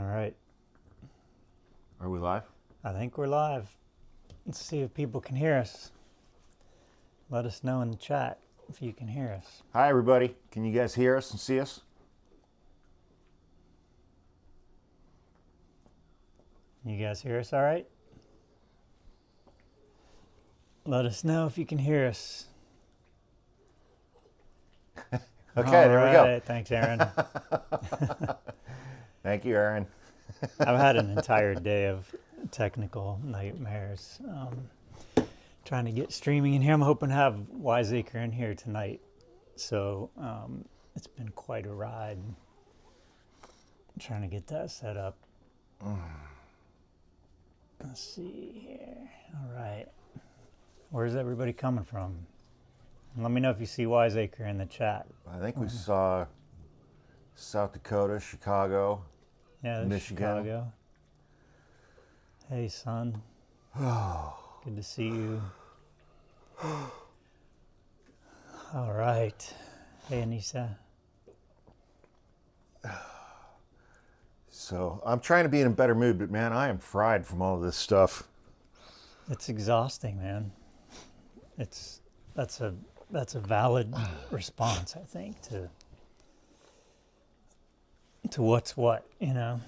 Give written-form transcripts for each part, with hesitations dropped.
All right. Are we live? I think we're live. Let's see if people can hear us. Let us know in the chat if you can hear us. Hi, everybody. Can you guys hear us and see us? You guys hear us all right? Let us know if you can hear us. Okay, there we go. Thanks, Aaron. Thank you, Aaron. I've had an entire day of technical nightmares. Trying to get streaming in here. I'm hoping to have Wiseacre in here tonight. So it's been quite a ride. I'm trying to get that set up. Let's see here. All right. Where's everybody coming from? Let me know if you see Wiseacre in the chat. I think we saw South Dakota, Chicago, Yeah, Michigan. Chicago. Hey, son. Good to see you. All right. Hey, Anissa. So I'm trying to be in a better mood, but man, I am fried from all of this stuff. It's exhausting, man. That's a valid response, I think, to what's what, you know.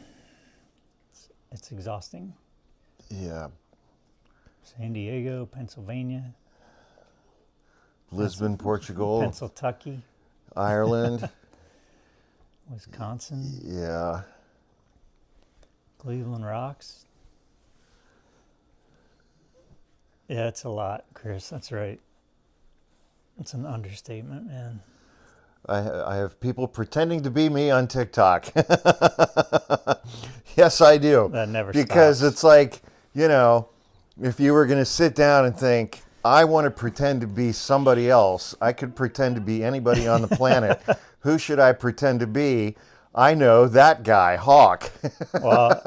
It's exhausting. Yeah. San Diego, Pennsylvania, Lisbon, Portugal, Pennsylvania, Ireland. Wisconsin, Yeah. Cleveland Rocks. Yeah, it's a lot, Chris. That's right. It's an understatement, man. I have people pretending to be me on TikTok. Yes, I do. That never Because stops. it's like, you know, if you were going to sit down and think, I want to pretend to be somebody else, I could pretend to be anybody on the planet. Who should I pretend to be? I know that guy, Hawk. Well,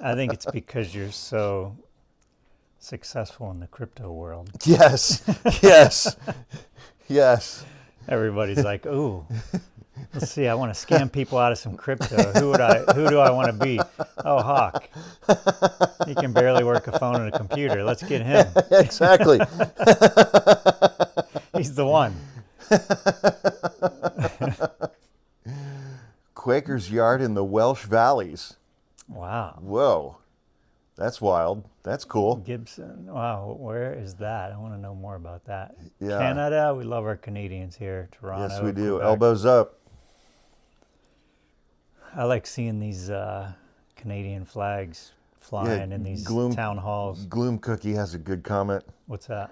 I think it's because you're so successful in the crypto world. Yes, yes, yes. Everybody's like, "Ooh, let's see. I want to scam people out of some crypto. Who do I want to be? Oh, Hawk. He can barely work a phone and a computer. Let's get him. Exactly. He's the one." Quaker's yard in the Welsh Valleys. Wow. Whoa, that's wild. That's cool. Gibson. Wow. Where is that? I want to know more about that. Yeah. Canada. We love our Canadians here. Toronto. Yes, we do. Quebec. Elbows up. I like seeing these Canadian flags flying in these town halls. Gloom Cookie has a good comment. What's that?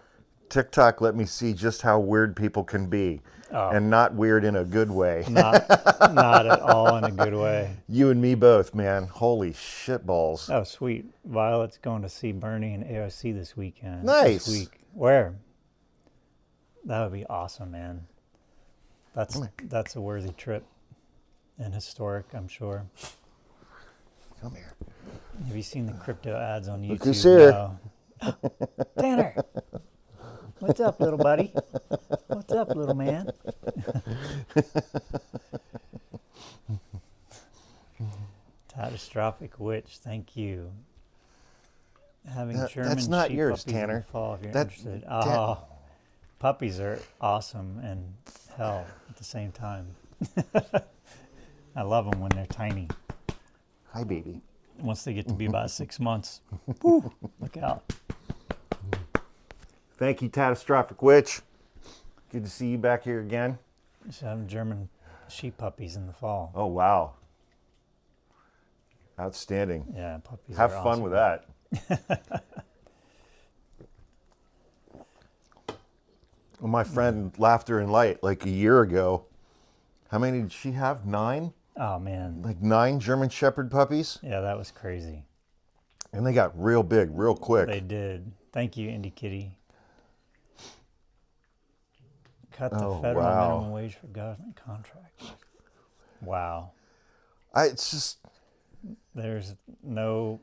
TikTok let me see just how weird people can be, and not weird in a good way. Not at all in a good way. You and me both, man. Holy shitballs. Oh, sweet. Violet's going to see Bernie and AOC this weekend. Nice. This week. Where? That would be awesome, man. That's a worthy trip. And historic, I'm sure. Come here. Have you seen the crypto ads on YouTube? Look who's here. No. Tanner! What's up, little buddy? What's up, little man? Catastrophic witch, thank you. Having German that's not sheep yours, puppies in Tanner. the fall, if you're That- interested. Oh, puppies are awesome and hell at the same time. I love them when they're tiny. Hi, baby. Once they get to be about 6 months, woo, look out. Thank you, Catastrophic Witch. Good to see you back here again. Should have German sheep puppies in the fall. Oh, wow. Outstanding. Yeah, puppies Have are fun awesome. with that. Well, my friend Laughter and Light, like a year ago, how many did she have? 9? Oh, man. Like 9 German Shepherd puppies? Yeah, that was crazy. And they got real big, real quick. They did. Thank you, Indie Kitty. Cut the federal minimum wage for government contractors. Wow. It's just, There's no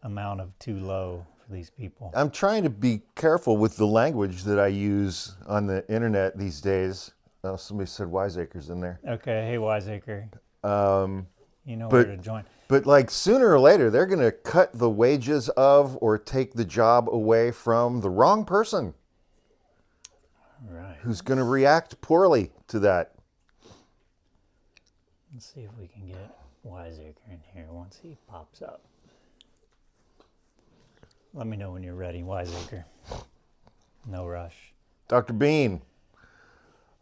amount of too low for these people. I'm trying to be careful with the language that I use on the internet these days. Oh, somebody said Wiseacre's in there. Okay, hey Wiseacre. You know where to join. But like sooner or later, they're going to cut the wages of or take the job away from the wrong person Right. who's going to react poorly to that. Let's see if we can get Wiseacre in here once he pops up. Let me know when you're ready, Wiseacre. No rush. Dr. Bean,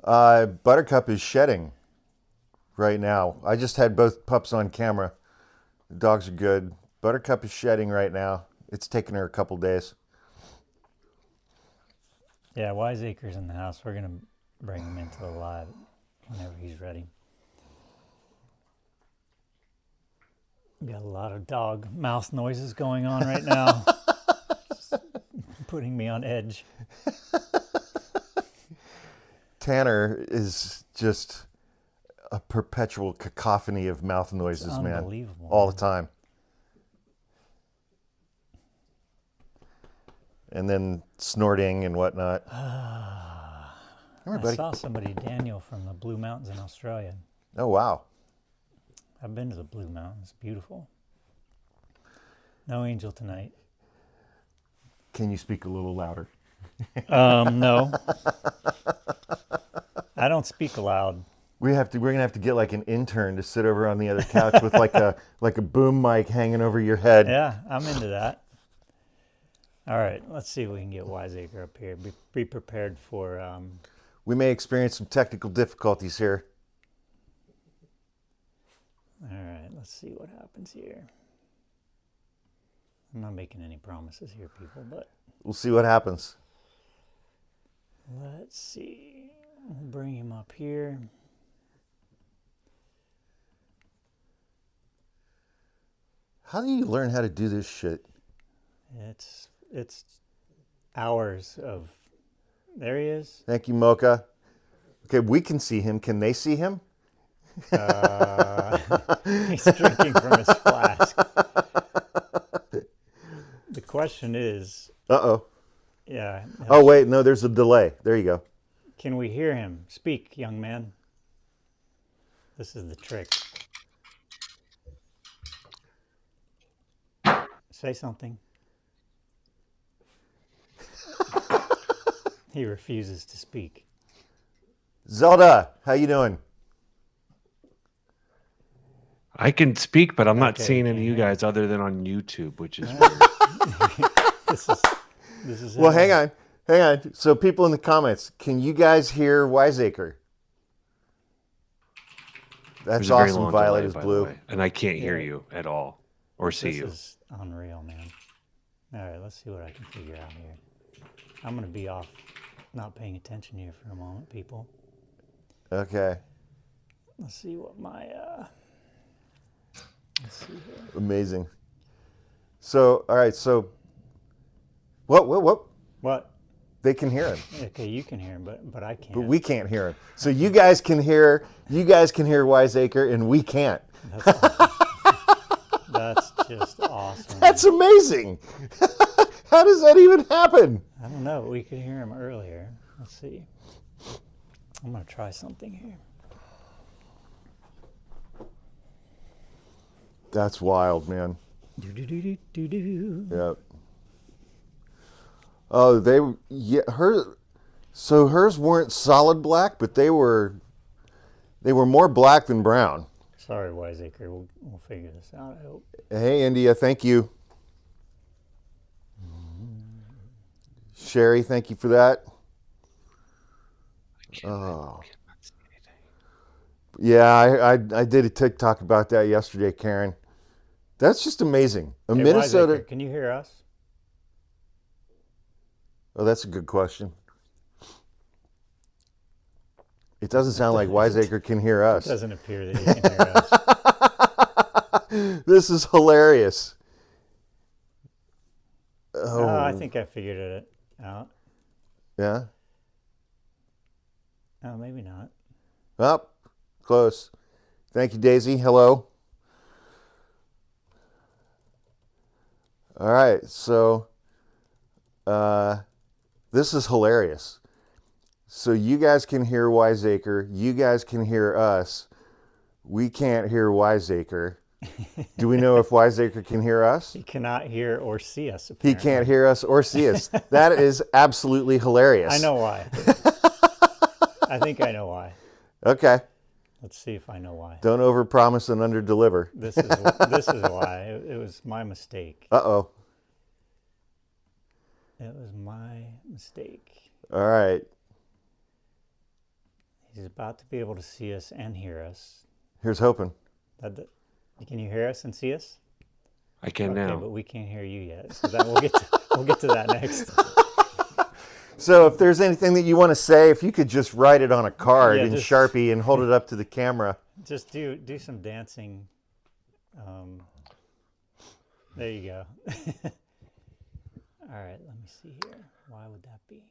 Buttercup is shedding right now. I just had both pups on camera. The dogs are good. Buttercup is shedding right now. It's taken her a couple days. Yeah, Wiseacre's in the house. We're going to bring him into the live whenever he's ready. Got a lot of dog mouth noises going on right now. Putting me on edge. Tanner is just a perpetual cacophony of mouth noises, man. Unbelievable. All the time. And then snorting and whatnot. I saw somebody, Daniel, from the Blue Mountains in Australia. Oh, wow. I've been to the Blue Mountains. Beautiful. No angel tonight. Can you speak a little louder? No. I don't speak aloud. We're gonna have to get like an intern to sit over on the other couch with like a boom mic hanging over your head. Yeah, I'm into that. All right, let's see if we can get Wiseacre up here. Be prepared for... We may experience some technical difficulties here. All right, let's see what happens here. I'm not making any promises here, people, but... We'll see what happens. Let's see. We'll bring him up here. How do you learn how to do this shit? It's hours of... There he is. Thank you, Mocha. Okay, we can see him. Can they see him? He's drinking from his flask. The question is... Uh-oh. Yeah. Oh, wait. No, there's a delay. There you go. Can we hear him? Speak, young man. This is the trick. Say something. He refuses to speak. Zelda, how you doing? I can speak, but I'm not Okay, seeing we any of you can't hear. guys other than on YouTube, which is weird. This is Well, hang on. So people in the comments, can you guys hear Wiseacre? That's There's a very awesome. long Violet delay, is by the blue. way, and I can't hear Yeah. you at all or see This you. is unreal, man. All right, let's see what I can figure out here. I'm going to be off not paying attention here for a moment, people. Okay. Let's see what my... let's see here. Amazing. So, all right. So, what? What? They can hear him, Okay, you can hear him, but I can't. but we can't hear him. So you guys can hear Wiseacre, and we can't. That's just awesome. That's amazing. How does that even happen? I don't know. We could hear him earlier. Let's see. I'm going to try something here. That's wild, man. Do-do-do-do-do-do. Yep. Oh, so hers weren't solid black, but they were more black than brown. Sorry, Wiseacre. We'll figure this out, I hope. Hey, India, thank you. Sherry, thank you for that. Oh. Yeah, I did a TikTok about that yesterday, Karen. That's just amazing. Hey, Minnesota. Wiseacre, can you hear us? Oh, that's a good question. It doesn't sound like Wiseacre can hear It us. doesn't appear that he can hear us. This is hilarious. Oh, Oh, I think I figured it out. yeah. Oh, maybe not. Oh, close. Thank you, Daisy. Hello. All right, so this is hilarious. So you guys can hear Wiseacre, you guys can hear us, We can't hear Wiseacre. Do we know if Wiseacre can hear us? He cannot hear or see us. He Apparently. can't hear us or see us. That is absolutely hilarious. I know why. I think I know why. Okay. Let's see if I know why. Don't overpromise and underdeliver. This is why. It was my mistake. Uh-oh. It was my mistake. All right. He's about to be able to see us and hear us. Here's hoping. Can you hear us and see us? I can Okay, now. but we can't hear you yet. So then we'll get to that next. So if there's anything that you want to say, if you could just write it on a card Yeah, in just- Sharpie and hold it up to the camera. Just do some dancing. There you go. All right, let me see here. Why would that be?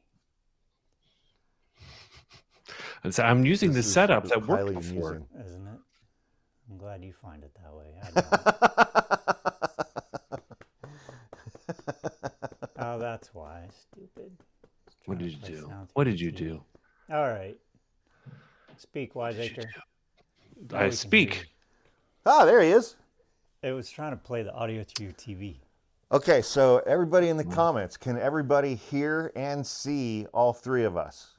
And so I'm using the This is setup that worked highly before. amusing. Isn't it? I'm glad you find it that way. I don't. Oh, that's why. Stupid. What Trying did to you play do? sound What through did you the do? TV. All right. Speak, Wiseacre. Now we I can speak. hear Ah, there he is. you. It was trying to play the audio through your TV. Okay, so everybody in the comments, can everybody hear and see all three of us?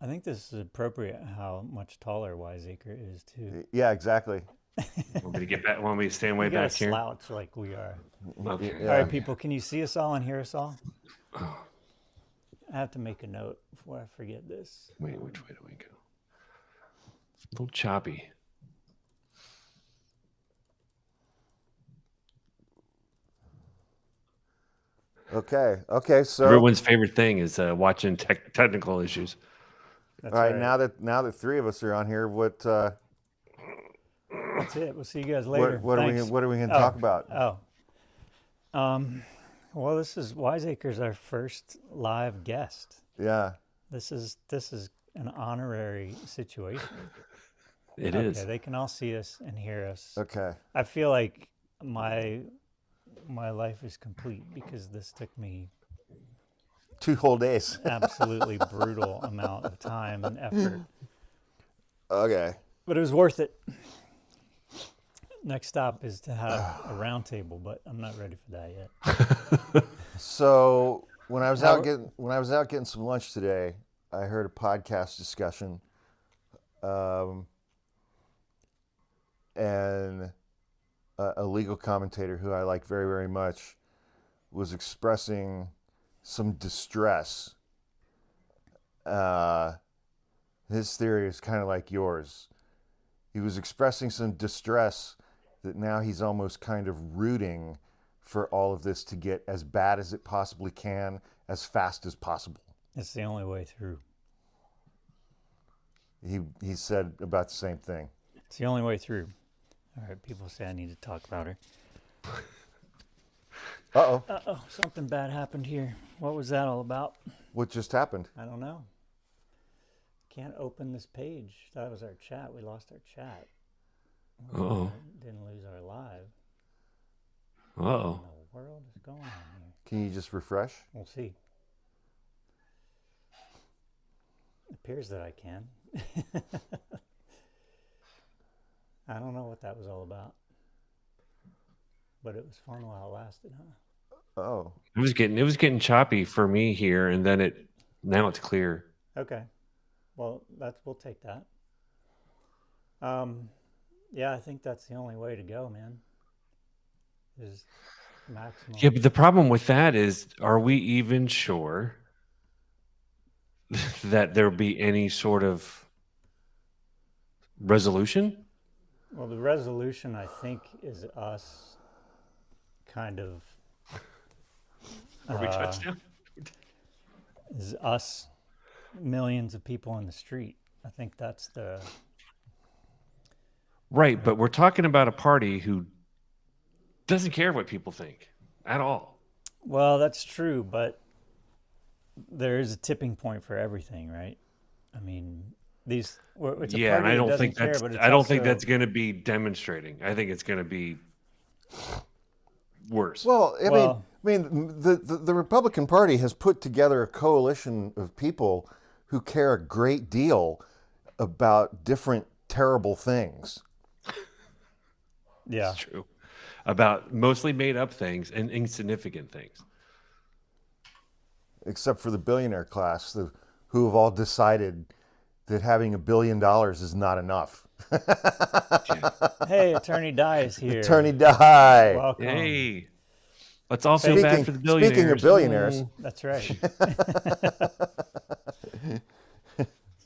I think this is appropriate how much taller Wiseacre is too. Yeah, exactly. Want me to get back? Want me to stand way We gotta back here? slouch like we are. Okay. Yeah. All right, people, can you see us all and hear us all? I have to make a note before I forget this. Wait, which way do we go? It's a little choppy. Okay, so Everyone's favorite thing is watching technical issues. That's all right, now that three of us are on here, what that's it. We'll see you guys later. what are we Thanks. going to Oh, talk about? Well, this is Wiseacre's our first live guest. Yeah. This is an honorary situation. It Okay, is. they can all see us and hear us. Okay. I feel like my life is complete because this took me 2 whole days. absolutely brutal amount of time and effort, Okay. but it was worth it. Next stop is to have a round table, but I'm not ready for that yet. So when I was out getting some lunch today, I heard a podcast discussion, and a legal commentator who I like very, very much was expressing some distress. His theory is kind of like yours. He was expressing some distress that now he's almost kind of rooting for all of this to get as bad as it possibly can, as fast as possible. It's the only way through. He said about the same thing. It's the only way through. All right, people say I need to talk louder. Uh-oh. Uh-oh, something bad happened here. What was that all about? What just happened? I don't know. Can't open this page. That was our chat. We lost our chat. Uh-oh. Didn't lose our live. Uh-oh. What in the world is going on here? Can you just refresh? We'll see. It appears that I can. I don't know what that was all about. But it was fun while it lasted, huh? Oh. It was getting choppy for me here, and then now it's clear. Okay. Well, we'll take that. Yeah, I think that's the only way to go, man. Is maximum. Yeah, but the problem with that is, are we even sure that there'll be any sort of resolution? Well, the resolution, I think, is us kind of Are we touchdown? is us millions of people in the street. I think that's the Right, but we're talking about a party who doesn't care what people think at all. well, that's true, but there is a tipping point for everything, right? I mean, it's a Yeah, and party I that don't doesn't think care, that's but it's I don't think also- that's going to be demonstrating. I think it's going to be worse. Well, Well- I mean, the Republican Party has put together a coalition of people who care a great deal about different terrible things. Yeah. It's true. About mostly made up things and insignificant things. Except for the billionaire class, who have all decided that having $1 billion is not enough. Hey, Attorney Di is here. Attorney Di. Welcome. Hey, let's all feel bad for the billionaires. Speaking of billionaires, That's right.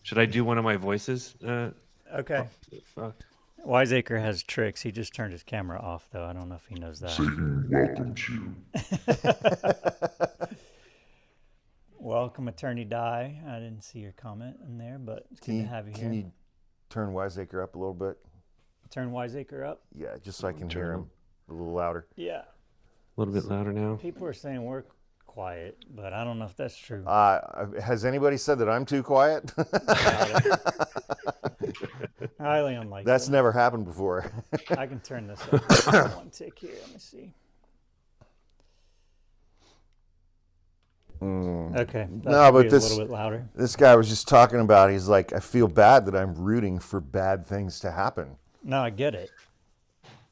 Should I do one of my voices? Okay. Fuck. Wiseacre has tricks. He just turned his camera off, though. I don't know if he knows that. Satan welcomes you. Welcome, Attorney Di. I didn't see your comment in there, but it's good to have you here. Can you turn Wiseacre up a little bit? Turn Wiseacre up? Yeah, just so I can hear him a little louder. Yeah. A little bit louder now. People are saying we're quiet, but I don't know if that's true. Has anybody said that I'm too quiet? Highly unlikely. That's never happened before. I can turn this up. One tick here. Let me see. Okay. No, but a this little bit louder. this guy was just talking about. He's like, I feel bad that I'm rooting for bad things to happen, No, I get it.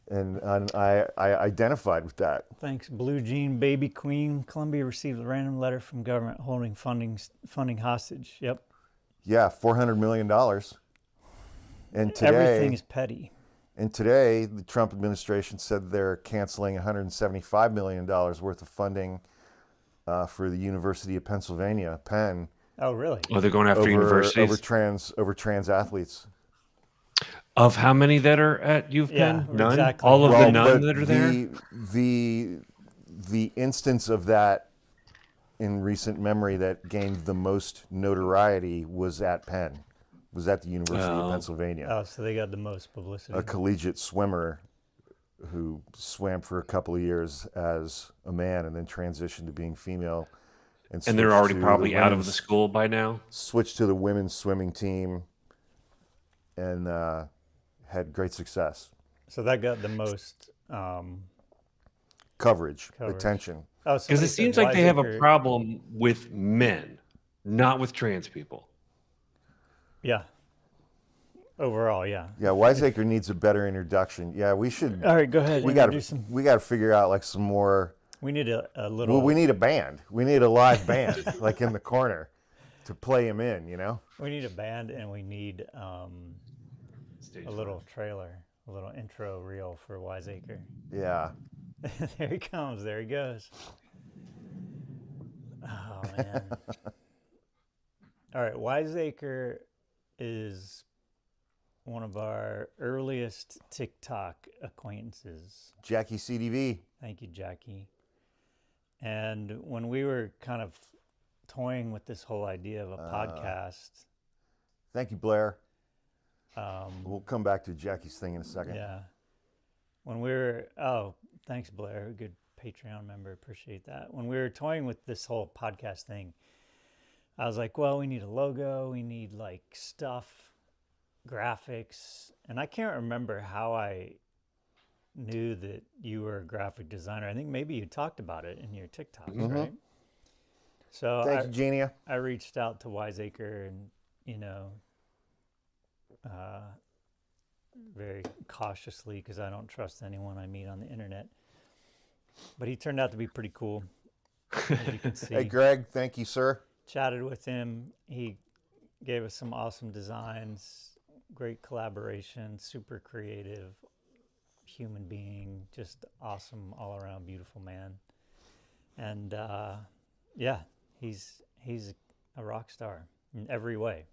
and I identified with that. Thanks, Blue Jean Baby Queen. Columbia received a random letter from government holding funding hostage. Yep. Yeah, $400 million. And Everything is petty. And today, the Trump administration said they're canceling $175 million worth of funding for the University of Pennsylvania, Penn. Oh, really? Oh, they're going after universities. over trans athletes. Of how many that are at U of Yeah, Penn? None. exactly. All of the Well, none but that are there. The instance of that in recent memory that gained the most notoriety was at Penn, was at the University of Pennsylvania. Oh, so they got the most publicity. A collegiate swimmer who swam for a couple of years as a man and then transitioned to being female. And switched they're already to probably the out of the women's- school by now. Switched to the women's swimming team and had great success. So that got the most Coverage, Coverage. attention. Oh, Because it seems like they have a problem with men, not with trans people. Yeah. Overall, yeah. Yeah, Wiseacre needs a better introduction. Yeah, we should. All right, go ahead. We got to figure out like some more. We need a little. Well, we need a band. We need a live band, like in the corner, to play him in. You know. We need a band, and we need Stage a little trailer, a little intro reel for Wiseacre. Yeah. There he comes. There he goes. Oh man. All right, Wiseacre is one of our earliest TikTok acquaintances. Jackie CDV. Thank you, Jackie. And when we were kind of toying with this whole idea of a podcast, Thank you, Blair. We'll come back to Jackie's thing in a second. yeah. When we were, thanks, Blair, a good Patreon member, appreciate that. When we were toying with this whole podcast thing, I was like, well, we need a logo, we need like stuff, graphics, and I can't remember how I knew that you were a graphic designer. I think maybe you talked about it in your TikToks, right? So Thank you, Genia. I reached out to Wiseacre and, very cautiously because I don't trust anyone I meet on the internet. But he turned out to be pretty cool, as you can see. Hey, Greg. Thank you, sir. Chatted with him. He gave us some awesome designs, great collaboration, super creative human being, just awesome all around beautiful man. And yeah, he's a rock star in every way.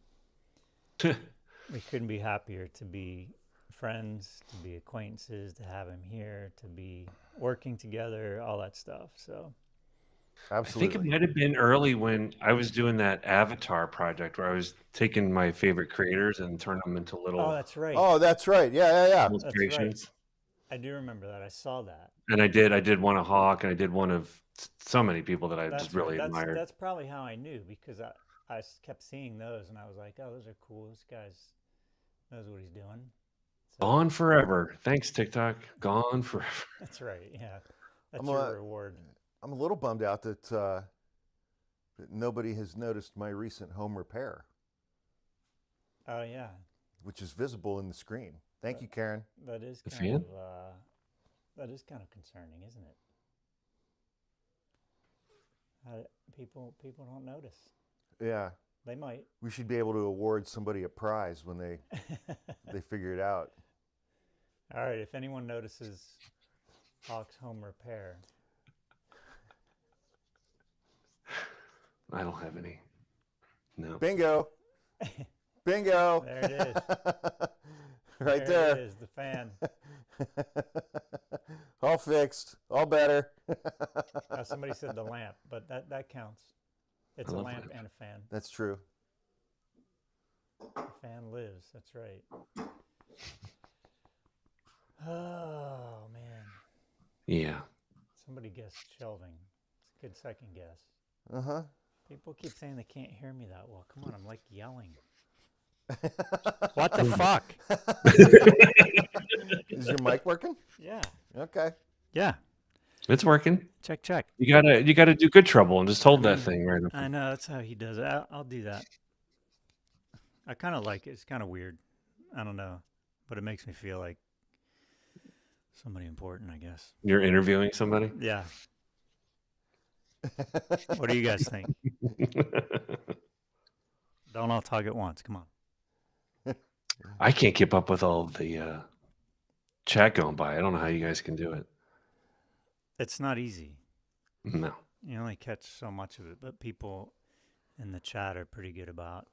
We couldn't be happier to be friends, to be acquaintances, to have him here, to be working together, all that stuff. So Absolutely. I think it might have been early when I was doing that Avatar project where I was taking my favorite creators and turning them into little that's right. Oh, that's right. Yeah. illustrations. I do remember that. I saw that. And I did one of Hawk, and I did one of so many people that I That's just really right. admired. That's probably how I knew, because I kept seeing those and I was like, oh, those are cool. This guy's knows what he's doing. So, Gone forever. Thanks, TikTok. Gone forever. that's right. Yeah. That's I'm your reward. I'm a little bummed out that nobody has noticed my recent home repair. Oh, yeah. which is visible in the screen. Thank you, Karen. That is The kind fan? of that is kind of concerning, isn't it? People don't notice. Yeah, They might. we should be able to award somebody a prize when they figure it out. All right. If anyone notices Hawk's home repair, I don't have any. No. Bingo. Bingo. there it is. Right There there. it is. The fan. All fixed. All better. Somebody said the lamp, but that counts. It's I a love lamp lamps. and a fan. That's true. The fan lives. That's right. Oh man. Yeah. Somebody guessed shelving. It's a good second guess. Uh-huh. People keep saying they can't hear me that well. Come on, I'm like yelling. What the fuck? Is your mic working? Yeah. Okay. Yeah. It's working. Check. You gotta do good trouble and just hold that thing right up. I know that's how he does it. I'll do that. I kind of like it. It's kind of weird. I don't know, but it makes me feel like somebody important, I guess. You're interviewing somebody? Yeah. What do you guys think? Don't all talk at once. Come on. I can't keep up with all the chat going by. I don't know how you guys can do it. It's not easy. No. You only catch so much of it, but people in the chat are pretty good about.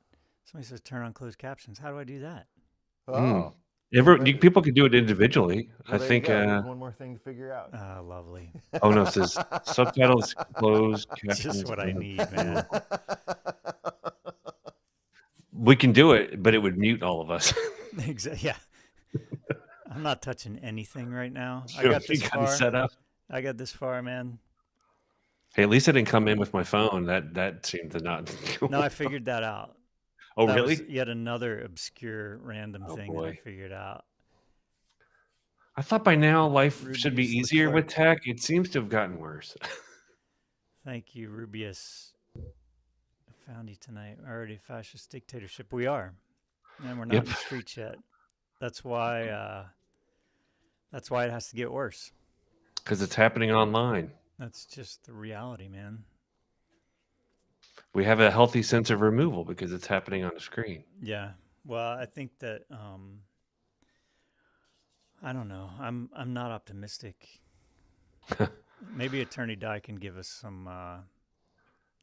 Somebody says turn on closed captions. How do I do that? Oh. People can do it individually. Well, I there think. you go. There's one more thing to figure out. Lovely. Oh no, it says subtitles closed. That's Captions. just what I need, man. We can do it, but it would mute all of us. Yeah. I'm not touching anything right now. I Sure, got this you got it far. set up. I got this far, man. Hey, at least I didn't come in with my phone. That seemed to not. No, I figured that out. Oh, That really? was yet another obscure random thing that I boy. figured out. I thought by now life should be Rubius easier with Leclerc. tech. It seems to have gotten worse. Thank you, Rubius. I found you tonight. Already fascist dictatorship. We are. And we're not Yep. in the streets yet. That's why it has to get worse. Because it's happening online. That's just the reality, man. We have a healthy sense of removal because it's happening on the screen. Yeah. Well, I think that I don't know. I'm not optimistic. Maybe Attorney Di can give us some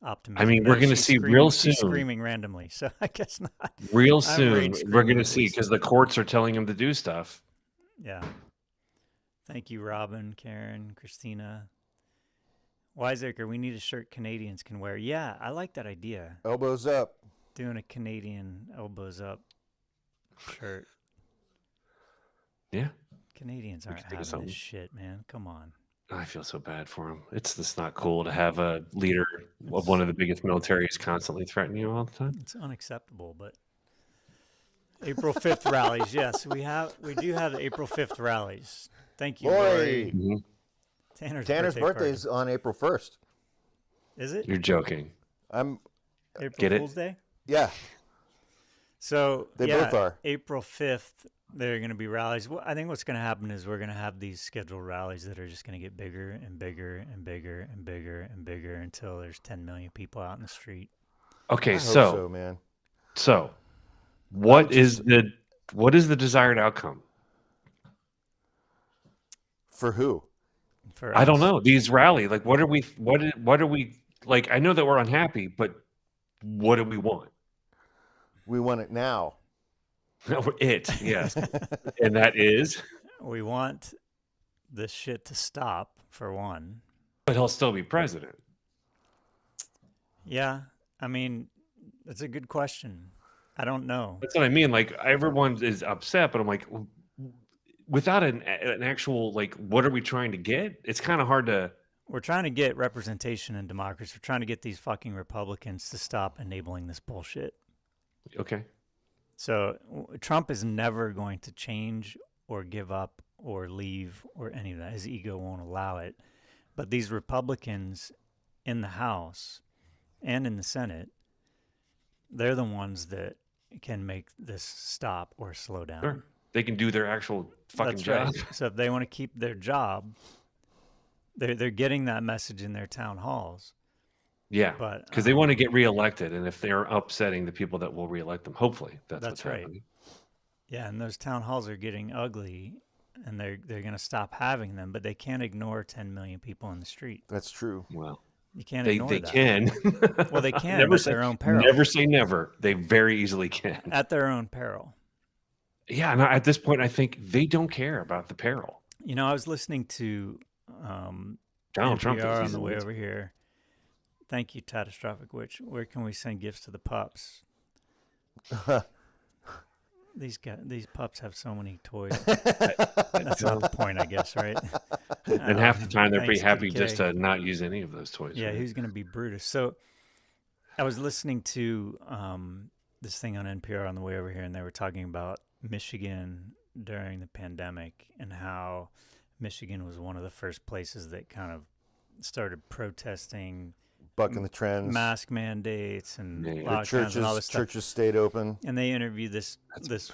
optimism. I mean, we're No, going to she's see screaming- real She's soon. screaming randomly, so I guess not. Real I'm soon, rage we're screaming going to at see least. because the courts are telling him to do stuff. Yeah. Thank you, Robin, Karen, Christina. Wiseacre, we need a shirt Canadians can wear. Yeah, I like that idea. Elbows up. Doing a Canadian elbows up shirt. Yeah. Canadians We aren't could think of having something. this shit, man. Come on. I feel so bad for him. It's just not cool to have a leader of one of the biggest militaries constantly threatening you all the time. It's unacceptable, but April 5th rallies. Yes, we do have the April 5th rallies. Thank you, Lori. Lori. Tanner's Tanner's birthday party. is on April 1st. Is it? You're joking. I'm April Get it? Fool's Day? yeah. So They yeah, both are. April 5th, there are going to be rallies. Well, I think what's going to happen is we're going to have these scheduled rallies that are just going to get bigger and bigger and bigger and bigger and bigger until there's 10 million people out in the street. Okay, I hope so so, man. what is the desired outcome? For who? For I don't us. know. These rally, like, what are we like? I know that we're unhappy, but what do we want? We want it now. It, yes, and that is. We want this shit to stop, for one. But he'll still be president. Yeah, I mean, that's a good question. I don't know. That's what I mean. Like, everyone is upset, but I'm like, without an actual, like, what are we trying to get? It's kind of hard to. We're trying to get representation and democracy. We're trying to get these fucking Republicans to stop enabling this bullshit. Okay. So Trump is never going to change or give up or leave or any of that. His ego won't allow it. But these Republicans in the House and in the Senate, they're the ones that can make this stop or slow down. Sure. They can do their actual fucking That's job. right. So if they want to keep their job, they're getting that message in their town halls. Yeah, But because they want to get reelected, and if they're upsetting the people that will reelect them, hopefully that's what's right. happening. Yeah, and those town halls are getting ugly, and they're going to stop having them. But they can't ignore 10 million people in the street. That's true. Well, You can't they ignore that. can. Well, they can Never at say their own peril. never say never. They very easily can. At their own peril. Yeah, and at this point, I think they don't care about the peril. You know, I was listening to Donald Trump NPR does. on He's the way always- over here. Thank you, Catastrophic Witch. Where can we send gifts to the pups? These pups have so many toys. That's not the point, I guess, right? And half the time, they're pretty Thanks, happy TK. just to not use any of those toys. Yeah, right? who's going to be Brutus? So I was listening to this thing on NPR on the way over here, and they were talking about Michigan during the pandemic and how Michigan was one of the first places that kind of started protesting Bucking the trends. mask mandates and Yeah, yeah. lockdowns and all this stuff. Churches stayed open. And they interviewed this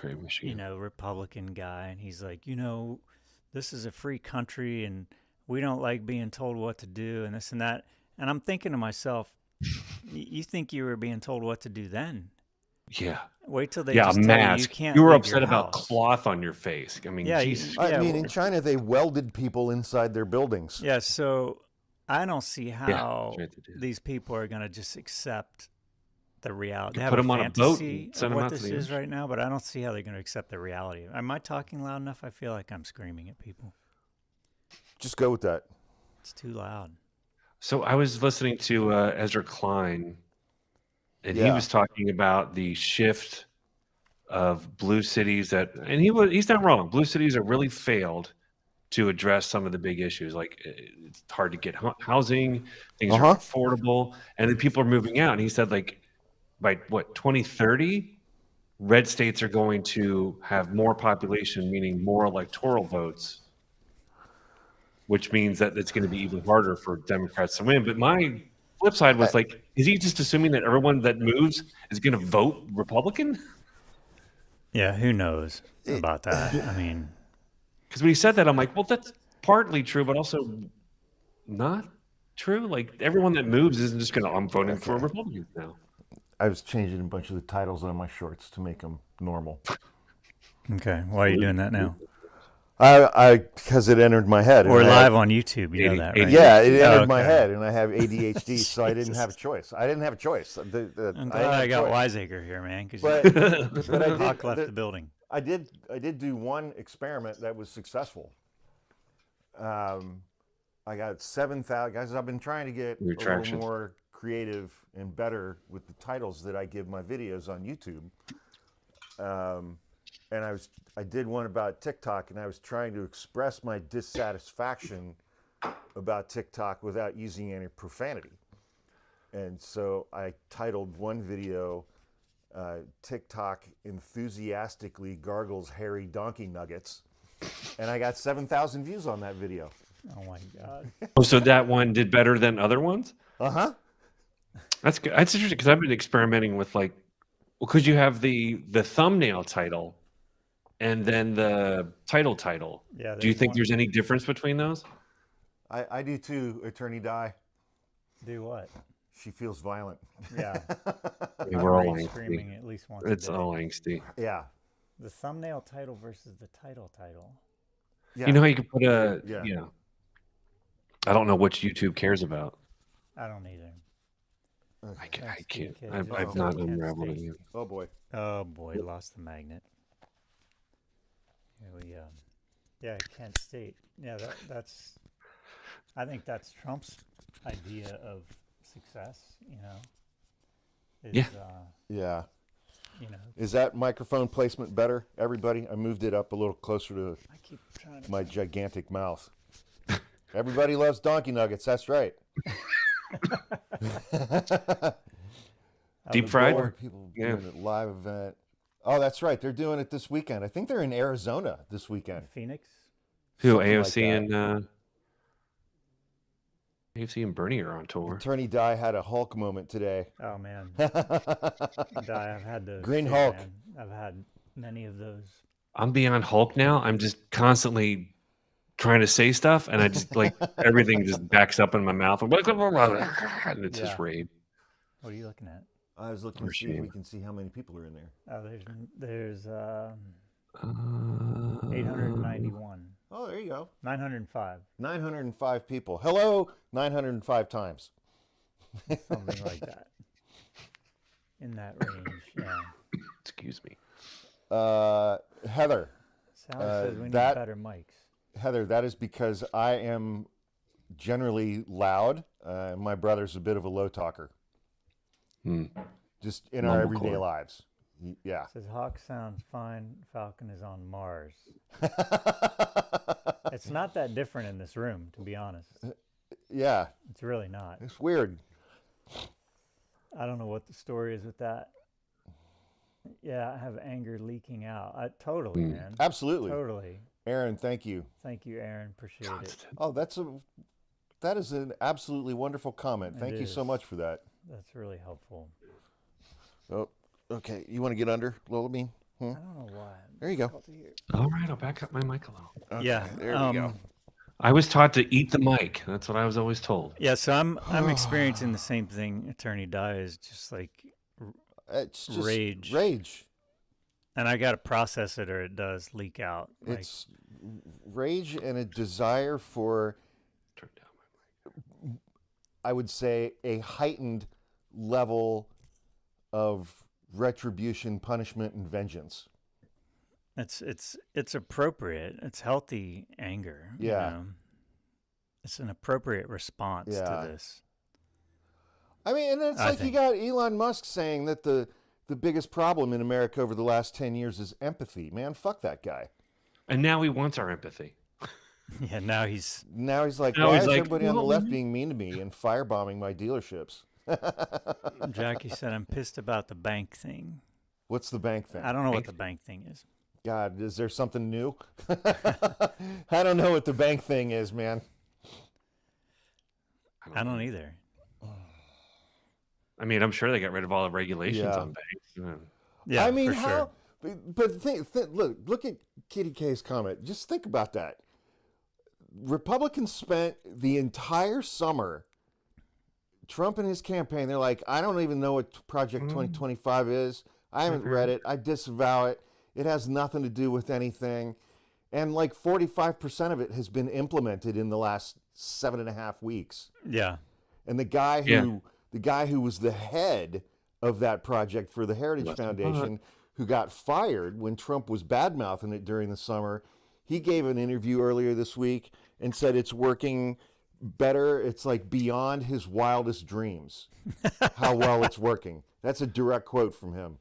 very Michigan. Republican guy, and he's like, this is a free country, and we don't like being told what to do, and this and that. And I'm thinking to myself, you think you were being told what to do then? Yeah. Wait till they Yeah, a just tell mask. you can't. You were leave upset your about house. cloth on your face. I mean, Yeah, Jesus. I mean, in well- China, they welded people inside their buildings. Yeah, so I don't see Yeah, how that's right, they did. these people are going to just accept the reality. You They have put a 'em on a boat fantasy and send of 'em what out to this the is ocean. right now, but I don't see how they're going to accept the reality. Am I talking loud enough? I feel like I'm screaming at people. Just go with that. It's too loud. So I was listening to Ezra Klein, and he Yeah. was talking about the shift of blue cities and he's not wrong. Blue cities have really failed to address some of the big issues. Like it's hard to get housing, things are affordable, and then people are moving out. And he said, like, by 2030, red states are going to have more population, meaning more electoral votes, which means that it's going to be even harder for Democrats to win. But my flip side was like, is he just assuming that everyone that moves is going to vote Republican? Yeah, who knows about that? I mean, Because when he said that, I'm like, well, that's partly true, but also not true. Like everyone that moves isn't just going to, I'm voting for a Republican now. I was changing a bunch of the titles on my shorts to make them normal. okay. Why are you doing that now? Because it entered my head. We're and I live had- on YouTube. You know that, right? Yeah, it entered Oh, my okay. head, and I have ADHD, so I didn't have a choice. I didn't have a choice. I'm didn't glad have I a got choice. Wiseacre here, man, because But I did, Hawk left the building. I did do one experiment that was successful. I got 7,000 guys. I've been trying to get a little Retractions. more creative and better with the titles that I give my videos on YouTube. And I did one about TikTok, and I was trying to express my dissatisfaction about TikTok without using any profanity. And so I titled one video, TikTok enthusiastically gargles hairy donkey nuggets. And I got 7,000 views on that video. Oh my God. Oh, so that one did better than other ones? Uh-huh. That's good. That's interesting because I've been experimenting with could you have the thumbnail title and then the title? Yeah. Do you think there's any difference between those? I do too, Attorney Di. do what? She feels violent. Yeah. Yeah, we're all Rage angsty. screaming at least once. It's a day. all angsty. Yeah. The thumbnail title versus the title. Yeah. You know how you can put Yeah. I don't know what YouTube cares about. I don't either. I can't. Thanks, TK. I've Just not Kent unraveled it State. yet. Oh boy. Oh boy, lost the magnet. Here we go. Yeah, Kent State. Yeah, that's. I think that's Trump's idea of success. Is, Yeah. Yeah. You know, Is that microphone placement better, everybody? I moved it up a little closer to I keep trying to. my gigantic mouth. Everybody loves donkey nuggets. That's right. Deep fried? More people Yeah. doing it live event. Oh, that's right. They're doing it this weekend. I think they're in Arizona this weekend. Phoenix. Who Something like AOC that. and KFC and Bernie are on tour. Attorney Di had a Hulk moment today. Oh man, I've had those. Green too, Hulk. man. I've had many of those. I'm beyond Hulk now. I'm just constantly trying to say stuff, and I just like everything just backs up in my mouth, and it's just rage. What are you looking at? I was looking to see if we can see how many people are in there. Oh, there's 891. Oh, there you go. 905. 905 people. Hello, 905 times. Something like that. In that range, yeah. Excuse me. Heather. Sally says we need that- better mics. Heather, that is because I am generally loud. My brother's a bit of a low talker. Just in our everyday Mumblecore. lives. Yeah. Says Hawk sounds fine. Falcon is on Mars. It's not that different in this room, to be honest. Yeah. It's really not. It's weird. I don't know what the story is with that. Yeah, I have anger leaking out. Totally, man. Absolutely. Totally. Aaron, thank you. Thank you, Aaron. Appreciate it. Oh, that is an absolutely wonderful comment. Thank you so is. much for that. That's really helpful. Oh, okay. You want to get under, Lillamine? I don't know why. There you go. All right, I'll back up my mic a little. Okay, Yeah. there we go. I was taught to eat the mic. That's what I was always told. Yeah, so I'm experiencing the same thing Attorney Di is, just like It's just rage. Rage. And I got to process it or it does leak out. Like, It's rage and a desire for, Turn down my mic. I would say, a heightened level of retribution, punishment, and vengeance. it's appropriate. It's healthy anger. Yeah. You know? It's an appropriate response Yeah. to this. I mean, and it's I like you think. got Elon Musk saying that the biggest problem in America over the last 10 years is empathy. Man, fuck that guy. And now he wants our empathy. Yeah, now he's Now he's like, Now why he's is like, everybody on the "Well, left being mean to me and firebombing my dealerships? Jackie said I'm pissed about the bank thing. What's the bank thing? I don't know what the bank thing is. God, is there something new? I don't know what the bank thing is, man. I don't either. I mean, I'm sure they got rid of all the regulations Yeah. on banks. Yeah, I mean, for how? sure. But look at Kitty K's comment. Just think about that. Republicans spent the entire summer. Trump and his campaign. They're like, I don't even know what Project 2025 is. I haven't read it. I disavow it. It has nothing to do with anything. And like 45% of it has been implemented in the last 7.5 weeks. Yeah. And the guy who was the head of that project for the Heritage Foundation, who got fired when Trump was bad-mouthing it during the summer, he gave an interview earlier this week and said it's working better. It's like beyond his wildest dreams how well it's working. That's a direct quote from him.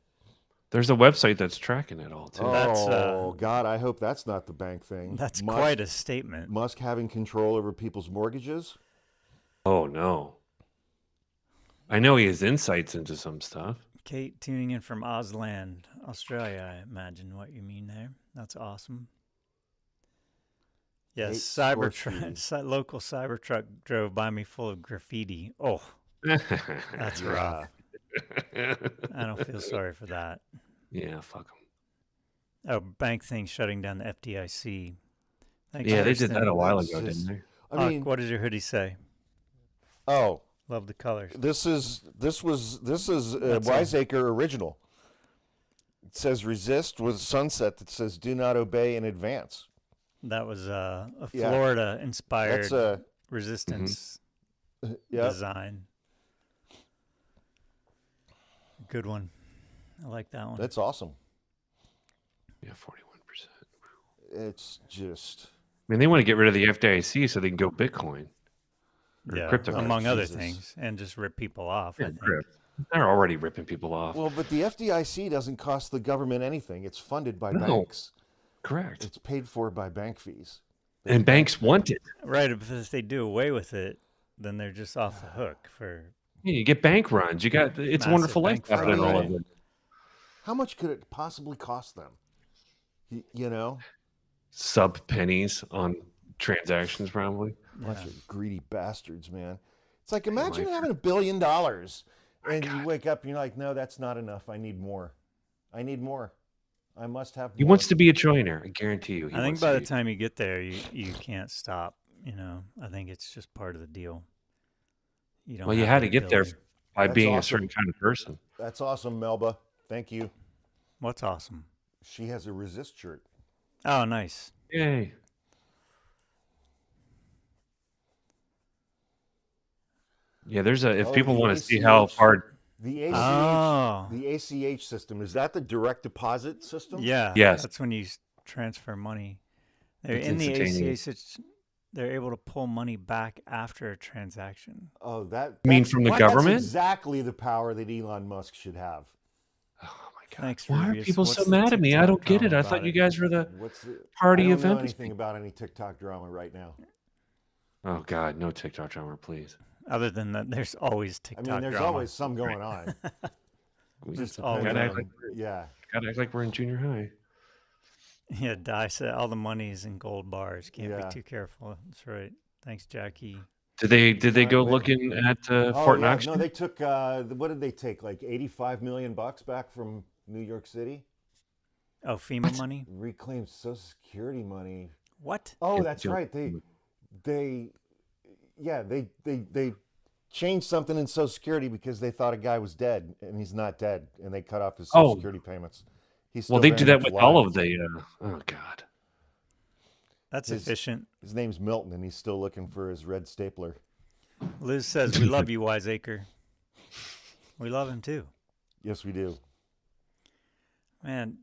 There's a website that's tracking it all, too. Oh, God, I hope that's not the bank thing. That's quite a statement. Musk having control over people's mortgages? Oh, no. I know he has insights into some stuff. Kate tuning in from Ausland, Australia, I imagine what you mean there. That's awesome. Yes, Kate local Cybertruck drove by me full of graffiti. Oh, that's rough. I don't feel sorry for that. Yeah, fuck him. Oh, bank thing shutting down the FDIC. Thanks, Yeah, they did Kristen. that a while That's ago, just- didn't they? I mean, what does your hoodie say? oh, Love the colors. this is a That's a- Wiseacre original. It says resist with a sunset that says do not obey in advance. That was a Yeah. Florida-inspired That's a resistance yeah. design. Good one. I like that one. That's awesome. Yeah, 41%. It's just I mean, they want to get rid of the FDIC so they can go Bitcoin. Or yeah, crypto. among other Jesus. things, and just rip people off. I Yeah, think. they're already ripping people off. well, but the FDIC doesn't cost the government anything. It's funded by No. banks. Correct. It's paid for by bank fees. And banks want it. Right, but if they do away with it, then they're just off the hook for. Yeah, you get bank runs. You got It's a Massive Wonderful Life bank happening all fraud. over. How much could it possibly cost them? You know, Sub pennies on transactions, probably. Bunch Yeah. of greedy bastards, man. It's like, imagine having $1 billion and you wake up and you're like, no, that's not enough. I need more. I need more. I must have He more. wants to be a trillionaire. I guarantee you. He I think wants by to the time you get there, you can't stop. You know, I think it's just part of the deal. You don't. Well, you have had the to get there ability. by That's being a awesome. certain kind of person. That's awesome, Melba. Thank you. What's awesome? She has a resist shirt. Oh, nice. Yay. Yeah, there's a. If Oh, people the want to see how ACH hard. The ACH, Oh. the ACH system, is that the direct deposit system? Yeah. Yes. That's when you transfer money. They're It's in the instantaneous. ACH. They're able to pull money back after a transaction. Oh, You mean from the that's government? exactly the power that Elon Musk should have. Oh my God. Thanks, Why are Rubius. people What's so the mad at me? I TikTok don't get it. drama I thought about you it? guy were the What's the party I don't of know empathy. anything about any TikTok drama right now. Oh God, no TikTok drama, please. Other than that, there's always I TikTok mean, there's drama. always some going on. We Just always depends gotta act on- like yeah. gotta act like we're in junior high. Yeah, Di said all the money's in gold bars. Can't Yeah. be too careful. That's right. Thanks, Jackie. Did they go Wait. looking at Oh, Fort yeah. Knox? No, they took, what did they take? Like $85 million back from New York City? Oh, FEMA money? Reclaimed Social Security money. What? Oh, Yeah, that's Joe- right. They changed something in Social Security because they thought a guy was dead, and he's not dead, and they cut off his Social Oh. Security payments. He's Well, still they very do that much with all alive. of the. Oh God. That's His- efficient. His name's Milton, and he's still looking for his red stapler. Liz says, we love you, Wiseacre. We love him too. Yes, we do. Man,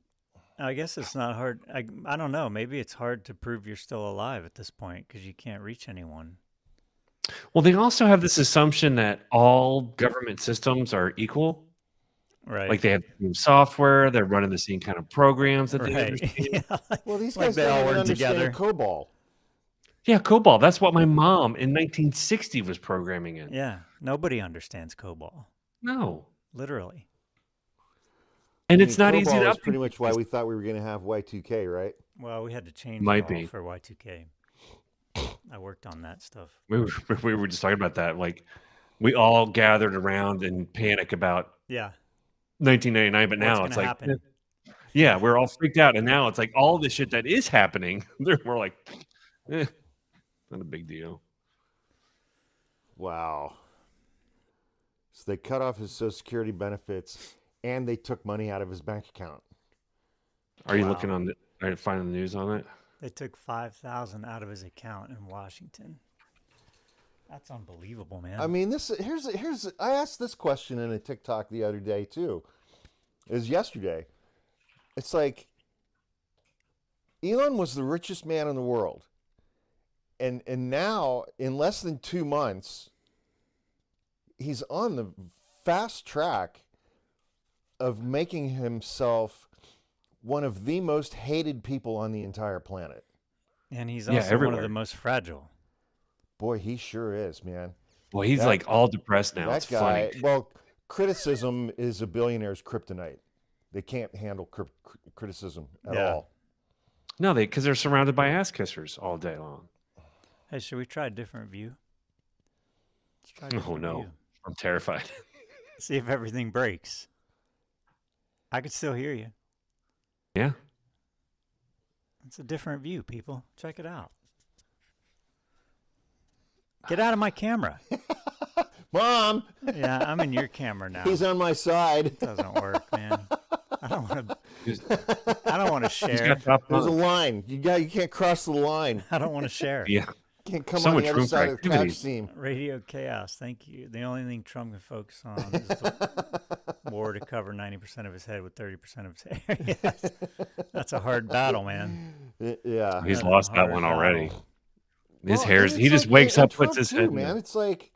I guess it's not hard. I don't know. Maybe it's hard to prove you're still alive at this point because you can't reach anyone. Well, they also have this assumption that all government systems are equal. Right. Like they have the same software, they're running the same kind of programs that they right. understand. Yeah, Well, these Like guys they don't all even work understand together. COBOL. Yeah, COBOL. That's what my mom in 1960 was programming in. yeah. Nobody understands COBOL. No. Literally. And I it's mean, not easy COBOL to is update. pretty much why we thought we were going to have Y2K, right? Well, we had to change Might it all be. for Y2K. I worked on that stuff. We were just talking about that. Like we all gathered around in panic about Yeah. 1999, but What's now gonna it's like, happen? yeah, we're all freaked out. And now it's like all the shit that is happening, we're like, not a big deal. Wow. So they cut off his Social Security benefits, and they took money out of his bank account. Are you Wow. looking on are you finding the news on it? They took 5,000 out of his account in Washington. That's unbelievable, man. I mean, here's I asked this question in a TikTok the other day too. It was yesterday. It's like Elon was the richest man in the world. And now in less than 2 months he's on the fast track of making himself one of the most hated people on the entire planet. and he's Yeah, also one of everywhere. the most fragile. Boy, he sure is, man. Well, he's That- like all depressed now. That It's guy, funny. well, criticism is a billionaire's kryptonite. They can't handle criticism at Yeah. all. No, because they're surrounded by ass kissers all day long. Hey, should we try a different view? Let's try a Oh different no, view. I'm terrified. See if everything breaks. I could still hear you. Yeah. It's a different view, people. Check it out. Get out of my camera. Mom, Yeah, I'm in your camera now. he's on my side. Doesn't work, man. I don't want to. He's I don't want to he's share. got top There's a on. line. You can't cross the line. I don't want to share. Yeah. You can't come So on much the other room for side of the activity. couch seam. Radio chaos. Thank you. The only thing Trump can focus on is the war to cover 90% of his head with 30% of his hair. Yes. That's a hard battle, man. Yeah. He's That's a lost that hard one battle. already. His Well, hair's. and He it's just like- wakes and up, puts Trump his too, head. in man. there. It's like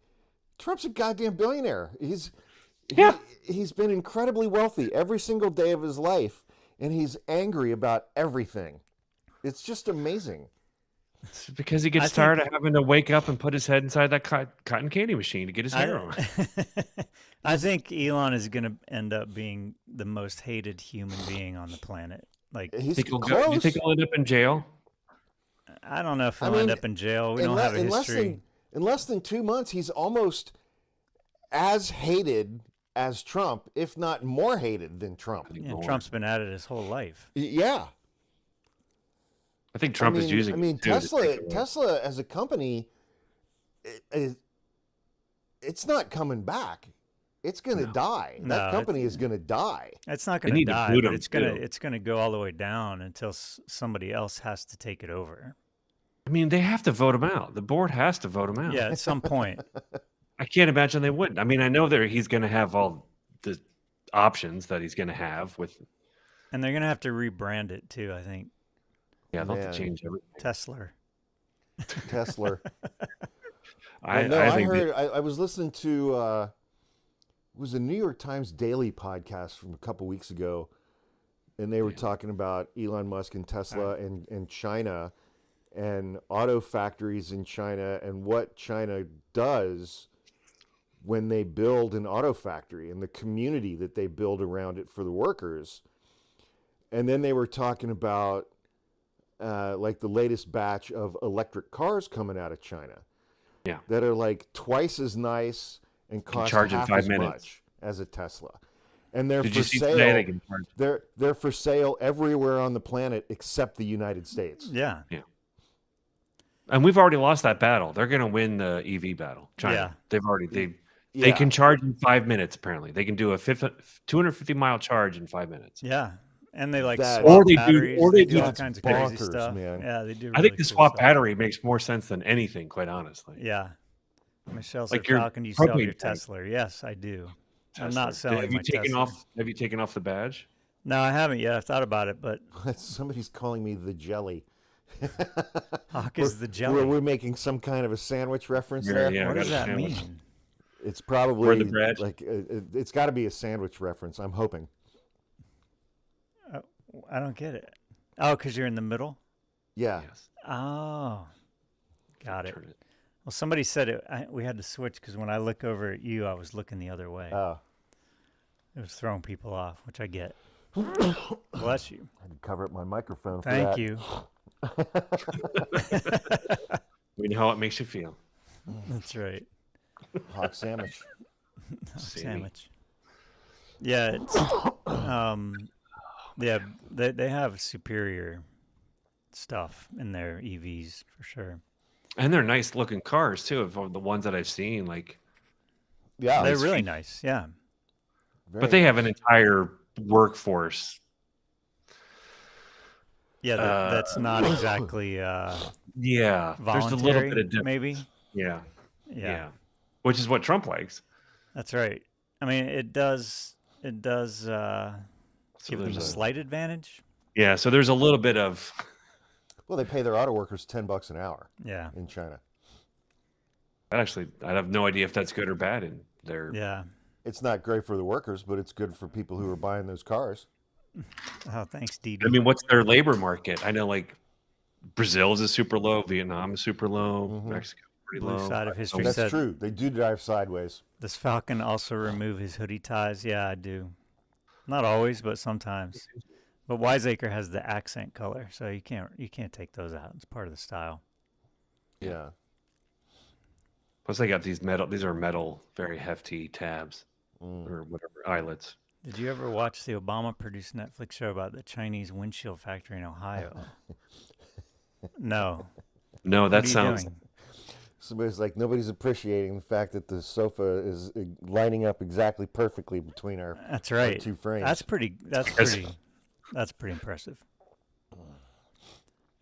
Trump's a goddamn billionaire. Yeah. He's been incredibly wealthy every single day of his life, and he's angry about everything. It's just amazing. It's because he gets I tired think- of having to wake up and put his head inside that cotton candy machine to get his hair on. I think Elon is going to end up being the most hated human being on the planet. Like, You He's think he'll close. you think he'll end up in jail? I don't know if I he'll end mean, up in jail. We don't have a history. In less than 2 months, he's almost as hated as Trump, if not more hated than Trump. Yeah, Trump's been at it his whole life. Yeah. I think Trump is using. I mean, it too to take it away. Tesla as a company, it's not coming back. It's going to die. No, That company is going to die. It's not They going to need to die, boot but him, it's gonna go all the way down until somebody else has to take it over. I mean, they have to vote him out. The board has to vote him out. Yeah, at some point. I can't imagine they wouldn't. I mean, I know that he's going to have all the options that he's going to have with. And they're going to have to rebrand it too, I think. Yeah, they'll have Man. to change everything. Tesla. I think heard. I was listening to it was a New York Times Daily podcast from a couple weeks ago, and they were talking about Elon Musk and Tesla and China and auto factories in China and what China does when they build an auto factory and the community that they build around it for the workers. And then they were talking about like the latest batch of electric cars coming out of China. Yeah. That are like twice as nice and cost charge in half 5 as minutes. much as a Tesla. And they're Did for you see sale. today they can charge? They're for sale everywhere on the planet except the United States. Yeah. And we've already lost that battle. They're going to win the EV battle. China. Yeah. They've already they can charge in 5 minutes. Apparently, they can do a 250-mile charge in 5 minutes. Yeah. And they like That- swap Or they do- batteries. or they do all That's kinds of crazy bonkers, stuff. man. Yeah, they do. I Really think the cool swap stuff. battery makes more sense than anything, quite honestly. Yeah. Michelle Like said, your Falcon, do you sell your propane tank. Tesla? Yes, I do. I'm Tesla. not selling Have you my taken Tesla. Have you taken off the badge? No, I haven't yet. I've thought about it, but Somebody's calling me the jelly. Hawk is the jelly. We're making some kind of a sandwich reference Yeah, there. yeah. What I does got a that sandwich. mean? It's probably Where the bread? like it's got to be a sandwich reference. I'm hoping. I don't get it. Oh, because you're in the middle? Yeah. Yes. Oh, got it. Turn it. Well, somebody said it. We had to switch because when I look over at you, I was looking the other way. Oh, It was throwing people off, which I get. Bless you. I had to cover up my microphone. For Thank that. you. We know how it makes you feel. That's right. Hot sandwich. Sammy. Sandwich. Yeah, it's yeah, they have superior stuff in their EVs for sure. And they're nice looking cars too. Of the ones that I've seen, like, Yeah, They're it's really nice. Yeah. very but they have nice. an entire workforce. Yeah, that's not exactly Yeah, voluntary. there's a little bit of difference. Maybe. Yeah, Yeah, yeah, which is what Trump likes. that's right. I mean, it does give them there's a a- slight advantage. Yeah, so there's a little bit of. Well, they pay their auto workers $10 an hour Yeah, in China. Actually, I have no idea if that's good or bad in there. yeah. It's not great for the workers, but it's good for people who are buying those cars. Oh, thanks, Dee I mean, what's their labor market? I know, like, Brazil is super low, Vietnam is super low, Mexico pretty Blue low. side of history That's said, true. They do drive sideways. "Does Falcon also remove his hoodie ties?" Yeah, I do. Not always, but sometimes. But Wiseacre has the accent color, so you can't take those out. It's part of the style. Yeah. Plus, they got these metal. These are metal, very hefty tabs Mm. or whatever eyelets. Did you ever watch the Obama-produced Netflix show about the Chinese windshield factory in Ohio? No. No, What that are you sounds. doing? Somebody's like, nobody's appreciating the fact that the sofa is lining up exactly perfectly between our That's right. two frames. That's pretty impressive.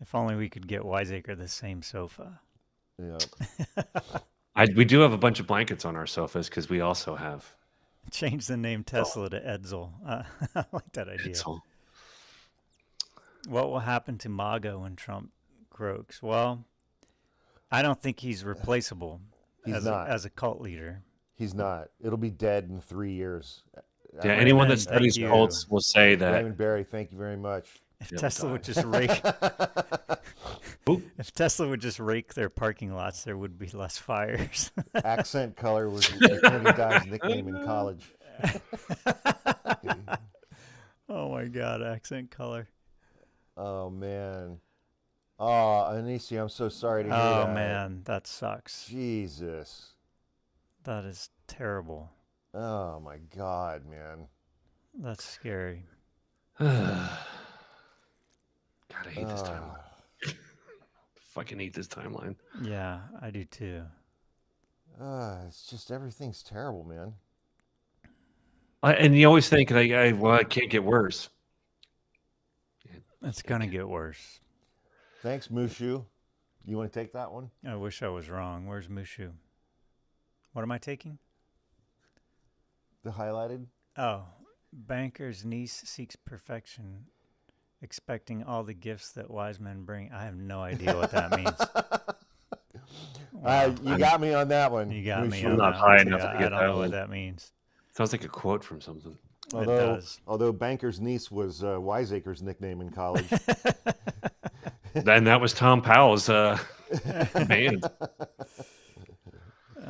If only we could get Wiseacre the same sofa. Yeah. We do have a bunch of blankets on our sofas because we also have. Change the name Tesla to Edsel. I like that idea. It's all, What will happen to MAGA when Trump croaks? Well, I don't think he's replaceable He's not. as a cult leader. He's not. It'll be dead in 3 years. yeah, anyone that Raymond, studies thank you. cults will say that. Raymond Barry, thank you very much. If He'll Tesla die. would just rake, Oop. if Tesla would just rake their parking lots, there would be less fires. Accent color was Tony Dime's nickname in college. Oh my God, accent color. Oh man. Oh, Anicia, I'm so sorry to hear Oh that. man, that sucks. Jesus. That is terrible. Oh my God, man. That's scary. God, I hate this timeline. Fucking hate this timeline. Yeah, I do too. It's just everything's terrible, man. And you always think, like, it can't get worse. It's gonna get worse. Thanks, Mushu. You want to take that one? I wish I was wrong. Where's Mushu? What am I taking? The highlighted? Oh, banker's niece seeks perfection, expecting all the gifts that wise men bring. I have no idea what that means. Wow. You got me on that one. You got me Mushu. on not that high one, too. enough to I get don't that know one. what that means. Sounds like a quote from something. It does. Although Banker's niece was Wiseacre's nickname in college. And that was Tom Powell's band.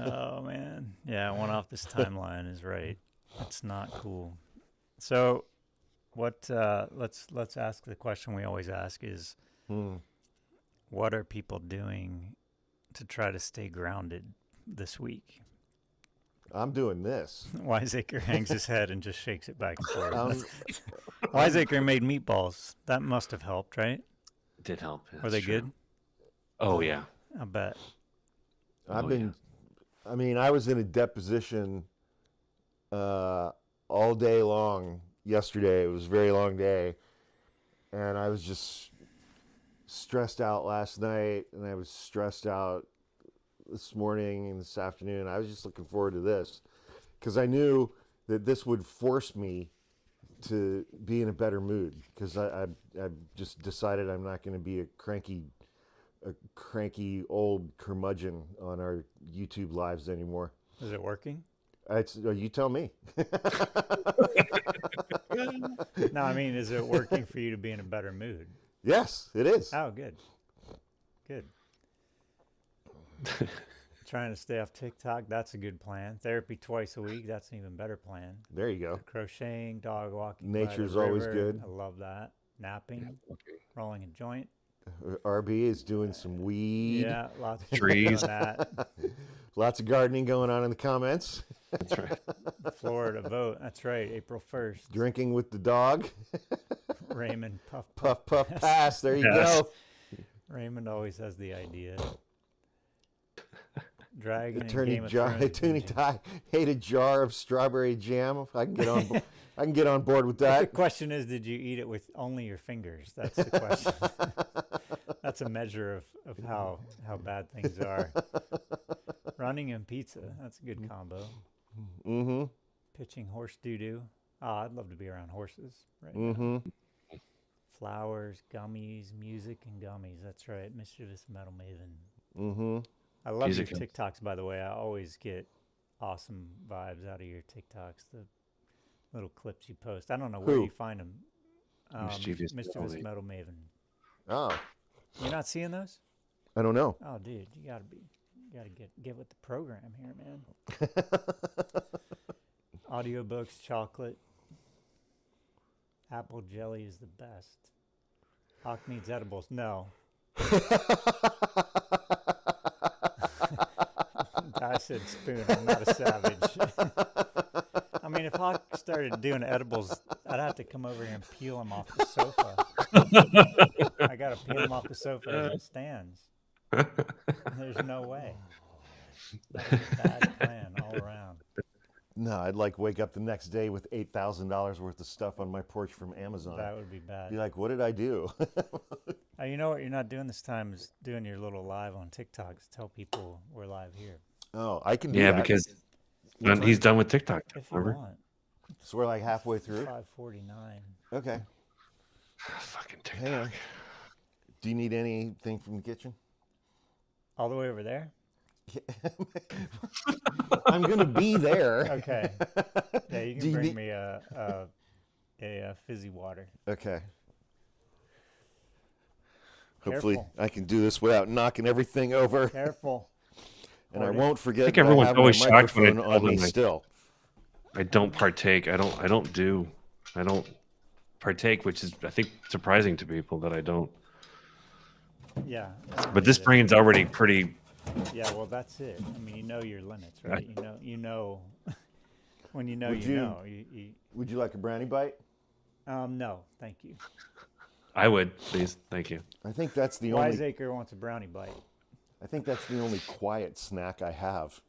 Oh man, yeah, one off this timeline is right. It's not cool. So, what? Let's ask the question we always ask: is what are people doing to try to stay grounded this week? I'm doing this. Wiseacre hangs his head and just shakes it back and forth. Wiseacre made meatballs. That must have helped, right? It did help. Were they good? Oh yeah. I bet. I was in a deposition all day long yesterday. It was a very long day. And I was just stressed out last night, and I was stressed out this morning and this afternoon. I was just looking forward to this because I knew that this would force me to be in a better mood, because I've just decided I'm not going to be a cranky old curmudgeon on our YouTube lives anymore. Is it working? You tell me. No, I mean, is it working for you to be in a better mood? Yes, it is. Oh, good. Good. Trying to stay off TikTok, that's a good plan. Therapy twice a week, that's an even better plan. There you go. Crocheting, dog walking. by the Nature's always river, good. I love that. Napping, rolling a joint. RB is doing some weed. Yeah, lots of Trees. doing that. Lots of gardening going on in the comments. That's right. Florida vote. That's right. April 1st. Drinking with the dog. Raymond puff. Puff, puff, pass. There you Yes. go. Raymond always has the idea. Dragon and Attorney Game of Thrones Attorney binging. Ty ate a jar of strawberry jam. I can get on. I can get on board with The that. question is, did you eat it with only your fingers? That's the question. That's a measure of how bad things are. Running and pizza. That's a good combo. Mm-hmm. Pitching horse doo-doo. Oh, I'd love to be around horses right now. Mm-hmm. Flowers, gummies, music, and gummies. That's right. Mischievous Metal Maven. Mm-hmm. I love Music your and- TikToks, by the way. I always get awesome vibes out of your TikToks. The little clips you post. I don't know where Who? you find them. Mischievous Metal Maven. Metal Maven. Oh, You're not seeing those? I don't know. Oh, dude, you gotta get with the program here, man. Audiobooks, chocolate, apple jelly is the best. Hawk needs edibles. No. I said spoon. I'm not a savage. I mean, if Hawk started doing edibles, I'd have to come over here and peel him off the sofa. I gotta peel him off the sofa as it stands. There's no way. That's a bad plan all around. No, I'd like wake up the next day with $8,000 worth of stuff on my porch from Amazon. That would be bad. Be like, what did I do? You know what you're not doing this time is doing your little live on TikTok to tell people we're live here. Oh, I can do Yeah, that. because he's done with TikTok. If you Remember? want. So we're like halfway through. 5:49. Okay. Fucking Hang on. TikTok. Do you need anything from the kitchen? All the way over there? I'm gonna be there. Okay. Yeah, you Do can you bring need- me a fizzy water. Okay. Hopefully, Careful. I can do this without knocking everything over, Careful. and I Hold it. won't forget. think that everyone's have always my shocked when I microphone tell on me them, like- still. I don't partake. I don't partake, which is I think surprising to people that I don't Yeah. I But this get it. brain's already pretty. Yeah, well, that's it. I mean, you know your limits, right? You know, when you know, Would you you- know. Would you like a brownie bite? No, thank you. I would, please. Thank you. I think that's the only. Wiseacre wants a brownie bite. I think that's the only quiet snack I have.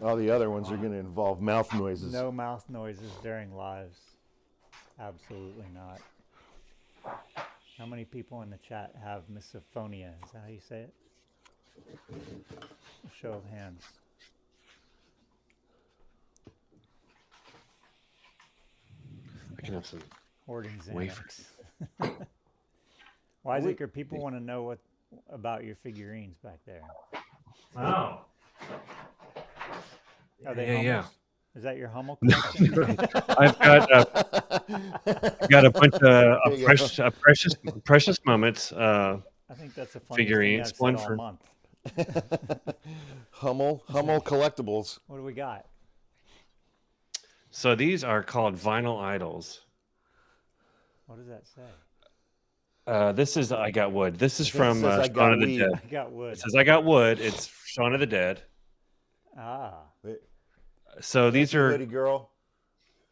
All the other ones are going to involve mouth noises. No mouth noises during lives. Absolutely not. How many people in the chat have misophonia? Is that how you say it? Show of hands. I can have some. Hoarding Xanax. Wafers. Wiseacre, people want to know what about your figurines back there. Oh. Are they Yeah, Hummels? yeah. Is that your Hummel collection? I've got a bunch of precious moments. I think that's a funny Figurines, thing I've one said all for- month. Hummel Collectibles. What do we got? So these are called vinyl idols. What does that say? This is I Got Wood. This is I think it from says I Shaun Got of the Weed. Dead. I got wood. It says I Got Wood. It's Shaun of the Dead. Ah, So these Lady are girl.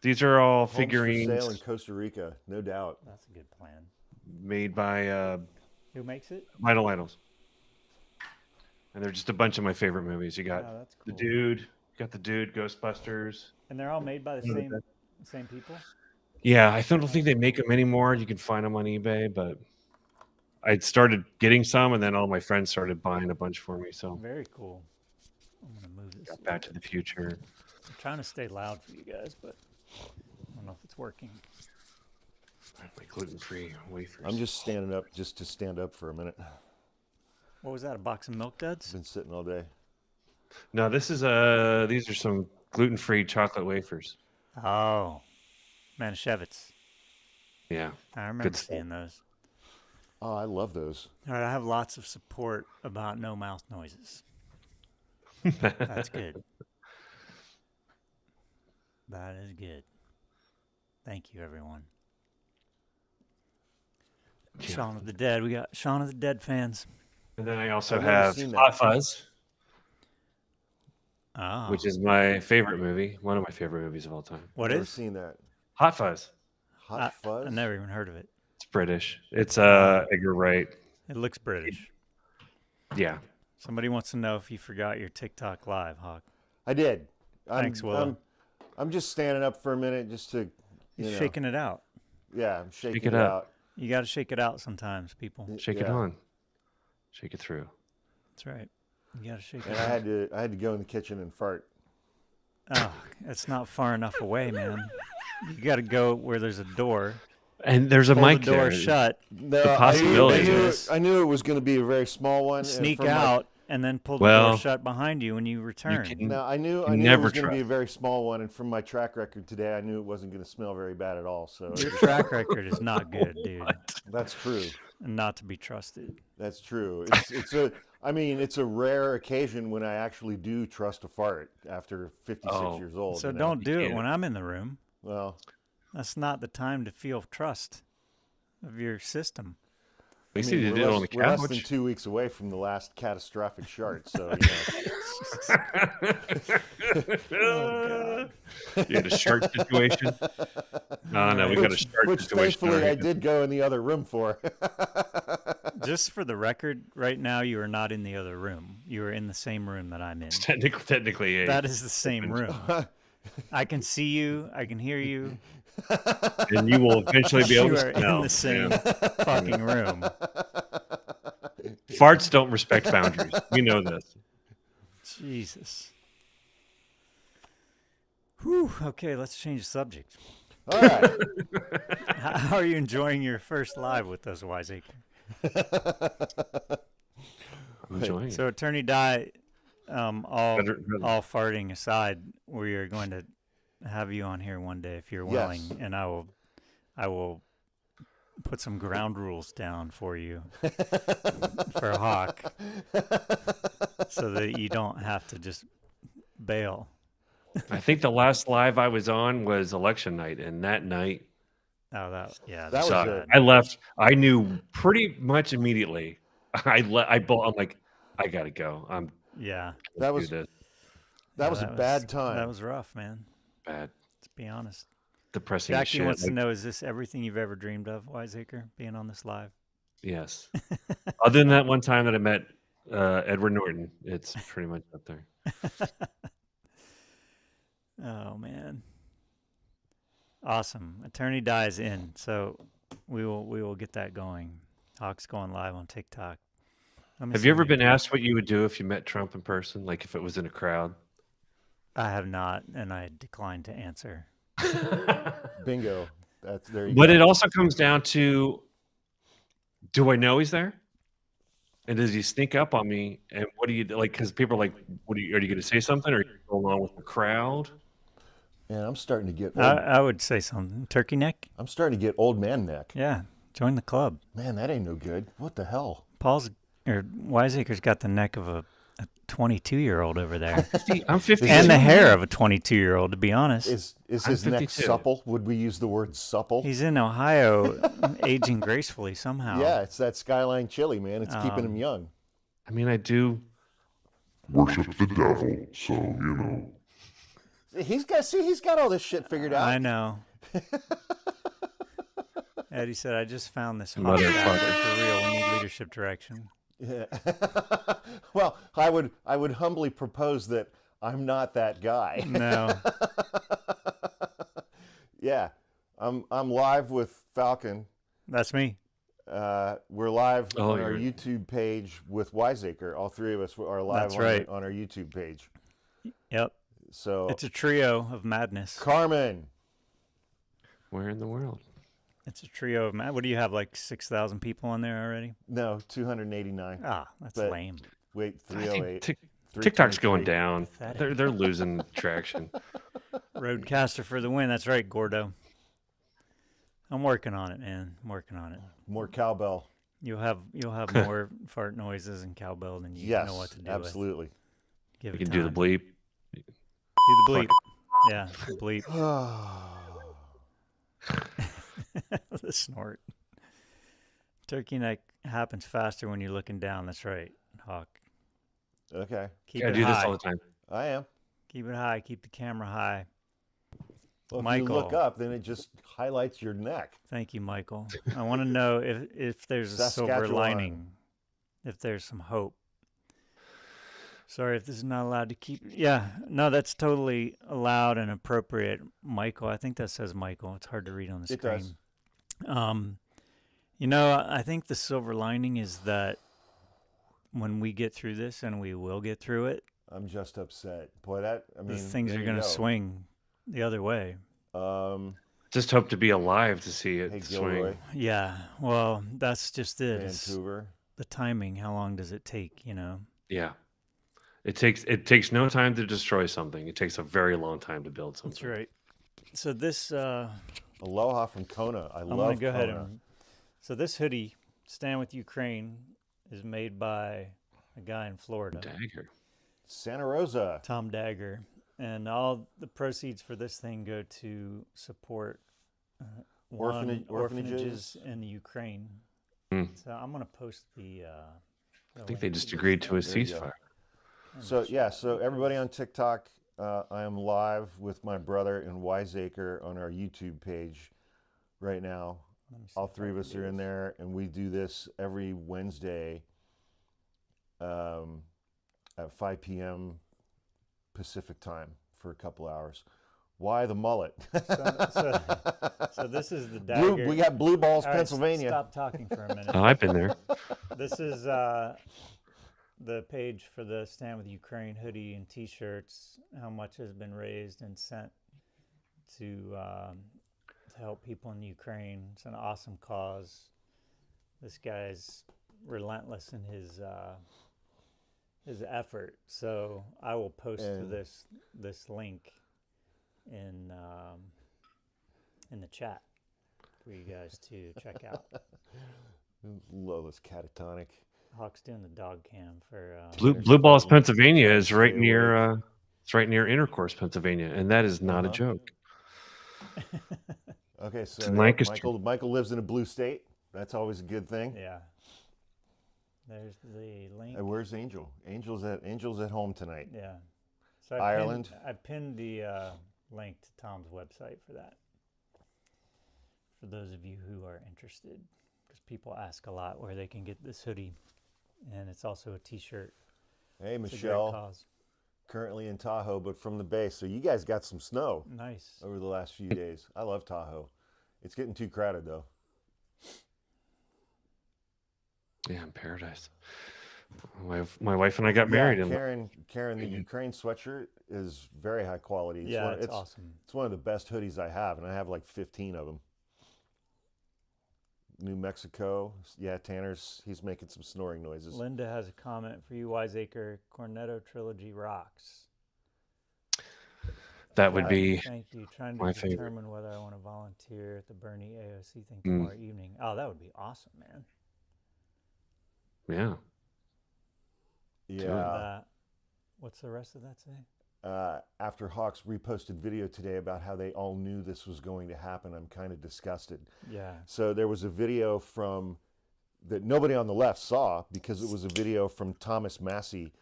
all Homes for figurines sale in Costa Rica, no doubt. that's a good plan. made by Who makes it? Vinyl Idols. And they're just a bunch of my favorite movies. You got Oh, that's The cool. Dude, you got The Dude, Ghostbusters. And they're all made by the Shaun of the same people. Yeah, I don't think they make them anymore. You can find them on eBay, but I started getting some, and then all my friends started buying a bunch for me. So Very cool. I'm gonna move this. got Back to the Future. I'm trying to stay loud for you guys, but I don't know if it's working. My gluten-free wafers. I'm just standing up just to stand up for a minute. What was that? A box of Milk Duds? Been sitting all day. No, this is these are some gluten-free chocolate wafers. Oh, Manischewitz. Yeah. I remember Good stuff. seeing those. Oh, I love those. All right, I have lots of support about no mouth noises. That's good. That is good. Thank you, everyone. Yeah. Shaun of the Dead. We got Shaun of the Dead fans. And then I also I've never have seen Hot that. Fuzz, Ah, which is my favorite movie, one of my favorite movies of all time. what Never is? seen that. Hot Fuzz. Hot Fuzz. I never even heard of it. It's British. It's Edgar Wright. It looks British. Yeah. Somebody wants to know if you forgot your TikTok live, Hawk. I did. Thanks, Willow. I'm just standing up for a minute just to, He's you know, shaking it out. yeah, I'm shaking Shake it it up. out. You got to shake it out sometimes, people. Shake it Yeah. on. Shake it through. That's right. You got to shake And it I out. had to go in the kitchen and fart. Oh, it's not far enough away, man. You got to go where there's a door. And there's a Pull mic the door there. shut. No, possibility I knew it was going to be a very small one. and Sneak from my- out and then pull the Well, door shut behind you when you return. can- No, I knew You it never was going to try. be a very small one, and from my track record today, I knew it wasn't going to smell very bad at all. So Your track record is not good, dude. that's true. And not to be trusted. That's true. It's a rare occasion when I actually do trust a fart after 56 Oh. years old. So you know? don't do it can't. when I'm in the room. Well, That's not the time to feel trust of your system. At least I mean, you we're did it less, on the we're less than couch. 2 weeks away from the last catastrophic shart. So Oh, You had a shark situation. No, we got a shark which situation. thankfully over I here. did go in the other room for. Just for the record, right now you are not in the other room. You are in the same room that I'm in. Technically, yeah. That is the same room. I can see you. I can hear you. And you will eventually be able You to are smell. in the same Yeah. fucking room. Farts don't respect boundaries. We know this. Jesus. Whew. Okay, let's change the subject. All right. How are you enjoying your first live with us, Wiseacre? I'm enjoying it. So, Attorney Di, all Better- farting aside, we are going to have you on here one day if you're willing, Yes. and I will put some ground rules down for you for Hawk, so that you don't have to just bail. I think the last live I was on was election night, and that night Oh, that That was So it. I left. I knew pretty much immediately. I'm like, I gotta go. I'm yeah. That do was this that was a bad That time. was rough, man. bad, Let's be honest. depressing as Jackie shit. wants to Like, know: is this everything you've ever dreamed of, Wiseacre, being on this live? yes. Other than that one time that I met Edward Norton, it's pretty much up there. Oh man, awesome! Attorney dies in, so we will get that going. Hawk's going live on TikTok. Let me Have you send ever a been link. asked what you would do if you met Trump in person? Like if it was in a crowd? I have not, and I declined to answer. Bingo. There you But go. it also comes down to, do I know he's there? And does he sneak up on me? And what do you like? Because people are like, "What are you going to say something, or are you gonna go along with the crowd?" Man, I'm starting to get I would say something. Turkey neck? I'm starting to get old man neck. Yeah, join the club. Man, that ain't no good. What the hell? Wiseacre's got the neck of a 22-year-old over there, I'm 52. and the hair of a 22-year-old. To be honest, Is I'm his neck 52. supple? Would we use the word supple? he's in Ohio, aging gracefully somehow. Yeah, it's that Skyline chili, man. It's keeping him young. I mean, I do. Worship the devil, so you know. He's got all this shit figured out. I know. Eddie said, "I just found this hot Motherfucker. guy for real. We need leadership direction." Yeah. Well, I would humbly propose that I'm not that guy. No. Yeah, I'm live with Falcon. That's me. We're live Oh, on our you're- YouTube page with Wiseacre. All three of us are live That's on, right. on our YouTube page. Yep. So It's a trio of madness. Carmen, Where in the world? It's a trio of what do you have, like 6,000 people on there already? no, 289. Ah, that's But- lame. Wait, I think 308. TikTok's going 323. down. Pathetic. They're losing traction. Roadcaster for the win. That's right, Gordo. I'm working on it, man. I'm working on it. More cowbell. You'll have more fart noises and cowbell than you Yes, know what to do with. absolutely. Give You it can do the time. bleep. Do the bleep. Yeah, the bleep. The snort. Turkey neck happens faster when you're looking down. That's right, Hawk. Okay, Keep I it do high. this all the time. I am. Keep it high. Keep the camera high. Well, if Michael. you look up, then it just highlights your neck. Thank you, Michael. I want to know if there's a silver Saskatchewan. lining, if there's some hope. Sorry if this is not allowed to keep. Yeah, no, that's totally allowed and appropriate, Michael. I think that says Michael. It's hard to read on the It screen. does. You know, I think the silver lining is that when we get through this, and we will get through it, I'm just upset. Boy, I mean, things there are you going to go. swing the other way. Just hope to be alive to see it Hey, swing. Gilroy, Yeah, well, that's just it. It's Vancouver. the timing. How long does it take, Yeah. It takes no time to destroy something. It takes a very long time to build something. That's right. So this, Aloha from Kona. I I'm love going to go Kona. ahead and. So this hoodie, Stand With Ukraine, is made by a guy in Florida, Dagger. Santa Rosa. Tom Dagger, and all the proceeds for this thing go to support orphanages in the Ukraine. Hmm. So I'm going to post the. I think they just agreed to a There you go. ceasefire. So yeah, so everybody on TikTok, I am live with my brother and Wiseacre on our YouTube page right now. All three of us are in there, and we do this every Wednesday at 5 p.m. Pacific time for a couple hours. Why the mullet? So this is the Dagger. We got Blue Balls, All right, Pennsylvania. Stop talking for a minute. Oh, I've been there. This is the page for the Stand With Ukraine hoodie and T-shirts. How much has been raised and sent to help people in Ukraine. It's an awesome cause. This guy's relentless in his effort. So I will post And- this link in the chat for you guys to check out. Lola's catatonic. Hawk's doing the dog cam for Blue Balls, Pennsylvania is right near. It's right near Intercourse, Pennsylvania, and that is not a joke. Okay, so in yeah, Lancaster. Michael lives in a blue state. That's always a good thing. Yeah. There's the link. And where's Angel? Angel's at home tonight. Yeah. So Ireland. I pinned the link to Tom's website for that. For those of you who are interested, because people ask a lot where they can get this hoodie, and it's also a T-shirt. Hey, It's a great Michelle. cause. Currently in Tahoe, but from the base. So you guys got some snow Nice. over the last few days. I love Tahoe. It's getting too crowded though. Yeah, in paradise. My wife and I got married in Karen, the Ukraine sweatshirt is very high quality. It's awesome. It's one of the best hoodies I have, and I have like 15 of them. New Mexico. Yeah, he's making some snoring noises. Linda has a comment for you, Wiseacre. Cornetto Trilogy rocks. That would be Thank you. Trying my to favorite. determine whether I want to volunteer at the Bernie AOC thing tomorrow evening. Oh, that would be awesome, man. Yeah. Yeah. What's the rest of that say? After Hawks reposted video today about how they all knew this was going to happen, I'm kind of disgusted. Yeah. So there was a video that nobody on the left saw because it was a video from Thomas Massey,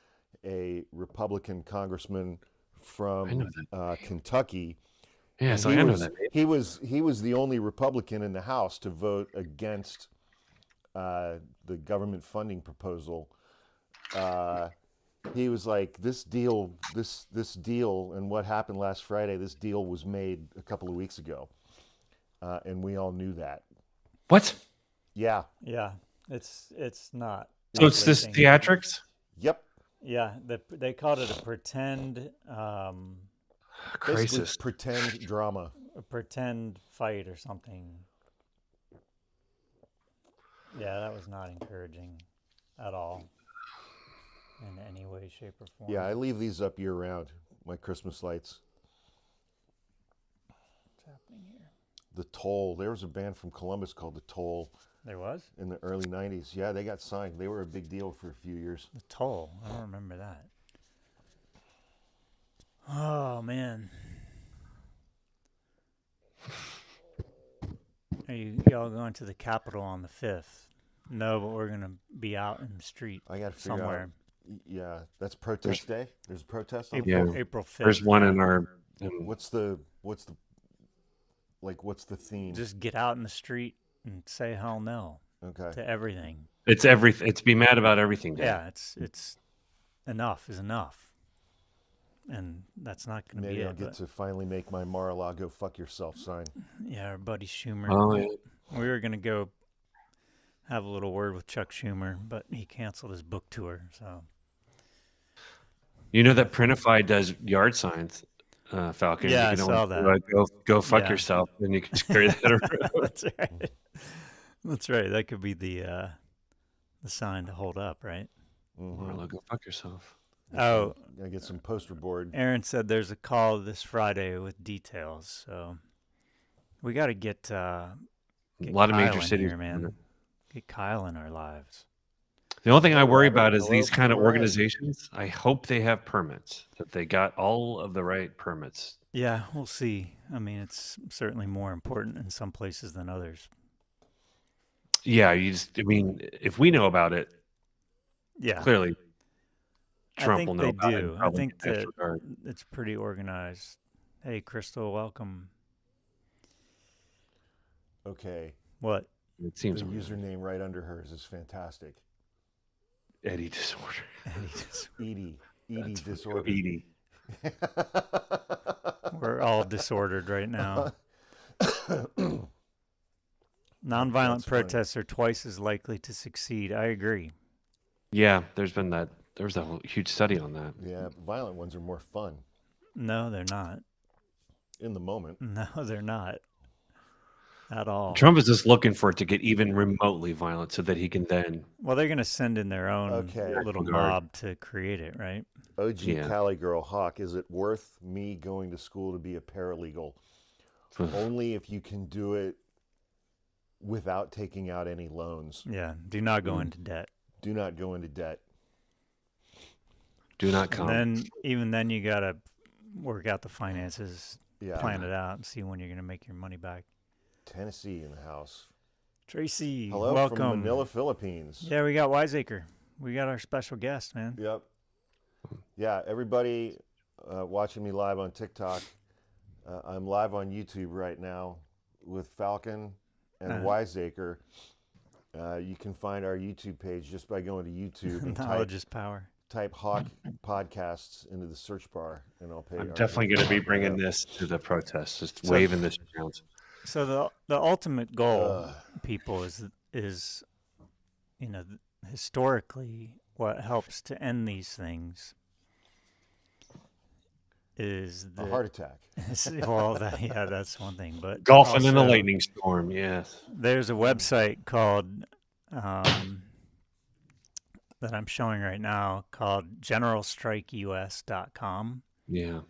a Republican congressman from Kentucky. Yeah, so I know that. He was the only Republican in the House to vote against the government funding proposal. He was like, this deal, and what happened last Friday, this deal was made a couple of weeks ago, and we all knew that. What? Yeah. Yeah. It's not. So it's this theatrics? Yep. Yeah. They called it a pretend Crisis. Pretend drama. a pretend fight or something. Yeah, that was not encouraging at all in any way, shape, or form. Yeah, I leave these up year round. My Christmas lights. What's happening here? The Toll. There was a band from Columbus called The Toll There was? in the early 90s. Yeah, they got signed. They were a big deal for a few years. The Toll. I don't remember that. Oh, man. Are y'all going to the Capitol on the 5th? No, but we're going to be out in the street I got to figure somewhere. out. Yeah, that's protest day. There's a protest on April 5th. There's one in our. What's the theme? Just get out in the street and say hell no Okay. to everything. It's everything. It's be mad about everything. Day. Yeah, it's enough is enough. And that's not going to be Maybe it. I'll get to finally make my Mar-a-Lago fuck yourself sign. Yeah, our buddy Schumer. Oh, yeah. We were going to go have a little word with Chuck Schumer, but he canceled his book tour. So You know that Printify does yard signs, Falcon. Yeah, you can I saw always that. Go fuck Yeah. yourself, and you can just carry that around. That's right. That's right. That could be the sign to hold up, right? Marlo, go fuck yourself. Oh, Gotta get some poster board. Aaron said there's a call this Friday with details, so we got to get A lot of Kyle major in cities. here, man. Get Kyle in our lives. The only thing I worry Robert, about is hello. these kind of All right. organizations. I hope they have permits, that they got all of the right permits. Yeah, we'll see. I mean, it's certainly more important in some places than others. Yeah, I mean, if we know about it, Yeah, clearly I Trump think will know they about it. do. and I probably think get extra that guard. it's pretty organized. Hey, Crystal, welcome. Okay. What? It The seems username right under hers is fantastic. Eddie disorder. Edie. Edie That's funny. disorder. Edie. We're all disordered right now. Nonviolent That's funny. protests are twice as likely to succeed. I agree. Yeah, there's been that. There was a huge study on that. Yeah, violent ones are more fun No, they're not. in the moment. No, they're not. At all. Trump is just looking for it to get even remotely violent so that he can then. Well, they're going to send in their own Okay. little Guard. mob to create it, right? OG Yeah. Cali girl Hawk, is it worth me going to school to be a paralegal? Only if you can do it without taking out any loans. Yeah. Do not go into debt. Do not go into debt. Do not come. And then you gotta work out the finances, Yeah. plan it out, and see when you're gonna make your money back. Tennessee in the house. Tracy, Hello welcome. from Manila, Philippines. Yeah, we got Wiseacre. We got our special guest, man. Yep. Yeah, everybody watching me live on TikTok. I'm live on YouTube right now with Falcon and Wiseacre. You can find our YouTube page just by going to YouTube and Knowledge is power. type Hawk Podcasts into the search bar, and I'll pay. I'm definitely going to be bringing this to the protest, just waving this around. So the ultimate goal, people, is historically what helps to end these things is a heart attack. Well, that's one thing, but Golfing in a also, lightning storm, yes. There's a website called that I'm showing right now called generalstrikeus.com. Yeah.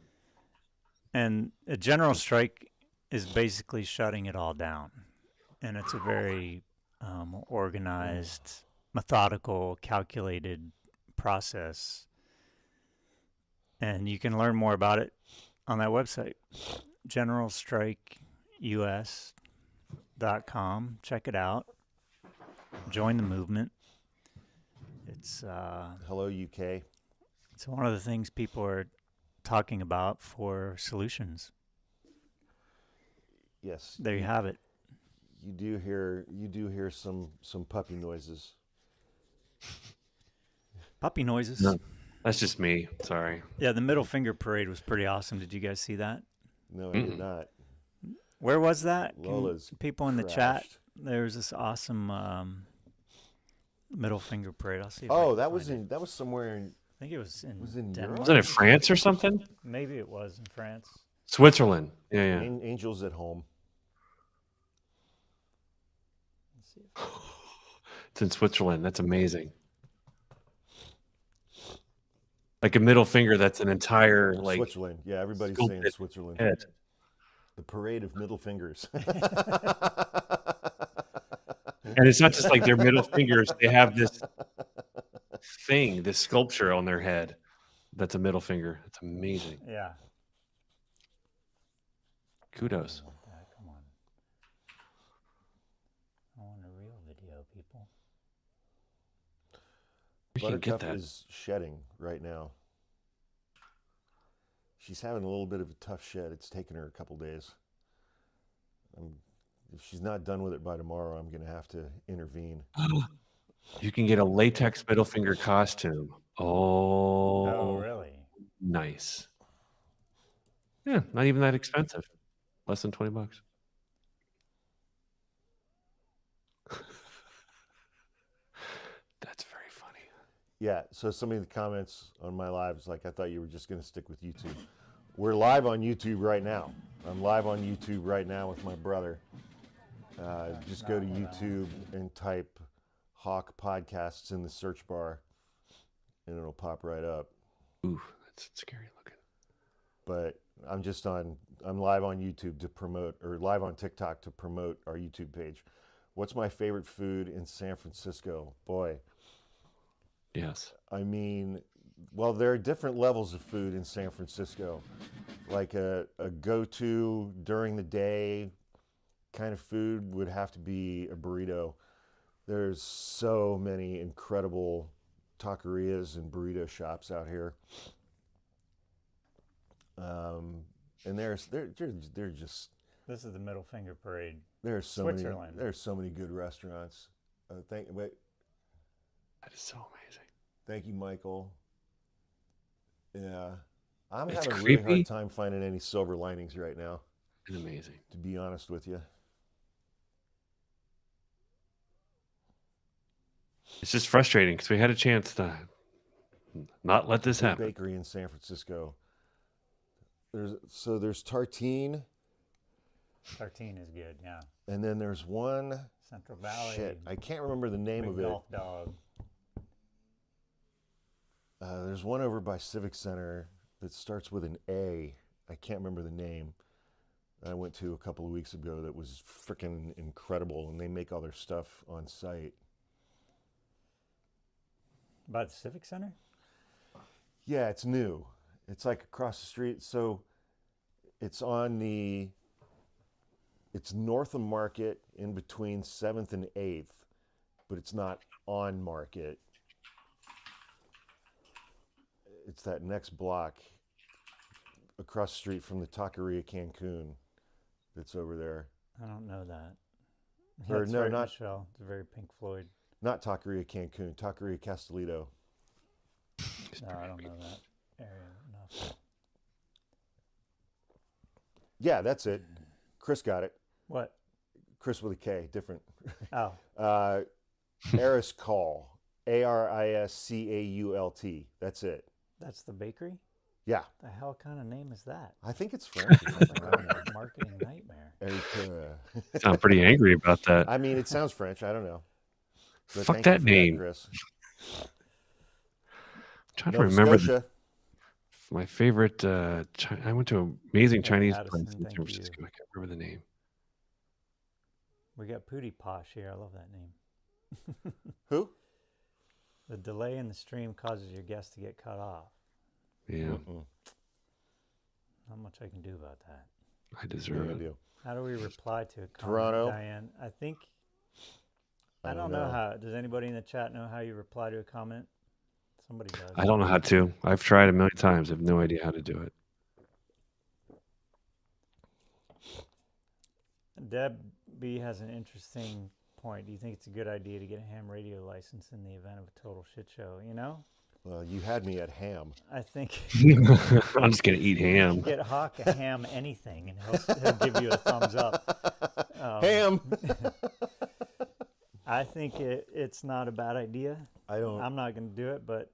And a general strike is basically shutting it all down. And it's a very organized, methodical, calculated process. And you can learn more about it on that website, generalstrikeus.com. Check it out. Join the movement. It's Hello, UK. It's one of the things people are talking about for solutions. Yes. There you have it. You do hear some puppy noises. Puppy noises. No, that's just me. Sorry. Yeah, the middle finger parade was pretty awesome. Did you guys see that? No, I did not. Where was that? Lola's people in the chat. crashed. There was this awesome middle finger parade. I'll see. If Oh, I that can was find in. it. That was somewhere in. I think it was in. in Denmark. Was it in France or something? Maybe it was in France. Switzerland. Yeah. Angels at Home. Let's see. It's in Switzerland. That's amazing. Like a middle finger, that's an entire Switzerland. Yeah, everybody's saying sculpted Switzerland. head. The parade of middle fingers. And it's not just like their middle fingers. They have this thing, this sculpture on their head. That's a middle finger. It's amazing. Yeah. Kudos. Come on. I want a real video, people. We can get Buttercup that. is shedding right now. She's having a little bit of a tough shed. It's taken her a couple days. If she's not done with it by tomorrow, I'm going to have to intervene. You can get a latex middle finger costume. Oh, really? Nice. Yeah, not even that expensive. Less than $20. That's very funny. Yeah, so somebody in the comments on my live is like, I thought you were just going to stick with YouTube. We're live on YouTube right now. I'm live on YouTube right now with my brother. Just go to YouTube and type Hawk Podcasts in the search bar, and it'll pop right up. Ooh, that's scary looking. But I'm live on YouTube to promote, or live on TikTok to promote our YouTube page. What's my favorite food in San Francisco? Boy. Yes. I mean, well, there are different levels of food in San Francisco. Like a go-to during the day kind of food would have to be a burrito. There's so many incredible taquerias and burrito shops out here. And they're just. This is the middle finger parade. There's so Switzerland. There's so many good restaurants. That is so amazing. Thank you, Michael. Yeah, I'm It's having a really creepy. hard time finding any silver linings right now, It's amazing. to be honest with you. It's just frustrating because we had a chance to not let this Good happen. bakery in San Francisco. There's Tartine, Tartine is good, yeah. and then there's one. Central Valley. Shit, I can't remember the name Big of it. Golf Dog. There's one over by Civic Center that starts with an A. I can't remember the name. I went to a couple of weeks ago that was freaking incredible, and they make all their stuff on site. By the Civic Center? Yeah, it's new. It's like across the street. So it's on the It's north of Market, in between 7th and 8th, but it's not on Market. It's that next block across the street from the Taqueria Cancun that's over there. I don't know that. Or That's no, right, not- Michelle. It's very Pink Floyd. Not Taqueria Cancun, Taqueria Castelito. No, I don't know that area enough. Yeah, that's it. Chris got it. What? Chris with a K, different. Oh, Aris Call. Ariscault. That's it. that's the bakery? Yeah, The hell kind of name is that? I think it's French or something. I don't know. Marketing nightmare. Sound pretty angry about that. I mean, it sounds French. I don't know. But Fuck thank you that for name. Chris. I'm trying to Nova remember Scotia. my favorite. I went to an amazing Hey, Chinese Addison, place in thank San you. Francisco. I can't remember the name. We got Pootie Posh here. I love that name. Who? The delay in the stream causes your guest to get cut off. Yeah, Mm-mm. Not much I can do about that. I deserve Yeah, I it. do. How do we reply to a comment, Toronto. Diane? I think I don't know how. Does anybody in the chat know how you reply to a comment? Somebody does. I don't know how to. I've tried a million times. I have no idea how to do it. Deb B has an interesting point. Do you think it's a good idea to get a ham radio license in the event of a total shit show? You know, Well, you had me at ham. I think I'm just gonna eat ham. get Hawk a ham anything, and he'll give you a thumbs up. Ham. I think it's not a bad idea. I'm not going to do it, but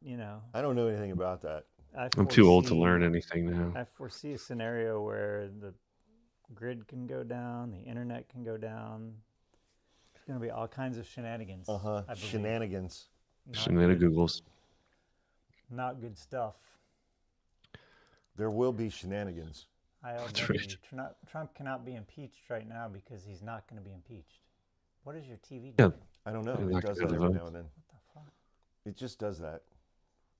you know, I don't know anything about that. I'm too old to foresee- learn anything now. I foresee a scenario where the grid can go down, the internet can go down. There's going to be all kinds of shenanigans. I believe. Shenanigans. Not Shenanigans. good- Googles. Not good stuff. There will be shenanigans. That's right. Trump cannot be impeached right now because he's not going to be impeached. What is your TV Yeah. doing? I don't know. They're It not does gonna that have every votes. now and then. What the fuck? It just does that.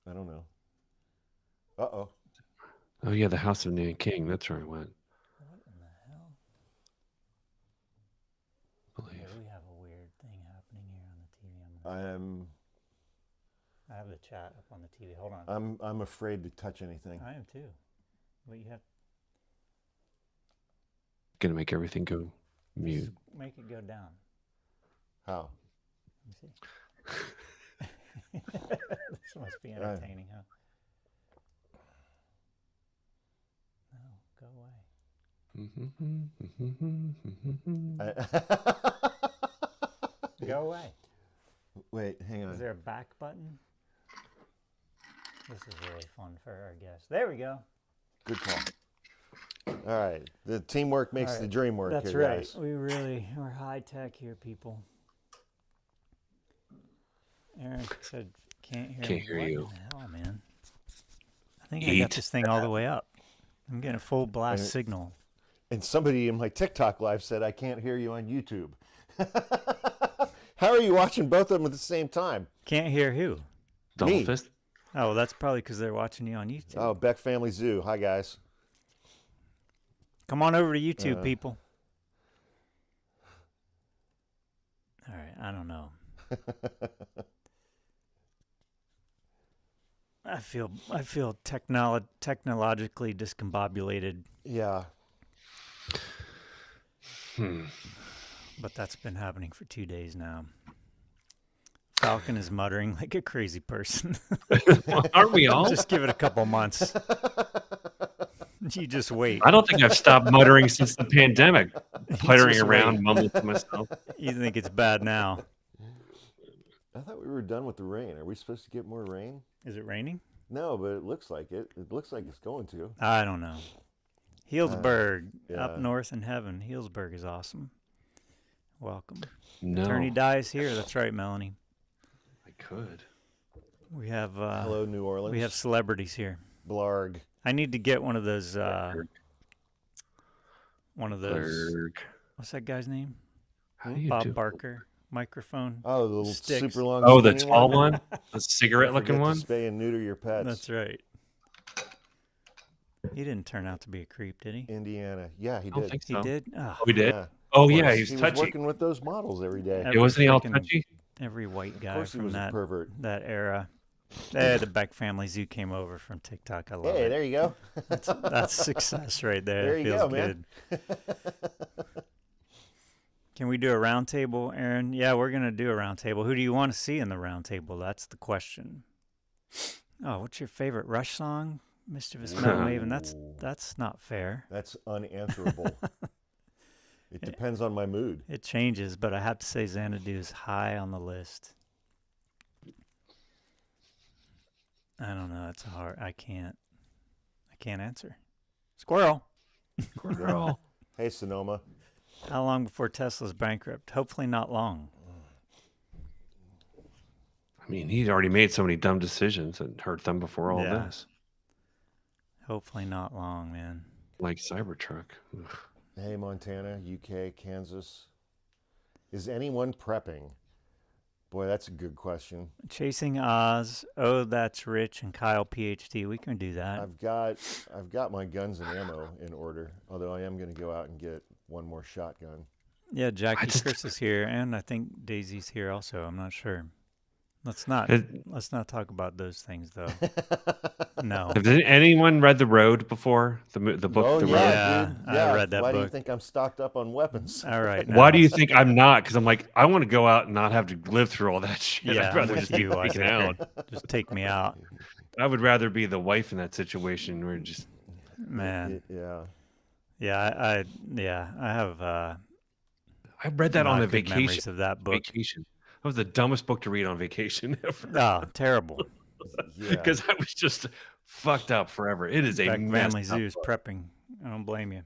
I don't know. Uh-oh. Oh yeah, the House of Nanking. That's where I went. What in the hell? I believe. Yeah, we have a weird thing happening here on the TV. I have the chat up on the TV. Hold on. I'm afraid to touch anything. I am too. But you have Gonna make everything go mute. just make it go down. How? Let me see. This must be entertaining, huh? No, go away. Go away. Wait, hang on. Is there a back button? This is really fun for our guests. There we go. Good call. All right. The teamwork makes All the right. dream work That's here, right. guys. We're high tech here, people. Aaron said, "Can't hear. Can't hear what you. in the hell, man? I think I got this thing all the way up. I'm getting a full blast And- signal. And somebody in my TikTok live said, I can't hear you on YouTube. How are you watching both of them at the same time? Can't hear who? Double Me. fist. Oh, that's probably because they're watching you on YouTube. Oh, Beck Family Zoo. Hi, guys. Come on over to YouTube, people. All right, I don't know. I feel technologically discombobulated, Yeah. but that's been happening for 2 days now. Falcon is muttering like a crazy person. Aren't we all? Just give it a couple months. You just wait. I don't think I've stopped muttering since the pandemic. Puttering Just around, wait. mumbling to myself. You think it's bad now? I thought we were done with the rain. Are we supposed to get more rain? Is it raining? No, but it looks like it. It looks like it's going to. I don't know. Healdsburg, up yeah. north in heaven. Healdsburg is awesome. Welcome. No, Attorney Dies here. That's right, Melanie. I could. We have Hello, New Orleans. we have celebrities here. Blarg. I need to get one of those. Blurg. What's that guy's name? How do you Bob do? Barker. Microphone. Oh, the little Sticks. super long. Oh, the skinny tall one, the Don't cigarette-looking forget one. to spay and neuter your pets. That's right. He didn't turn out to be a creep, did he? Indiana. Yeah, he I don't did. think He so. did? Oh, Oh, we did. Yeah. Oh Of yeah, course, he was he was touchy. working with those models every day. every Wasn't he all freaking- touchy? Every white guy course he from was a pervert. that era. The Beck Family Zoo came over from TikTok. I love Hey, it. there you go. That's success right there. There That you feels go, man. good. Can we do a round table, Aaron? Yeah, we're gonna do a round table. Who do you want to see in the round table? That's the question. Oh, what's your favorite Rush song? Mischievous Metal Maven. That's not fair. That's unanswerable. It depends on my mood. It changes, but I have to say Xanadu is high on the list. I don't know. It's hard. I can't answer. Squirrel. Girl. Hey, Sonoma. How long before Tesla's bankrupt? Hopefully not long. I mean, he's already made so many dumb decisions and hurt them before all Yeah. this, Hopefully not long, man. like Cybertruck. Ugh. Hey, Montana, UK, Kansas. Is anyone prepping? Boy, that's a good question. Chasing Oz. Oh, that's Rich and Kyle PhD. We can do that. I've got my guns and ammo in order. Although I am going to go out and get one more shotgun. Yeah, Jackie just- Chris is here, and I think Daisy's here also. I'm not sure. Let's not talk about those things though. No. Has anyone read The Road before? The book, Oh, The yeah, Road? Yeah, dude. I Yeah. read that Why do you book. think I'm stocked up on weapons? All right. Why now. do you think I'm not? Because I'm like, I want to go out and not have to live through all that shit. Yeah, I'd rather I'm just with be you, freaking out. Wiseacre. Just take me out, I would rather be the wife in that situation where just man. Yeah. Yeah, I have I read that on not a good memories vacation. of that book. Vacation. That was the dumbest book to read on vacation ever. Oh, terrible. Yeah. Because I was just fucked up forever. It is a Beck mess. Family Zoo is prepping. I don't blame you.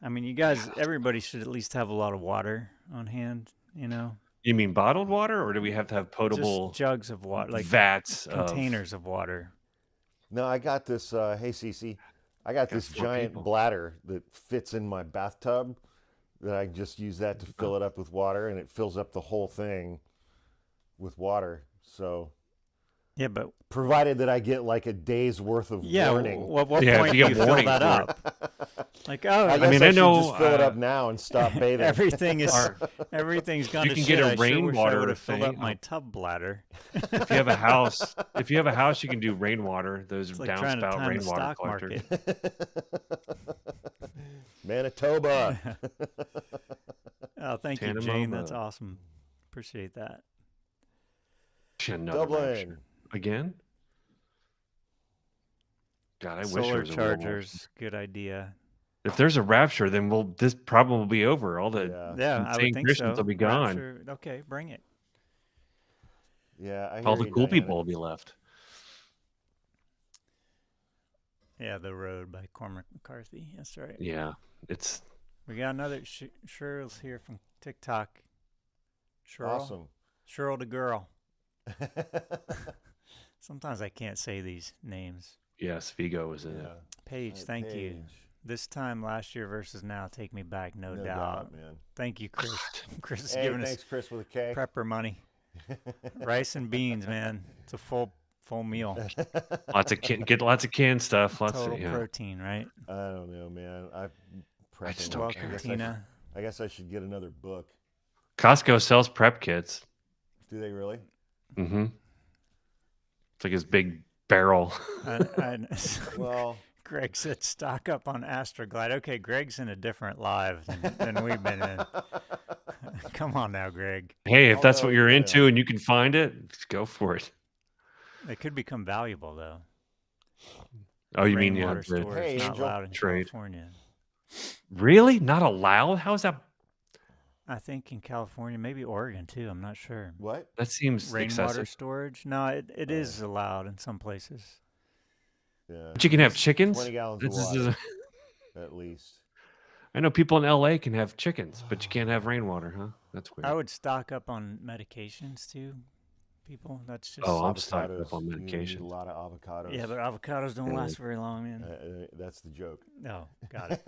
I mean, you guys, everybody should at least have a lot of water on hand, you know? You mean bottled water, or do we have to have potable Just jugs of water, like vats containers of water. No, I got this. Hey, Cece, I got this 4 giant people. bladder that fits in my bathtub. That I just use that to fill it up with water, and it fills up the whole thing with water. So, Yeah, but provided that I get like a day's worth of warning. what Yeah, if point do you you get fill warning that for it. up? Like, oh, I guess mean, I I should know, just fill it up now and stop bathing. everything's gone You to can shit. get a I sure wish I rainwater would have filled up thing. my tub bladder. If you have a house, you can do rainwater. Those It's like trying to downspout time the rainwater stock collectors. market. Manitoba. Oh, thank you, Jane. That's awesome. Appreciate that. Another Dublin. rapture. Again? God, I wish there Solar was a real chargers, good idea. If there's a rapture, then this problem will be over. All the Yeah. Yeah, I insane would think Christians so. will be gone. Rapture, okay, bring it. Yeah, I All hear the you, cool Diana. people will be left. Yeah, The Road by Cormac McCarthy. That's right. Yeah, it's We got another Cheryl's here from TikTok. Cheryl. Awesome. Cheryl the girl. Sometimes I can't say these names. yes. Vigo was in it. Yeah. Paige, Hey, thank you. Paige. This time last year versus now, take me back, no No doubt. doubt, man. Thank you, Chris. Chris is Hey, giving thanks, us Chris, with a K. prepper money. Rice and beans, man. It's a full meal. Get lots of canned stuff. Lots Total of yeah. protein, right? I don't know, man. I just prepping. don't Welcome, care. Tina. I guess I should get another book. Costco sells prep kits. Do they really? Mm-hmm. It's like his big barrel. Well, Greg said stock up on Astroglide. Okay, Greg's in a different live than we've been in. Come on now, Greg. Hey, if that's Although, what you're you into know. and you can find it, just go for it. It could become valuable though. Oh, you mean Rainwater yeah? storage Hey, not Angel. allowed in Trade. California. Really? Not allowed? How's that? I think in California, maybe Oregon too. I'm not sure. what? That seems Rainwater excessive. storage? No, it is allowed in some places. Yeah. But you can have chickens. 20 gallons This of is- water, at least. I know people in LA can have chickens, but you can't have rainwater, huh? That's weird. I would stock up on medications too. People, that's just Oh, I'm stocked Avocados. up on You need medication. a lot of avocados. yeah, but avocados don't last very long, man. That's the joke. No, got it.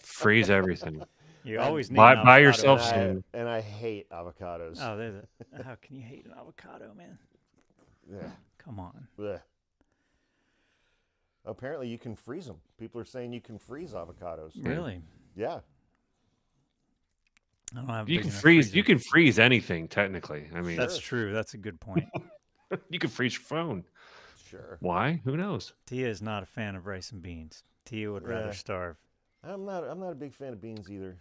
Freeze everything. You always need Buy an avocado. yourself And some. and I hate avocados. Oh, there's a. How can you hate an avocado, man? Yeah. Come on. Blech. Apparently, you can freeze them. People are saying you can freeze avocados. Really? Yeah. I don't have a You big can enough freeze. freezer. You can freeze anything technically. I mean, That's true. That's a good point. you can freeze your phone. Sure. Why? Who knows? Tia is not a fan of rice and beans. Tia would Yeah. rather starve. I'm not a big fan of beans either.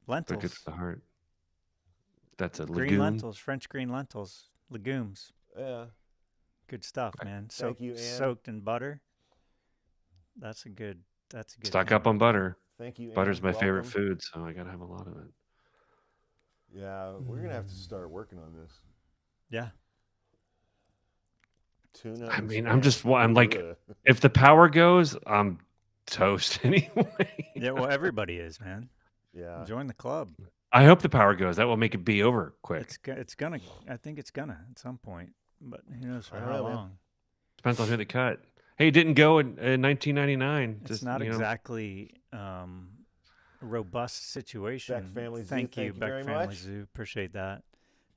They're good Lentils, for the heart. That's a green legume. lentils, French green lentils, legumes. Yeah. Good stuff, man. Thank you, Ann. Soaked in butter. That's a good. Stock thing. up on butter. Thank you. Butter's Ann. my favorite Welcome. food, so I gotta have a lot of it. Yeah, we're gonna have to start working on this. Yeah. Tuna. I and mean, spam. I'm like, Ugh. if the power goes, I'm toast anyway. Yeah. Well, everybody is, man. Yeah. Join the club. I hope the power goes. That will make it be over quick. It's gonna. I think it's gonna at some point, but who knows for I don't how know, man. long. Depends on who they cut. Hey, it didn't go in 1999. It's Just, not you know, exactly a robust situation. Family Zoo, Thank you, very Beck Family much. Zoo. Appreciate that.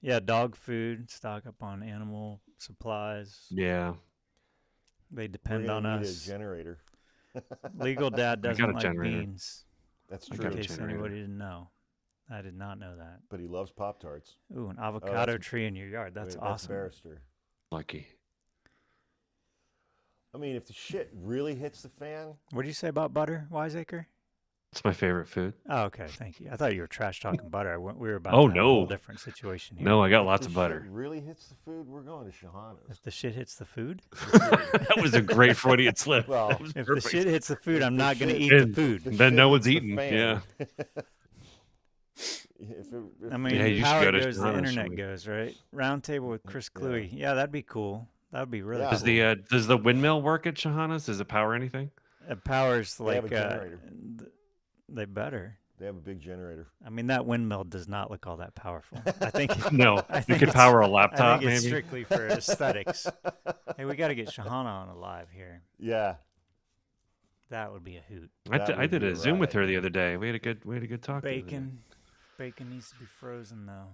Yeah, dog food. Stock up on animal supplies. Yeah. They We're depend gonna on need us. a generator. Legal Dad I got doesn't a like generator. beans. That's I true. got In a case generator. anybody didn't know, I did not know that. But he loves Pop Tarts. Ooh, an avocado that's- tree in your yard. That's awesome. Barrister. Lucky. I mean, if the shit really hits the fan, What did you say about butter, Wiseacre? It's my favorite food. Oh, okay, thank you. I thought you were trash talking butter. We were about Oh, to have a whole no. different situation here. No, I got if lots the of butter. shit really hits the food, we're going to Shahana's. If the shit hits the food? That was a great Freudian slip. Well, That was If perfect. the shit hits the food, If I'm the not going to shit- eat the And food. The then shit no hits one's the eating. fan. Yeah. I mean, Yeah, you should power go to goes, the Shahana's, internet shouldn't we? goes, right? Round table with Chris Yeah. Cluey. Yeah, that'd be cool. That would be really Yeah. cool. Does the windmill work at Shahana's? Does it power anything? It powers They have like a generator. they better. They have a big generator. I mean, that windmill does not look all that powerful. I think No. I You think could it's- power a I laptop, think it's maybe. strictly for aesthetics. Hey, we got to get Shahana on a live here. Yeah. That would be a hoot. That I would did be a Zoom with right. her the other day. We had a good talk. the other day. Bacon needs to be frozen though.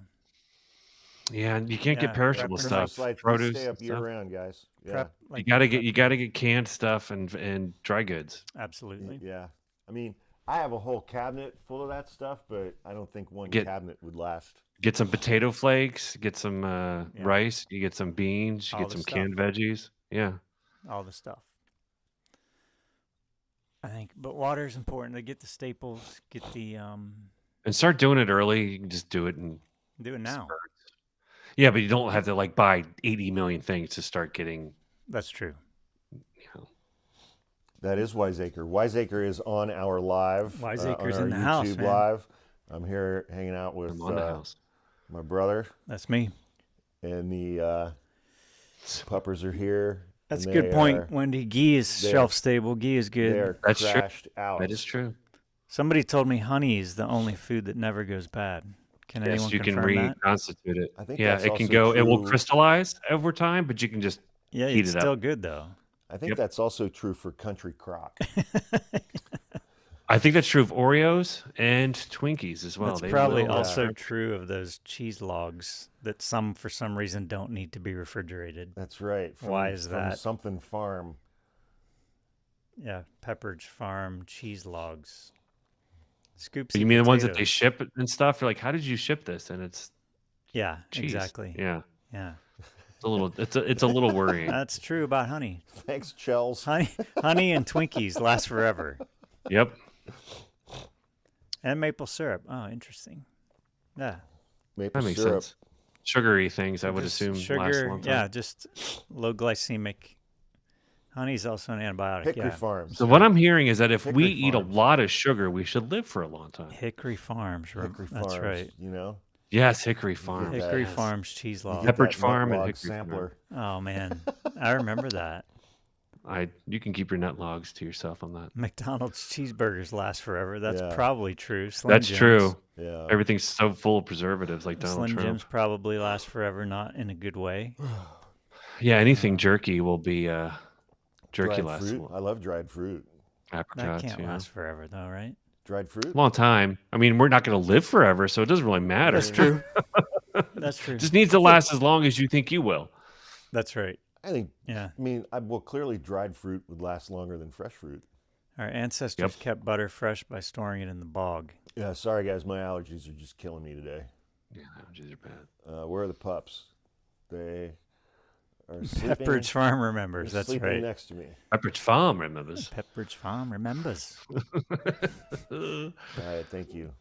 Yeah, and you can't Yeah, get perishable prep stuff. Slides Produce. stay up and year stuff. round, guys. Yeah. Prep, You like, gotta prep- get canned stuff and dry goods. absolutely. Yeah. I mean, I have a whole cabinet full of that stuff, but I don't think one Get- cabinet would last. Get some potato flakes. Get some rice. You get some beans. You All get the some stuff. canned veggies. Yeah. All the stuff. I think, but water is important. To get the staples, get the And start doing it early. You can just do it and do it now. yeah, but you don't have to like buy 80 million things to start getting. That's true. You know, That is Wiseacre. Wiseacre is on our live. Wiseacre's on in our the house, YouTube man. live. I'm here hanging out with I'm on the house. my brother, That's me. and the puppers are here. That's a and good they point, are- Wendy. Ghee is they are- shelf stable. Ghee is They good. are That's true. crashed out. That is true. Somebody told me honey is the only food that never goes bad. Can anyone Yes, you can confirm that? reconstitute it. I think yeah, that's it can also go. It will true- crystallize over time, but you can just Yeah, heat it's it up. still good though. I think Yep. that's also true for country crock. I think that's true of Oreos and Twinkies as well. That's They probably will, also true of those cheese logs that some, for some reason, don't need to be refrigerated. That's right. Why is from that? Something Farm. Yeah, Pepperidge Farm cheese logs. Scoops. You mean the ones that they ship and stuff? You're like, how did you ship this? And it's Yeah, cheese. exactly. Yeah, Yeah, it's a little. It's a little worrying. that's true about honey. Thanks, Chels. Honey and Twinkies last forever, Yep. and maple syrup. Oh, interesting. Yeah, Maple That makes syrup. sense. Sugary things, I would Just assume, last a sugar. long time. Yeah, just low glycemic. Honey's also an antibiotic. Hickory Yeah. Farms. So what I'm hearing is that if we Hickory eat a Farms. lot of sugar, we should live for a long time. Hickory Farms. Hickory That's Farms, right. You know? Yes, Hickory Farm. Yeah. Hickory Yes. Farms cheese You log. get Pepperidge that Farm and nut log Hickory Farm. sampler. Oh man, I remember that. You can keep your nut logs to yourself on that. McDonald's cheeseburgers last forever. That's Yeah. probably true. Slim That's Jims. true. Yeah. Everything's so full of preservatives, like Donald Slim Trump. Jims probably last forever, not in a good way. Yeah, anything jerky will be jerky Dried lasts a fruit. long- I love dried fruit. That apricots. can't Yeah. last forever, though, right? Dried fruit? Long time. I mean, we're not going to live forever, so it doesn't really matter. That's true. That's true. It just needs to last as long as you think you will. That's right. I think. Yeah. I mean, well, clearly dried fruit would last longer than fresh fruit. Our ancestors kept butter fresh by storing it in the bog. Yeah. Sorry, guys. My allergies are just killing me today. Yeah, allergies are bad. Where are the pups? They are sleeping. Pepperidge Farm remembers. they're That's sleeping right. next to me. Pepperidge Farm remembers. Pepperidge Farm remembers. All right. Thank you.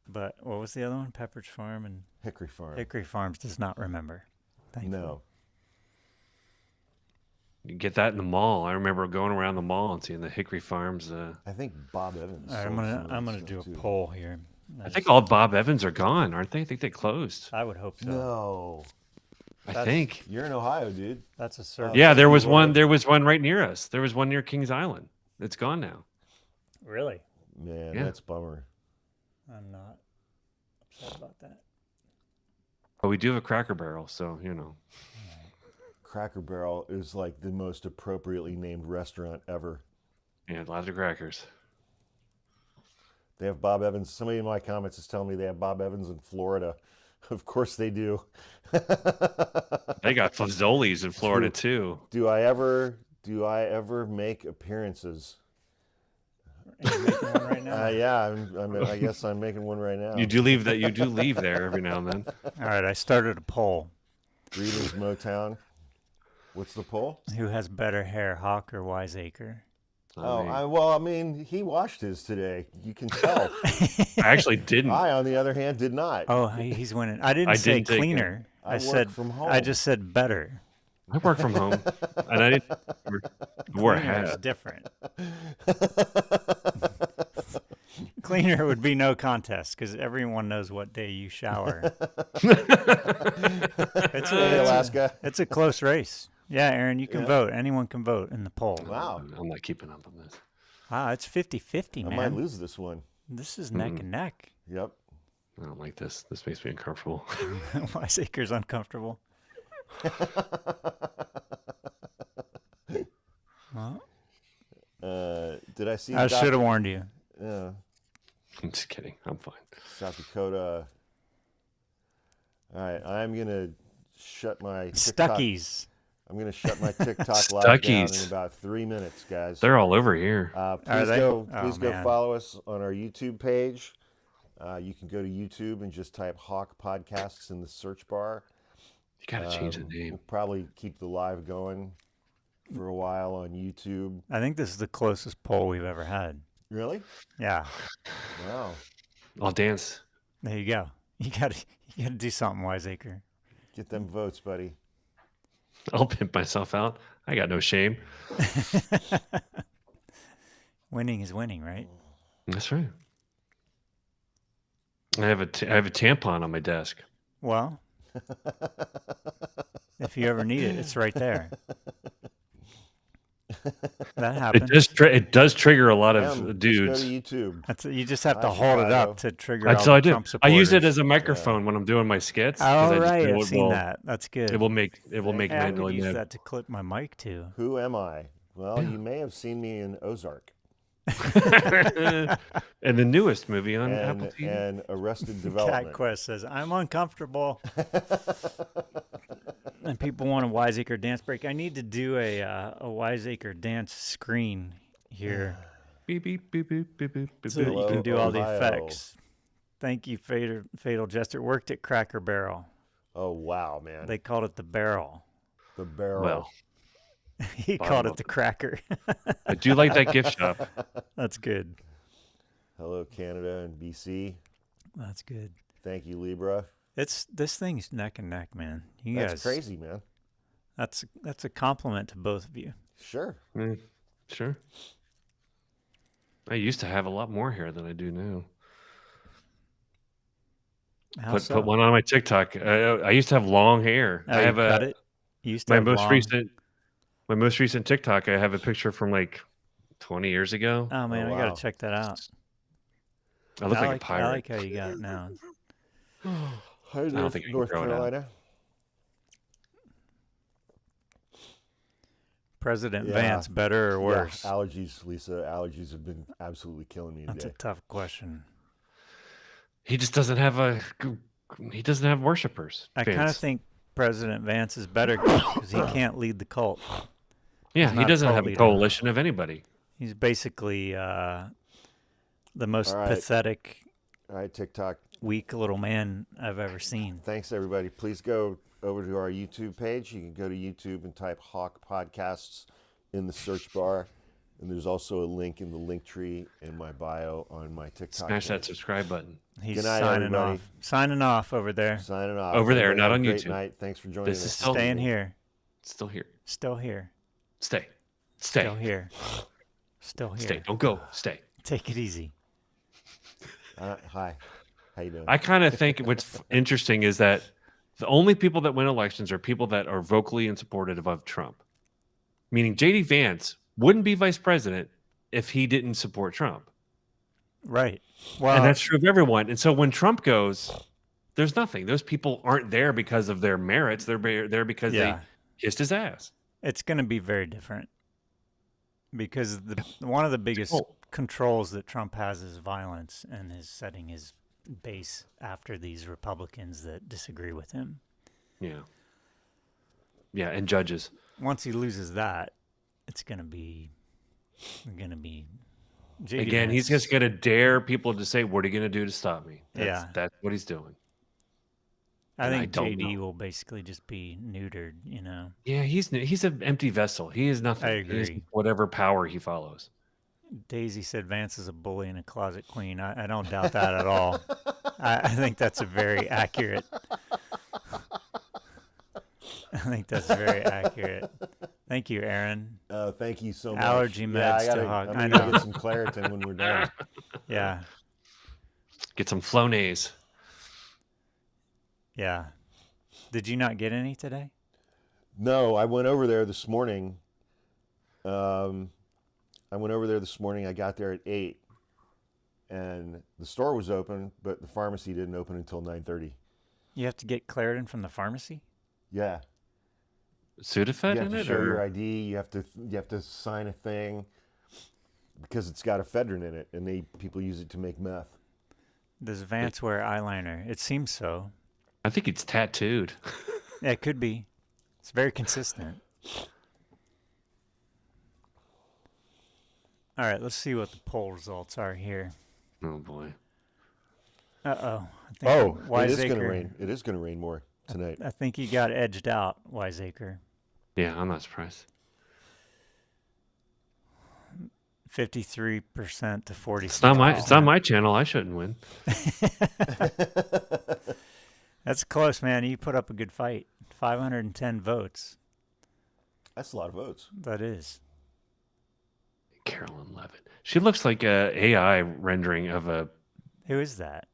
But what was the other one? Pepperidge Farm and Hickory Farm. Hickory Farms does not remember. Thankfully. No. You get that in the mall. I remember going around the mall and seeing the Hickory Farms. I think Bob Evans. All right, sold some of I'm that gonna do a stuff, too. poll here. I think all Bob Evans are gone, aren't they? I think they closed. I would hope so. No. I think. You're in Ohio, dude. That's a certain. Yeah, there was you one. are. There was one right near us. There was one near Kings Island. It's gone now. Really? Man, Yeah. that's a bummer. I'm not upset about that. But we do have a Cracker Barrel, so you know. Cracker Barrel is like the most appropriately named restaurant ever. Yeah, lots of crackers. They have Bob Evans. Somebody in my comments is telling me they have Bob Evans in Florida. Of course they do. They got Fazoli's in Florida too. Do I ever make appearances? Are you making one right now? Yeah, I guess I'm making one right now. You do leave that. You do leave there every now and then. All right, I started a poll. Greetings, Motown. What's the poll? Who has better hair, Hawk or Wiseacre? I mean, he washed his today. You can tell. I actually didn't. I, on the other hand, did not. Oh, he's winning. I didn't say didn't take cleaner. I said work from home. I just said better. I work from home, and I didn't wear a Cleaner is hat. different. Cleaner would be no contest because everyone knows what day you shower. Hey, Alaska. It's a close race. Yeah, Aaron, you can vote. Anyone can vote in the poll. Wow. I'm not keeping up on this. Wow, it's 50-50, I man. might lose this one. This is neck and neck. Yep. I don't like this. This makes me uncomfortable. Wiseacre's uncomfortable. Well, Did I see? I should have warned you. Yeah. I'm just kidding. I'm fine. South Dakota. All right, I'm gonna shut my Stuckies. I'm gonna shut my TikTok live down in Stuckies. about 3 minutes, guys. They're all over here. Please they? go. Oh, Please go man. follow us on our YouTube page. You can go to YouTube and just type Hawk Podcasts in the search bar. You gotta change the name. We'll probably keep the live going for a while on YouTube. I think this is the closest poll we've ever had. Really? Yeah. Wow. I'll dance. There you go. You gotta do something, Wiseacre. Get them votes, buddy. I'll pimp myself out. I got no shame. Winning is winning, right? That's right. I have a tampon on my desk. Well, if you ever need it, it's right there. That happens. It does trigger a lot of Just dudes. go to YouTube. You just have to Hi, hold it Chicago. up to trigger That's all all I the do. Trump I use it supporters. as a microphone when I'm doing my skits. 'cause Oh, I just- right. it I've will- seen that. That's good. It will make Hey, I men could really use mad. that to clip my mic to. Who am I? Well, you may have seen me in Ozark And the newest movie on Apple and, TV. and Arrested Cat Development. Quest says, I'm uncomfortable. And people want a Wiseacre dance break. I need to do a Wiseacre dance screen here Beep, beep, beep, beep, beep, beep, beep, so that beep. you can do all the Ohio. effects. Thank you, Fatal Jester. Worked at Cracker Barrel. Oh, wow, man. They called it the barrel. The barrel. Well, He called it the cracker. I do like that gift shop. That's good. Hello, Canada and BC. That's good. Thank you, Libra. This thing's neck and neck, man. You That's guys, crazy, man. That's a compliment to both of you. Sure. Sure. I used to have a lot more hair than I do now. How Put so? one on my TikTok. I used to have long hair. Oh, I have you cut it? You used to my have most long- recent TikTok. I have a picture from like 20 years ago. Oh man, Oh, I wow. gotta check that out. I look like a I pirate. like how you got it now. Hi, don't think I can North grow it out. Carolina. President Yeah. Vance, better or worse? Yeah, allergies, Lisa. Allergies have been absolutely killing me That's a today. tough question. He just doesn't have he doesn't have worshipers. I kind of fans. think President Vance is better because he can't lead the cult. Yeah, He's he not doesn't cult have a leader. coalition of anybody. He's basically the most All right. pathetic, All right, TikTok. weak little man I've ever seen. Thanks, everybody. Please go over to our YouTube page. You can go to YouTube and type Hawk Podcasts in the search bar. And there's also a link in the link tree in my bio on my TikTok. Smash that page. subscribe button. He's Good night, signing everybody. off. Signing off over there. Signing off. Over there, Everybody not have on a great YouTube. night. Thanks for joining This us. is still Staying here. Still here. Still here. Stay. Stay. Still here. Still here. Stay. Don't go. Stay. Take it easy. Hi. How you doing? I kind of think what's interesting is that the only people that win elections are people that are vocally in supportive of Trump. Meaning J.D. Vance wouldn't be vice president if he didn't support Trump. Right. Well, And that's true of everyone. And so when Trump goes, there's nothing. Those people aren't there because of their merits. They're there because they kissed his ass. it's going to be very different because one of the biggest controls that Trump has is violence and is setting his base after these Republicans that disagree with him. Yeah. Yeah, and judges. Once he loses that, it's going to be JD Again, he's Vance. just going to dare people to say, what are you going to do to stop me? Yeah. That's what he's doing. I and I think don't JD know. will basically just be neutered, you know. Yeah, he's an empty vessel. He is nothing. I agree. He's whatever power he follows. Daisy said Vance is a bully and a closet queen. I don't doubt that at all. I think that's a very accurate. I think that's very accurate. Thank you, Aaron. Thank you so much. Allergy meds to hog. I'm I gonna know. get some Claritin when we're done. Yeah, Get some Flonase. yeah. Did you not get any today? No, I went over there this morning. I got there at 8, and the store was open, but the pharmacy didn't open until 9:30. You have to get Claritin from the pharmacy? Yeah, Sudafed you have in to it? show your Or? ID. You have to sign a thing because it's got ephedrine in it, and people use it to make meth. Does Vance wear eyeliner? It seems so. I think it's tattooed. Yeah, it could be. It's very consistent. All right, let's see what the poll results are here. Oh, boy. Uh-oh. It is going to Wiseacre. rain. It is going to rain more tonight. I think he got edged out, Wiseacre. Yeah, I'm not surprised. 53% to 46%. It's not my channel. I shouldn't win. That's close, man. You put up a good fight. 510 votes. That's a lot of votes. That is. Carolyn Levitt. She looks like a AI rendering of a Who is that?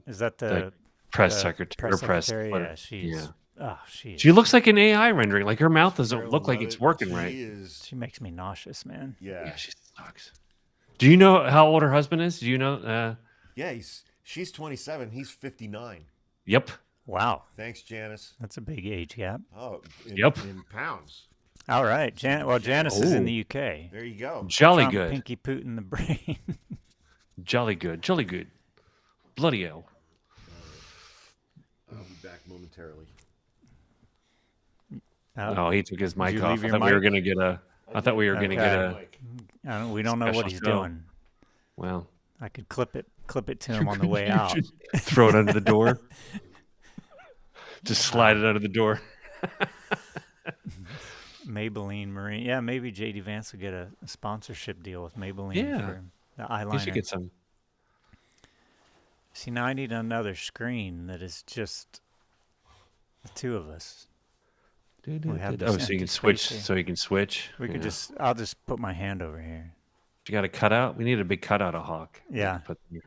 Is that the press the secretary or press? secretary? whatever. Yeah, she's. Oh, she. She looks like an AI rendering. Like her mouth doesn't Carolyn look like it's Levitt, working she right. Is, She makes me nauseous, man. Yeah, she sucks. Do you know how old her husband is? Do you know? Yeah, she's 27. He's 59. Yep. Wow, Thanks, Janice. that's a big age gap. Oh, Yep. In pounds. All right, Janice is in Oh. the UK. There you go. Jolly Trump good. Pinky Putin the brain. Jolly good. Jolly good. Bloody hell. I'll be back momentarily. Oh, he took his mic you off. leave I your thought we were mic? gonna get a. I thought we were gonna Okay. get a. We don't know what Special he's show. doing. Well, I could clip it to him on the way out. throw it under the door. Just slide it under the door. Maybelline Marine. Yeah, maybe JD Vance will get a sponsorship deal with Maybelline Yeah. for the He eyeliner. should get some. See, now I need another screen that is just the two of us. We have this Oh, so empty you can switch. space here. So you can switch. We could Yeah. I'll just put my hand over here. You got a cutout. We need a big cutout of Hawk. Yeah. Put there.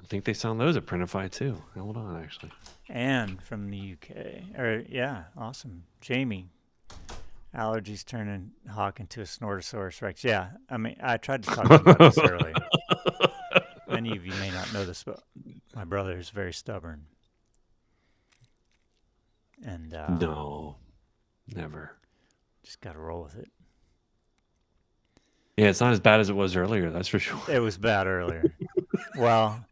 I think they sound those at Printify too. Hold on, actually. And from the UK. Yeah, awesome. Jamie. Allergies turning Hawk into a Snortosaurus Rex. Yeah, I mean, I tried to talk to you about this earlier. Many of you may not know this, but my brother is very stubborn. And No, never. just got to roll with it. Yeah, it's not as bad as it was earlier. That's for sure. It was bad earlier. Well,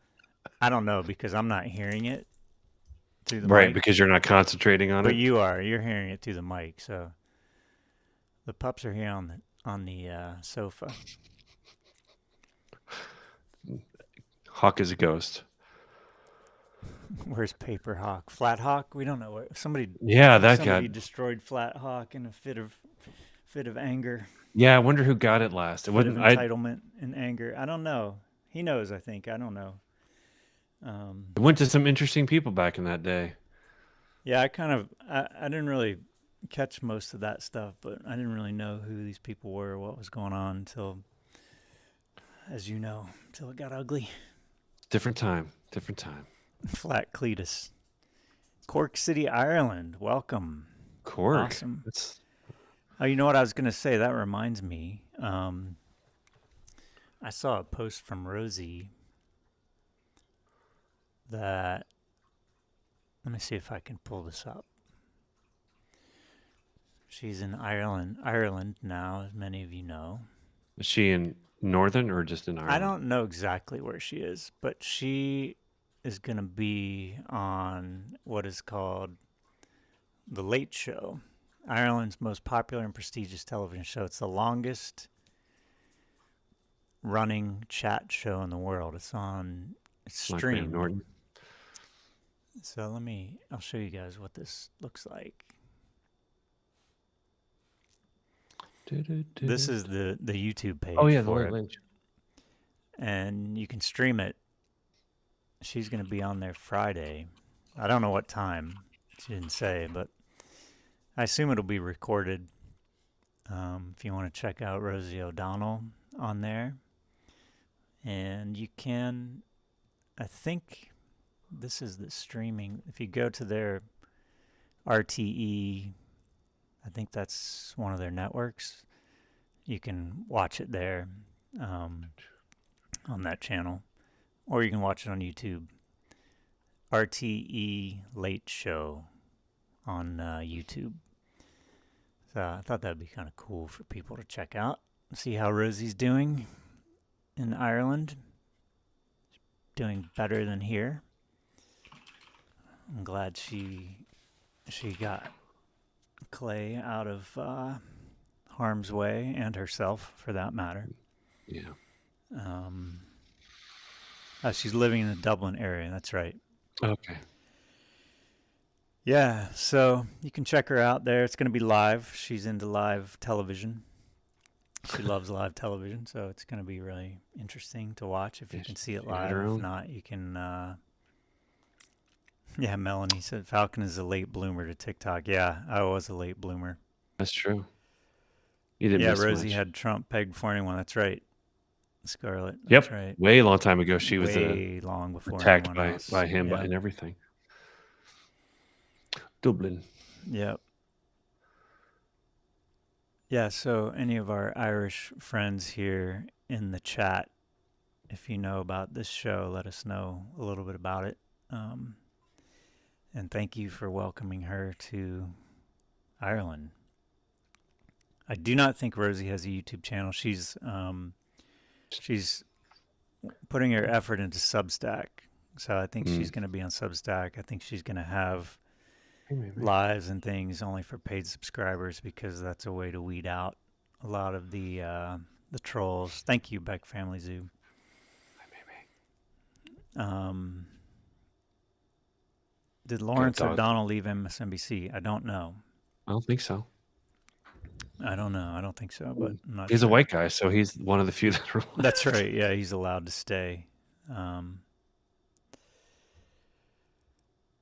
I don't know because I'm not hearing it. through the Right, mic. because you're not concentrating on But it. you're hearing it through the mic. So the pups are here on the sofa. Hawk is a ghost. Where's Paper Hawk? Flat Hawk? We don't know where somebody. Yeah, I think that somebody got. destroyed Flat Hawk in a fit of anger, Yeah, I wonder who got it last. It fit of wasn't. I. entitlement and anger. I don't know. He knows. I think. I don't know. It went to some interesting people back in that day. Yeah, I didn't really catch most of that stuff, but I didn't really know who these people were, what was going on until, as you know, until it got ugly. Different time. Different time. Flat Cletus. Cork City, Ireland. Welcome. Cork. Awesome. That's Oh, you know what I was going to say? That reminds me. I saw a post from Rosie that, let me see if I can pull this up. She's in Ireland now, as many of you know. is she in Northern or just in Ireland? I don't know exactly where she is, but she is going to be on what is called The Late Show, Ireland's most popular and prestigious television show. It's the longest running chat show in the world. It's Like Graham streamed. Norton. So I'll show you guys what this looks like. This is the YouTube page Oh yeah, the for Late it. Late Show. And you can stream it. She's going to be on there Friday. I don't know what time. She didn't say, but I assume it'll be recorded. If you want to check out Rosie O'Donnell on there. And you can, I think this is the streaming. If you go to their RTE, I think that's one of their networks. You can watch it there on that channel, or you can watch it on YouTube. RTE Late Show on YouTube. So I thought that'd be kind of cool for people to check out, see how Rosie's doing in Ireland. Doing better than here. I'm glad she got Clay out of harm's way, and herself for that matter. Yeah. She's living in the Dublin area. That's right. Okay. Yeah, so you can check her out there. It's going to be live. She's into live television. She loves live television, so it's going to be really interesting to watch if you can see it she had live. her If own. not, you can. Yeah, Melanie said Falcon is a late bloomer to TikTok. Yeah, I was a late bloomer. That's true. You didn't Yeah, miss Rosie much. had Trump pegged for anyone. That's right. Scarlett. Yep. That's right. Way long time ago, she was way long before attacked anyone by, else. by him Yeah. and everything. Dublin. Yep. Yeah, so any of our Irish friends here in the chat, if you know about this show, let us know a little bit about it. And thank you for welcoming her to Ireland. I do not think Rosie has a YouTube channel. She's putting her effort into Substack. So I think she's going to be on Substack. I think she's going to have lives and things only for paid subscribers, because that's a way to weed out a lot of the trolls. Thank you, Beck Family Zoo. Did Lawrence O'Donnell leave MSNBC? I don't know. I don't think so. I don't know. I don't think so, but I'm not He's sure. a white guy, so he's one of the few that are left. That's right. Yeah, he's allowed to stay. I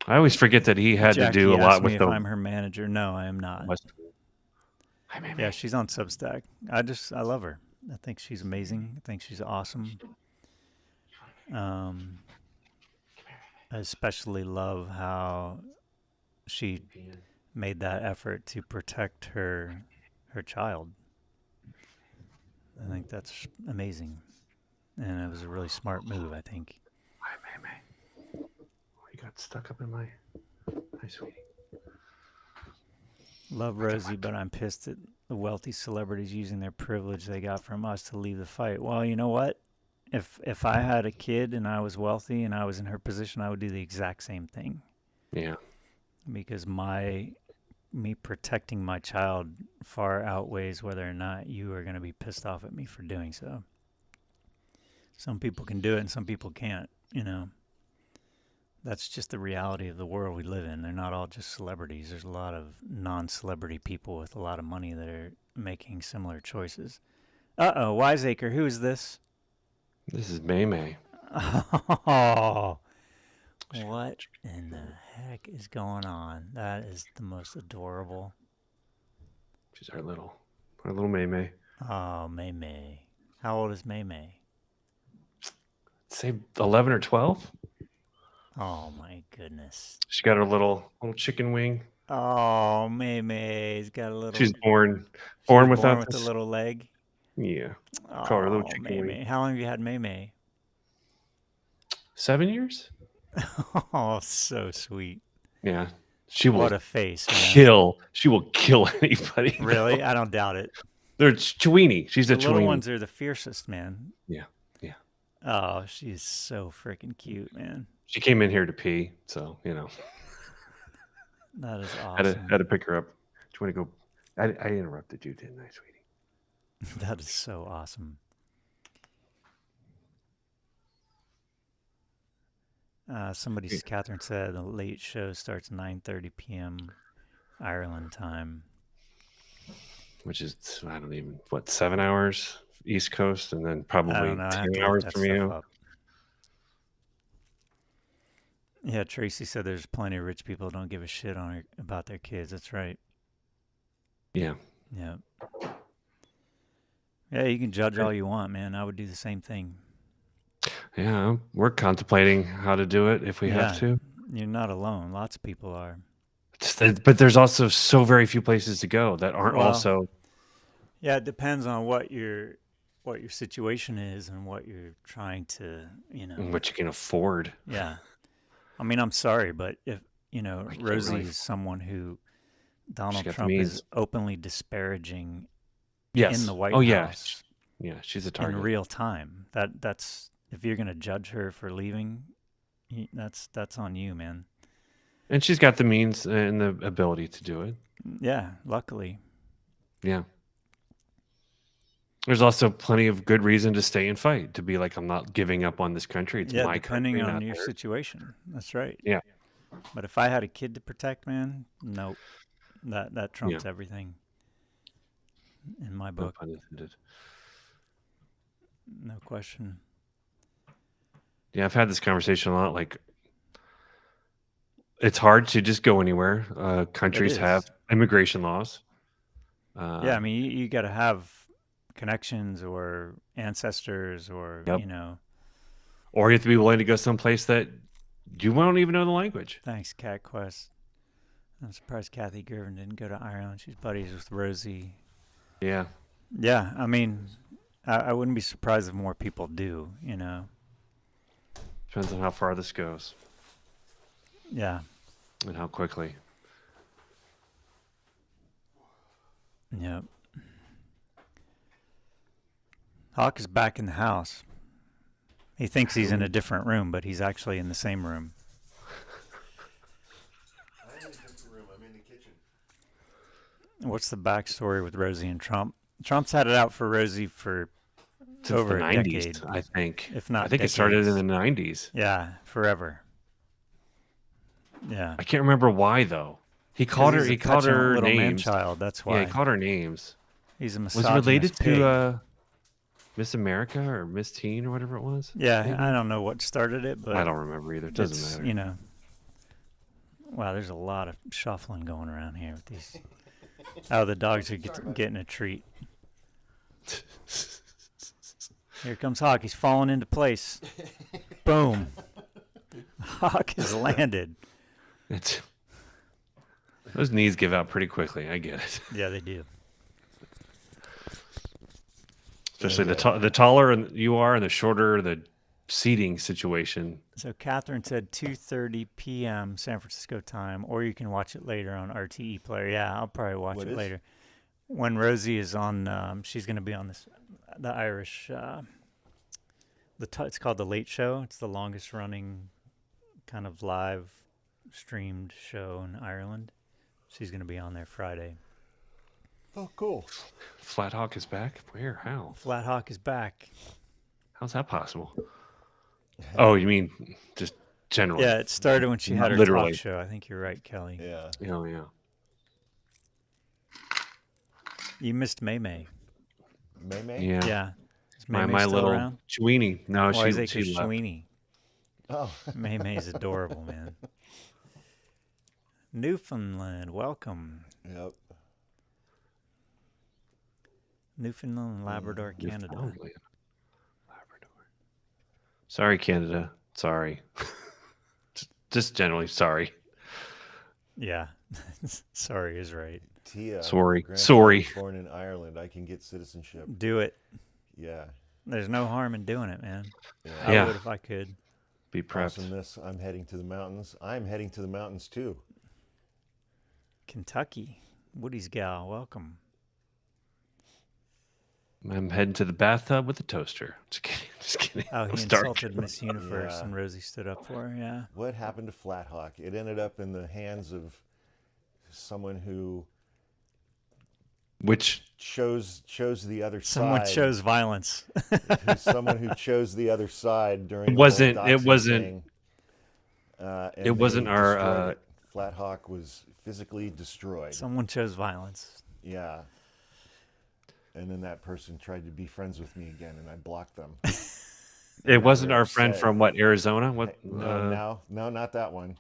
always forget that he had Jackie to do a asked lot me with if the. I'm her manager. No, I am not. Yeah, she's on Substack. I love her. I think she's amazing. I think she's awesome. I especially love how she made that effort to protect her child. I think that's amazing. And it was a really smart move, I think. You got stuck up in my. Hi, sweetie. Love Rosie, but I'm pissed at the wealthy celebrities using their privilege they got from us to leave the fight. Well, you know what? If I had a kid and I was wealthy and I was in her position, I would do the exact same thing. Yeah. because me protecting my child far outweighs whether or not you are going to be pissed off at me for doing so. Some people can do it and some people can't, That's just the reality of the world we live in. They're not all just celebrities. There's a lot of non-celebrity people with a lot of money that are making similar choices. Uh-oh, Wiseacre, who is this? This is May May. Oh, what in the heck is going on? That is the most adorable. She's our little May May. Oh, May May. How old is May May? Say 11 or 12. Oh my goodness. She got her little chicken wing. Oh, May May's got a little. She's born without with this. a little leg. Yeah. Call her a little chicken May wing. May. How long have you had May May? 7 years. Oh, so sweet. Yeah. She will What a face, man. kill. She will kill anybody. Really? I don't doubt it. They're Chewini. She's The a little Chewini. ones are the fiercest, man. Yeah. Oh, she's so freaking cute, man. She came in here to pee, so That is awesome. had to pick her up. Do you want to go? I interrupted you, didn't I, sweetie? That is so awesome. Catherine said the late show starts 9:30 p.m. Ireland time. Which is 7 hours East Coast, and then probably I don't know. I have 10 to look hours that from stuff you. up. Yeah, Tracy said there's plenty of rich people who don't give a shit about their kids. That's right. Yeah. Yeah. Yeah, you can judge all you want, man. I would do the same thing. Yeah, we're contemplating how to do it if we have to. You're not alone. Lots of people are. But there's also so very few places to go that aren't also. Yeah, it depends on what your situation is and what you're trying to, What you can afford. Yeah. I mean, I'm sorry, but if, Rosie really is someone who Donald got the Trump is means. openly disparaging Yes. in the White yeah. House Yeah, she's a in target. real time. That's if you're going to judge her for leaving, that's on you, man. And she's got the means and the ability to do it. Yeah, luckily. Yeah. There's also plenty of good reason to stay and fight, to be like, I'm not giving up on this country. It's my depending country, on not your theirs. situation. That's right. Yeah. But if I had a kid to protect, man, nope. That trumps everything in my No book. pun intended. No question. Yeah, I've had this conversation a lot. Like, it's hard to just go anywhere. Countries have immigration laws. Yeah, I mean, you got to have connections or ancestors or, Yep. Or you have to be willing to go someplace that you won't even know the language. Thanks, Cat Quest. I'm surprised Kathy Gervin didn't go to Ireland. She's buddies with Rosie. Yeah. Yeah, I mean, I wouldn't be surprised if more people do, Depends on how far this goes Yeah. and how quickly. Yep. Hawk is back in the house. He thinks he's in a different room, but he's actually in the same room. I'm in a different room. I'm in the kitchen. What's the backstory with Rosie and Trump? Trump's had it out for Rosie for Since over the a 90s, decade. I think. If not I think it started in decades. the 90s. Yeah, forever. Yeah. I can't remember why though. He called her. He's a He called petulant her little names. man-child. That's why. Yeah, he called her names. He's a Was misogynist it related pig. to Miss America or Miss Teen or whatever it was? Yeah, maybe? I don't know what started it, but I don't remember either. It doesn't matter. Wow, there's a lot of shuffling going around here with these. Oh, the dogs are getting a treat. Here comes Hawk. He's falling into place. Boom. Hawk has landed. Those knees give out pretty quickly. I get it. Yeah, they do. Especially the taller you are and the shorter the seating situation. So Catherine said 2:30 p.m. San Francisco time, or you can watch it later on RTE Player. Yeah, I'll probably watch it later. When Rosie is on, she's going to be on the Irish. It's called The Late Show. It's the longest running kind of live streamed show in Ireland. She's going to be on there Friday. Oh, cool. Flathawk is back. Where? How? Flathawk is back. How's that possible? Oh, you mean just generally? Yeah, it started when she had her Literally. talk show. I think you're right, Kelly. Yeah. Oh, yeah. You missed May May. May? Yeah. Yeah. Is May My, May my still little around? Chewini. No, Wiseacre she left. Sweeney. Oh. May May's adorable, man. Newfoundland, welcome. Yep. Newfoundland and Labrador, Canada. Newfoundland. Labrador. Sorry, Canada. Sorry. Just generally sorry. Yeah. Sorry is right. Tia. Sorry. grandfather Sorry. was born in Ireland. I can get citizenship. Do it. Yeah. There's no harm in doing it, man. I Yeah. would if I could. Be prepped. Awesomeness. I'm heading to the mountains. I'm heading to the mountains too. Kentucky. Woody's gal, welcome. I'm heading to the bathtub with a toaster. Just kidding. Just kidding. Oh, he I'm starting. insulted Miss Universe Yeah. and Rosie stood up for her, yeah. What happened to Flathawk? It ended up in the hands of someone who Which chose the other Someone side. chose violence. Someone who chose the other side during It the wasn't- whole it doxing wasn't- thing. And it wasn't they our, destroyed it. Flathawk was physically destroyed. Someone chose violence. Yeah. And then that person tried to be friends with me again, and I blocked them. it wasn't very our friend upset. from what, Arizona? What? No, not that one.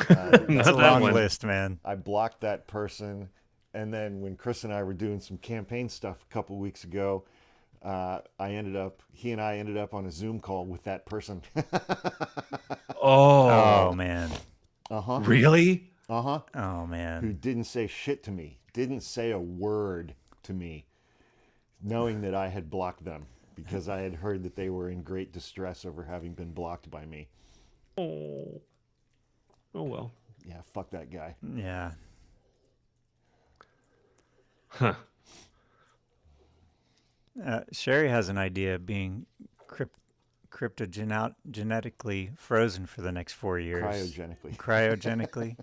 Not It's a that long one. list, man. I blocked that person, and then when Chris and I were doing some campaign stuff a couple weeks ago, he and I ended up on a Zoom call with that person. Oh, man. Uh-huh. Really? Uh-huh. Oh, Who man. didn't say shit to me, didn't say a word to me, knowing that I had blocked them because I had heard that they were in great distress over having been blocked by me. Oh. Oh well. Yeah, fuck that guy. Yeah. Huh. Sherry has an idea of being cryptogenetically frozen for the next 4 years. Cryogenically. Cryogenically.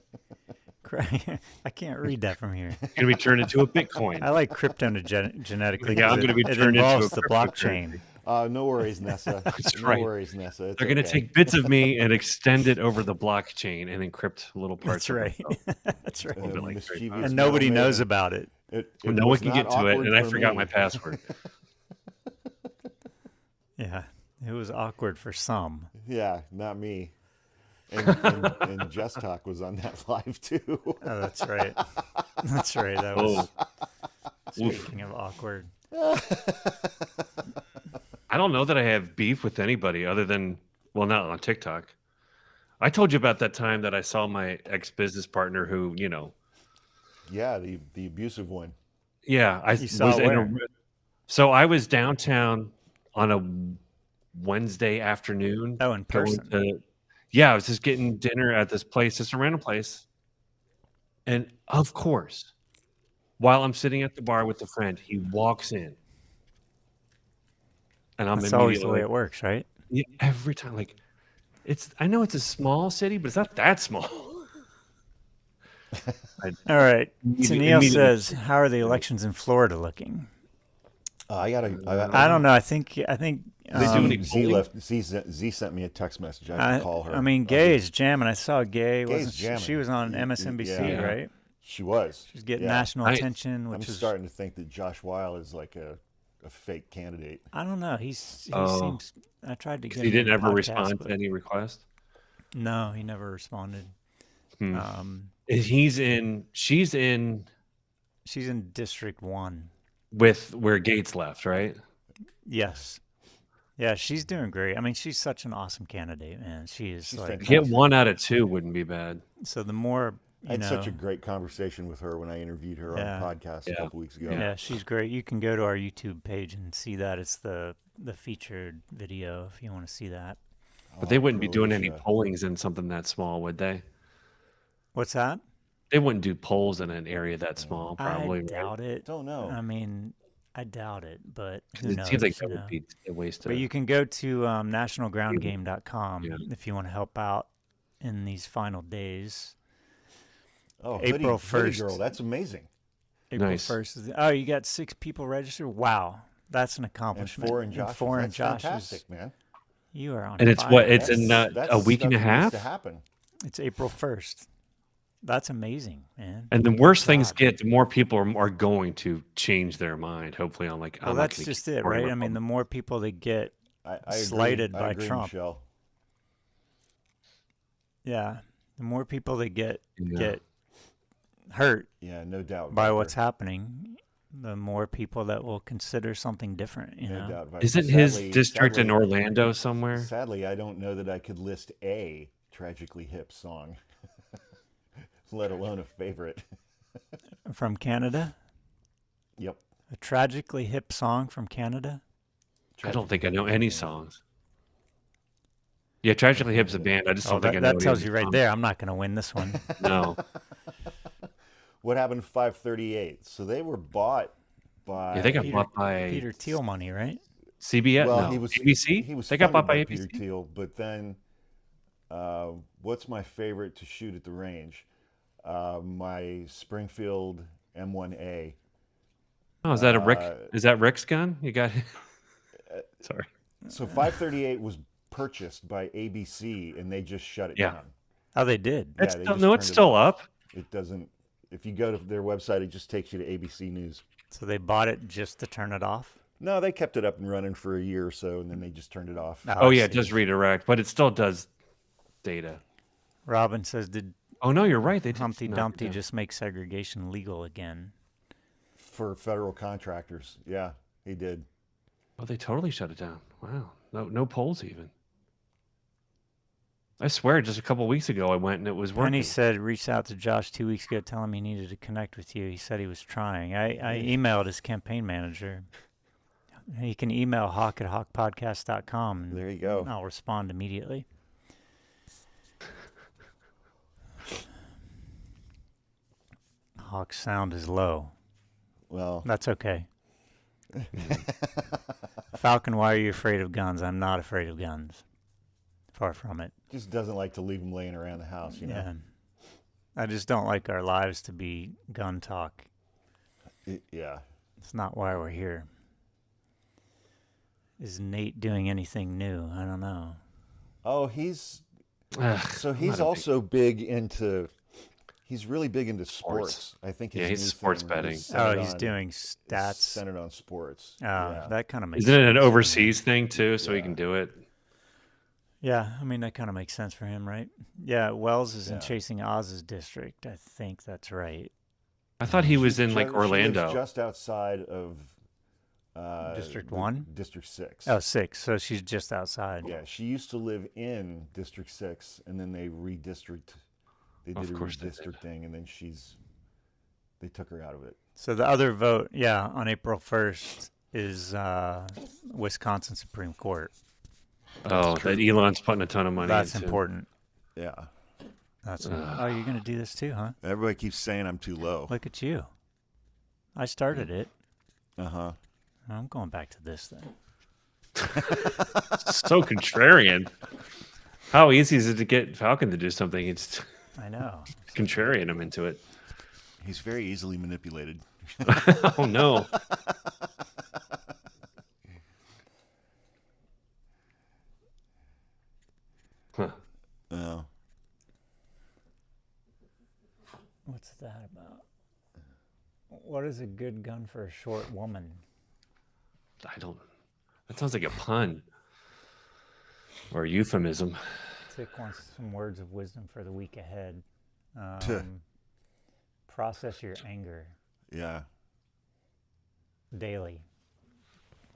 I can't read that from here. Gonna be turned into a Bitcoin. I like cryptogenetically. Yeah, I'm gonna be it turned into involves a the blockchain. No worries, Nessa. That's no right. worries, Nessa. It's They're gonna okay. take bits of me and extend it over the blockchain and encrypt little parts. That's of right. it. That's right. Bit like mischievous And nobody little knows maiden. about it. It No one was can not get to it, awkward and I for forgot me. my password. Yeah. It was awkward for some. Yeah, not me. And Just Talk was on that live too. Oh, that's right. That's right. That was speaking of awkward. I don't know that I have beef with anybody other than, well, not on TikTok. I told you about that time that I saw my ex-business partner who, Yeah, the abusive one. yeah, I You saw was in where? so I was downtown on a Wednesday afternoon. Oh, in going person. yeah, I was just getting dinner at this place, just a random place. And of course, while I'm sitting at the bar with a friend, he walks in. And I'm That's always the way immediately it works, right? yeah, every time, like, I know it's a small city, but it's not that small. All right. Tennille immediately- says, "How are the elections in Florida looking?" I I don't know. I think. They do any polling? Z sent me a text message. I have to call her. I mean, Gay is jamming. I saw Gay. Gay's Wasn't she, jamming. she was on MSNBC, Yeah. right? She was. She's getting Yeah. national I- attention, I'm which is starting to think that Josh Weil is like a fake candidate. I don't know. He Oh. seems. I tried to get. He him didn't on the ever podcast, respond but- to any request. No, he never responded. Hmm. She's She's in in District 1. with where Gates left, right? Yes. Yeah, she's doing great. I mean, she's such an awesome candidate, man. She is She's like. fantastic. Get 1 out of 2 wouldn't be bad. So the more I had know, such a great conversation with her when I interviewed her Yeah. on the podcast a Yeah. couple weeks ago. yeah, she's great. You can go to our YouTube page and see that. It's the featured video if you want to see that. But they wouldn't be doing any Croatia. pollings in something that small, would they? What's that? They wouldn't do polls in an area that small, probably. I right? doubt it. Don't know. I mean, I doubt it, but who It knows? seems like that you know? would be a waste of. But you can go to nationalgroundgame.com Yeah. if you want to help out in these final days. Oh, April Hoodie 1st. Girl, that's amazing. April Nice. 1st. Oh, you got 6 people registered? Wow. That's an And accomplishment. 4 in Josh's. Four in That's Josh's. fantastic, man. You are on And it's fire. what? It's in That's a week and a stuff that needs half. to happen. It's April 1st. That's amazing, man. And the worse things God. get, the more people are going to change their mind. Hopefully, on like. Well, I'm not that's gonna just keep it, supporting right? I mean, the Republicans. more people that get I slighted agree. by I agree, Trump. Michelle. Yeah, the more people that get Yeah. hurt Yeah, no doubt. by Viper. what's happening, the more people that will consider something different. You No know, doubt. Viper. Isn't his Sadly- district in sadly- Orlando somewhere? Sadly, I don't know that I could list a tragically hip song, let alone a favorite. from Canada, Yep. a tragically hip song from Canada. I don't think I know any songs. Yeah, Tragically Hip's a band. I just don't think I know. That any tells of you the right songs. there. I'm not going to win this one. No. What happened to 538? So they were bought by. Yeah, they got Peter- bought by Peter Thiel money, right? CBS. Well, no, he was ABC. He was They got bought funded by ABC. Peter Thiel, but then, what's my favorite to shoot at the range? My Springfield M1A. Oh, is that a Rick? Uh, Is that Rick's gun? You got. Sorry. So 538 was purchased by ABC, and they just shut it Yeah. down. Oh, they did. Yeah, It's they still, just no, turned it's it still off. up. It doesn't. If you go to their website, it just takes you to ABC News. So they bought it just to turn it off. No, they kept it up and running for a year or so, and then they just turned it off. Oh I yeah, it see. does redirect, but it still does data. Robin says, "Did Oh no, you're right. They did Humpty knock it Dumpty down. just make segregation legal again?" For federal contractors. Yeah, he did. Oh, they totally shut it down. Wow. No polls even. I swear, just a couple weeks ago I went and it was working. Penny said, reached out to Josh 2 weeks ago, telling him he needed to connect with you. He said he was trying. I emailed his campaign manager. He can email hawk@hawkpodcast.com. And There you go. I'll respond immediately. Hawk's sound is low. Well, That's okay. Falcon, why are you afraid of guns? I'm not afraid of guns. Far from it. just doesn't like to leave them laying around the house, you know. Yeah. I just don't like our lives to be gun talk. Yeah. It's not why we're here. Is Nate doing anything new? I don't know. Oh, he's Ugh, so I'm he's not a big- also big into. He's really big into sports. I think. Yeah, his he's new sports thing betting. is Oh, centered he's on- doing is stats. centered on sports. Oh, Yeah. that kind of makes Isn't it sense. an overseas thing too? So he Yeah. can do it. Yeah, I mean, that kind of makes sense for him, right? Yeah, Wells is in Yeah. Chasing Oz's district. I think that's right. I thought he was in like She lives Orlando. just outside of District the- 1? District 6. Oh, 6. So she's just outside. Yeah, she used to live in District 6, and then they redistrict. They Of did a course they did. redistricting, and then they took her out of it. So the other vote, yeah, on April 1st is Wisconsin Supreme Court. Oh, that Elon's putting a ton of money That's into. important. Yeah. That's oh, you're going to do this too, huh? Everybody keeps saying I'm too low. Look at you. I started it. Uh-huh. I'm going back to this then. So contrarian. How easy is it to get Falcon to do something? It's I know. contrarian him into it. He's very easily manipulated. Oh no. Huh. Oh. What's that about? What is a good gun for a short woman? I don't. That sounds like a pun or a euphemism. Tick wants some words of wisdom for the week ahead. Tuh. Process your anger Yeah. daily.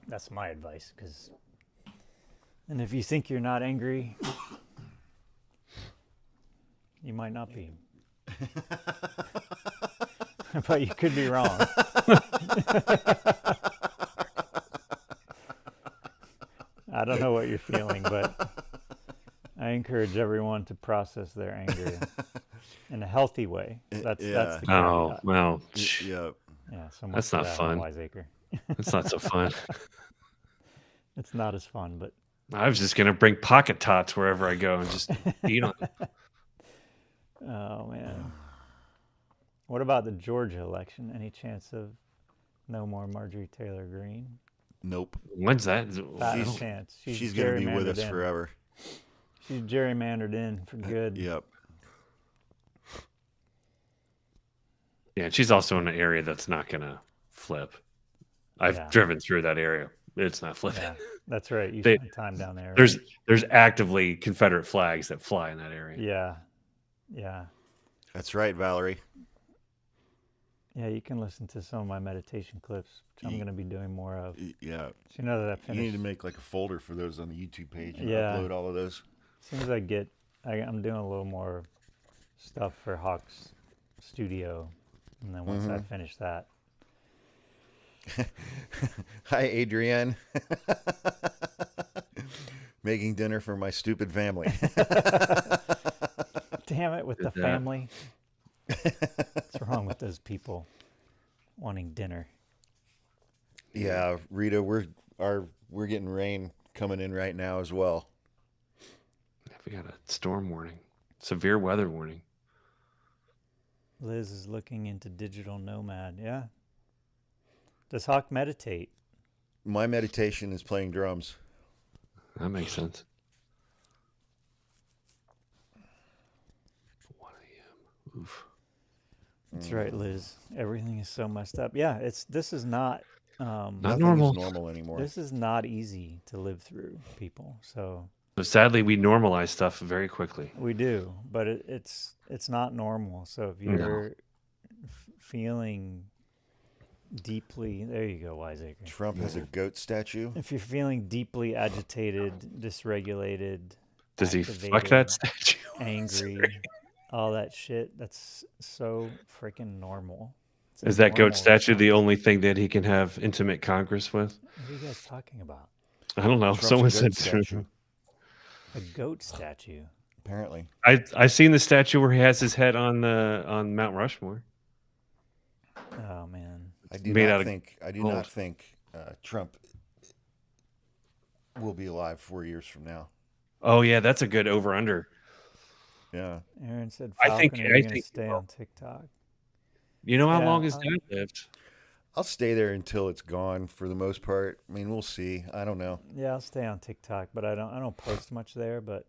That's my advice. And if you think you're not angry, you might not be. But you could be wrong. I don't know what you're feeling, but I encourage everyone to process their anger in a healthy way. That's the Oh caveat. well, Yeah. Yeah, so much That's for not that, fun. Wiseacre. it's not so fun. It's not as fun, but I was just gonna bring pocket tots wherever I go and just eat on them. Oh man. What about the Georgia election? Any chance of no more Marjorie Taylor Greene? Nope. When's that? Fat She's- chance. She's going to be with gerrymandered us in. forever. She's gerrymandered in for good. Yep. Yeah, she's also in an area that's not going to flip. I've Yeah. driven through that area. It's not flipping. Yeah, that's right. You They- spent time down there. There's actively Confederate flags that fly in that area. Yeah, yeah, That's right, Valerie. yeah. You can listen to some of my meditation clips, which I'm going to be doing more of. Yeah. So you know that I You need finished. to make like a folder for those on the YouTube page and Yeah. upload all of those. As soon as I get, I'm doing a little more stuff for Hawk's studio, and then once I finish that, Hi, Adrienne. Making dinner for my stupid family. damn it with the Did that. family. What's wrong with those people wanting dinner? Yeah, Rita, we're getting rain coming in right now as well. We got a storm warning, severe weather warning. Liz is looking into digital nomad. Yeah. Does Hawk meditate? My meditation is playing drums. That makes sense. 1 a.m. Oof. That's right, Liz. Everything is so messed up. Yeah, this is not Not Nothing normal. is normal anymore. this is not easy to live through, people. So But sadly, we normalize stuff very quickly. we do, but it's not normal. So if No. you're feeling deeply, there you go, Wiseacre. Trump has a goat statue. If you're feeling deeply agitated, dysregulated, Does he fuck activated, that statue? angry, all that shit, that's so freaking normal. It's Is that normal goat statue the response. only thing that he can have intimate congress with? What are you guys talking about? I don't know. Trump's a Someone goat said statue, A goat statue? apparently. I seen the statue where he has his head on Mount Rushmore. Oh man. I do made out not of think Trump will be alive 4 years from now. Oh yeah, that's a good over under. Yeah. Aaron said, I Falcon, think- are you I going to think- stay on TikTok? You know how Yeah, long his dad lived? I'll stay there until it's gone for the most part. I mean, we'll see. I don't know. Yeah, I'll stay on TikTok, but I don't post much there. But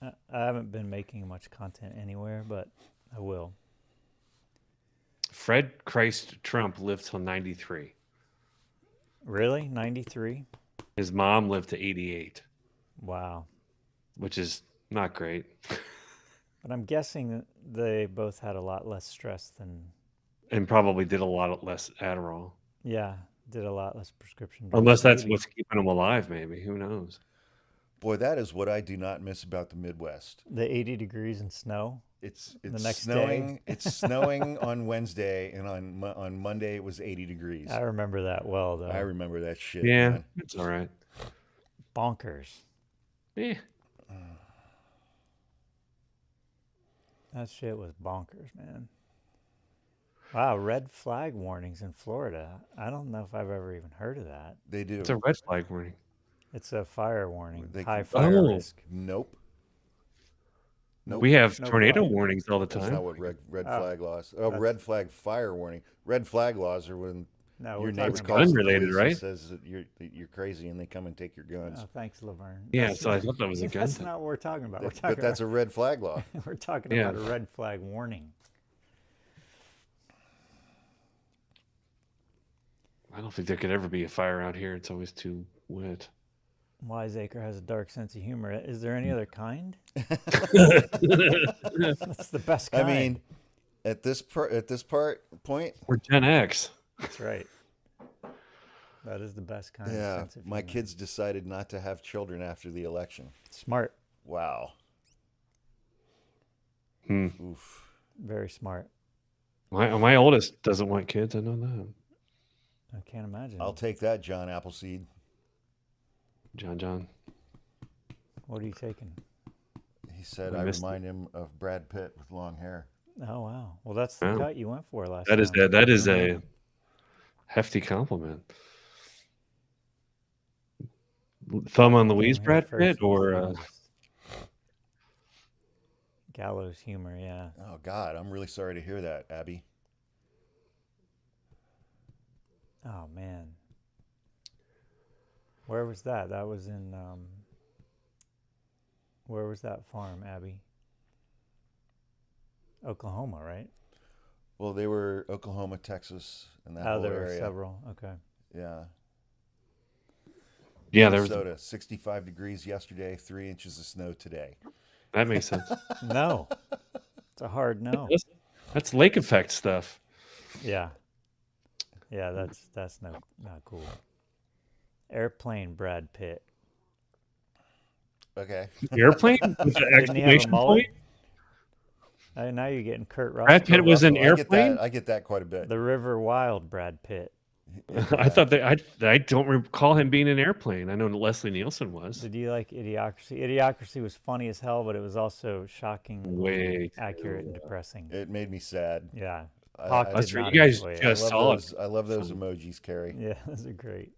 I haven't been making much content anywhere, but I will. Fred Christ Trump lived till 93. Really, 93? His mom lived to 88, Wow. which is not great. But I'm guessing that they both had a lot less stress than. And probably did a lot less Adderall. Yeah, did a lot less prescription drugs. Unless that's Maybe. what's keeping him alive, maybe. Who knows? Boy, that is what I do not miss about the Midwest. The 80 degrees and snow. It's The next snowing. It's snowing on Wednesday, and on Monday it was 80 degrees. I remember that well, though. I remember that shit. Yeah, man. it's all right. Bonkers. Eh. That shit was bonkers, man. Wow, red flag warnings in Florida. I don't know if I've ever even heard of that. They do. It's a red flag warning. It's a fire warning, They high can- fire Oh. risk. Nope. Nope. We have No tornado problem. warnings all the That's time. not what red Oh, flag laws. Oh, that's- red flag fire warning. Red flag laws are when No, your we're neighbor talking calls about. the Gun-related, police right? and says that you're crazy and they come and take your guns. Oh, thanks, Laverne. Yeah, That's so I not- thought that was a gun That's thing. not what we're talking about. We're But talking that's a about, red flag law. we're talking Yeah. about a red flag warning. I don't think there could ever be a fire out here. It's always too wet. Wiseacre has a dark sense of humor. Is there any other kind? That's the best I kind. mean, at this point, We're Gen X. That's right. That is the best kind. of yeah, sense of my humor. kids decided not to have children after the election. Smart. Wow. Hmm. Oof. Very smart. My oldest doesn't want kids. I know that. I can't imagine. I'll take that, John Appleseed. John. What are you taking? He said I I missed remind him of Brad Pitt with long hair. Oh wow. Well, that's the Oh. cut you went for last That is time. that is a hefty compliment. Thumb on Louise Came here Brad first Pitt and or foremost. Gallows humor, yeah. Oh God, I'm really sorry to hear that, Abby. Oh man. Where was that? That was in where was that farm, Abby? Oklahoma, right? Well, they were Oklahoma, Texas, and that Oh, whole there were area. several. Okay. Yeah. Yeah, there was. Minnesota, 65 degrees yesterday, 3 inches of snow today. That makes sense. No. It's a hard no. That's lake effect stuff. Yeah. Yeah, that's not cool. Airplane Brad Pitt. Okay. Airplane with the Didn't he have a exclamation mullet? point. Now you're getting Kurt Russell. Brad Pitt was in Russell, Airplane. I get that quite a bit. The River Wild Brad Pitt. I thought that I don't recall him being in Airplane. I know Leslie Nielsen was. Did you like Idiocracy? Idiocracy was funny as hell, but it was also shockingly Way accurate and depressing. It made me sad. Yeah. I- Hawk I- did That's right. not You guys enjoy it. just saw it. I love those emojis, Carrie. Yeah, those are great.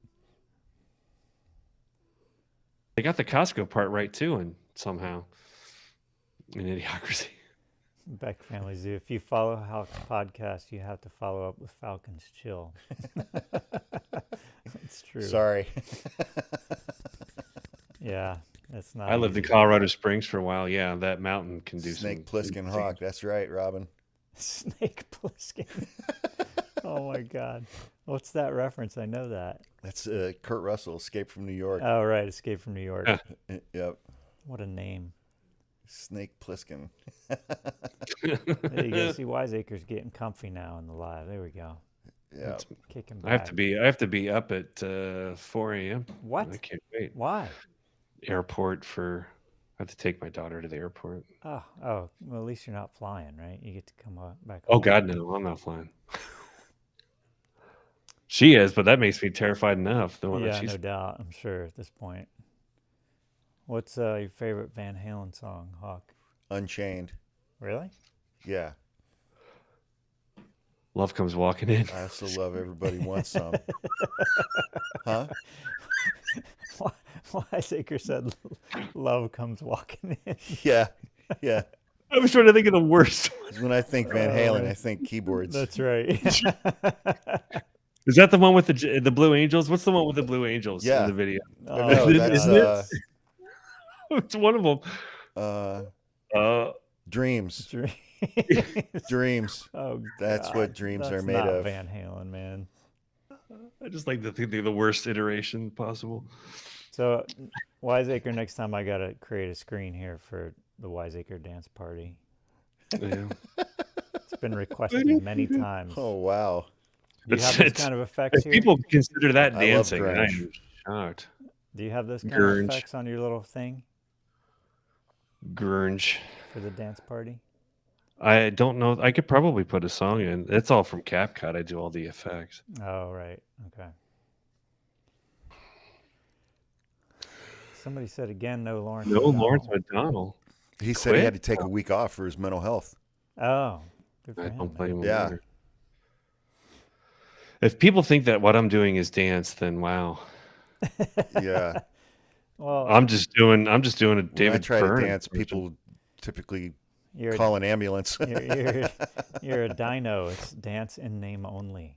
They got the Costco part right too, and somehow in Idiocracy. Beck Family Zoo. If you follow Hawk's podcast, you have to follow up with Falcon's Chill. It's true. Sorry. Yeah, that's not. I lived in easy. Colorado Springs for a while. Yeah, that mountain can do Snake some Plissken Hawk. That's right, Robin. Snake Plissken. Oh my God. What's that reference? I know that. That's Kurt Russell, Escape from New York. Oh, right. Escape from New York. Yep. What a name. Snake Plissken. There you go. See, Wiseacre's getting comfy now in the live. There we go. Yeah. Kick him I back. have to be up at 4 a.m. What? I can't wait. Why? Airport I have to take my daughter to the airport. Oh. Well, at least you're not flying, right? You get to come back Oh home. God, no! I'm not flying. She is, but that makes me terrified enough. The one that Yeah, she's no doubt. I'm sure at this point. What's your favorite Van Halen song, Hawk? Unchained. Really? Yeah. Love comes walking in. I also love Everybody Wants Some. Huh? Wiseacre said, "Love comes walking in." Yeah. Yeah. I was trying to think of the worst. 'Cause when I think Van Halen, I think keyboards. That's right. Is that the one with the Blue Angels? What's the one with the Blue Angels Yeah. in the video? Oh, No, God. that's It's one of them. Dreams. Dreams. Oh, That's God. what dreams That's are made not of. Van Halen, man. I just like to think they're the worst iteration possible. So, Wiseacre, next time I gotta create a screen here for the Wiseacre dance party. Yeah. It's been requested many times. Oh wow. Do you have those kind of effects If here? people consider that I love dancing, I grunge. am shocked. Do you have those kind Grunge. of effects on your little thing Grunge. for the dance party? I don't know. I could probably put a song in. It's all from CapCut. I do all the effects. Oh, right. Okay. Somebody said again, no Lawrence. No O'Donnell. Lawrence McDonald. He said he Quit? had to take a week off for his mental health. Oh, good for I him. don't blame man. him. Yeah. either. If people think that what I'm doing is dance, then wow. Yeah. Well, I'm just doing a When I David try Byrne to dance, impression. people typically you're call an ambulance. you're a dino. It's dance in name only.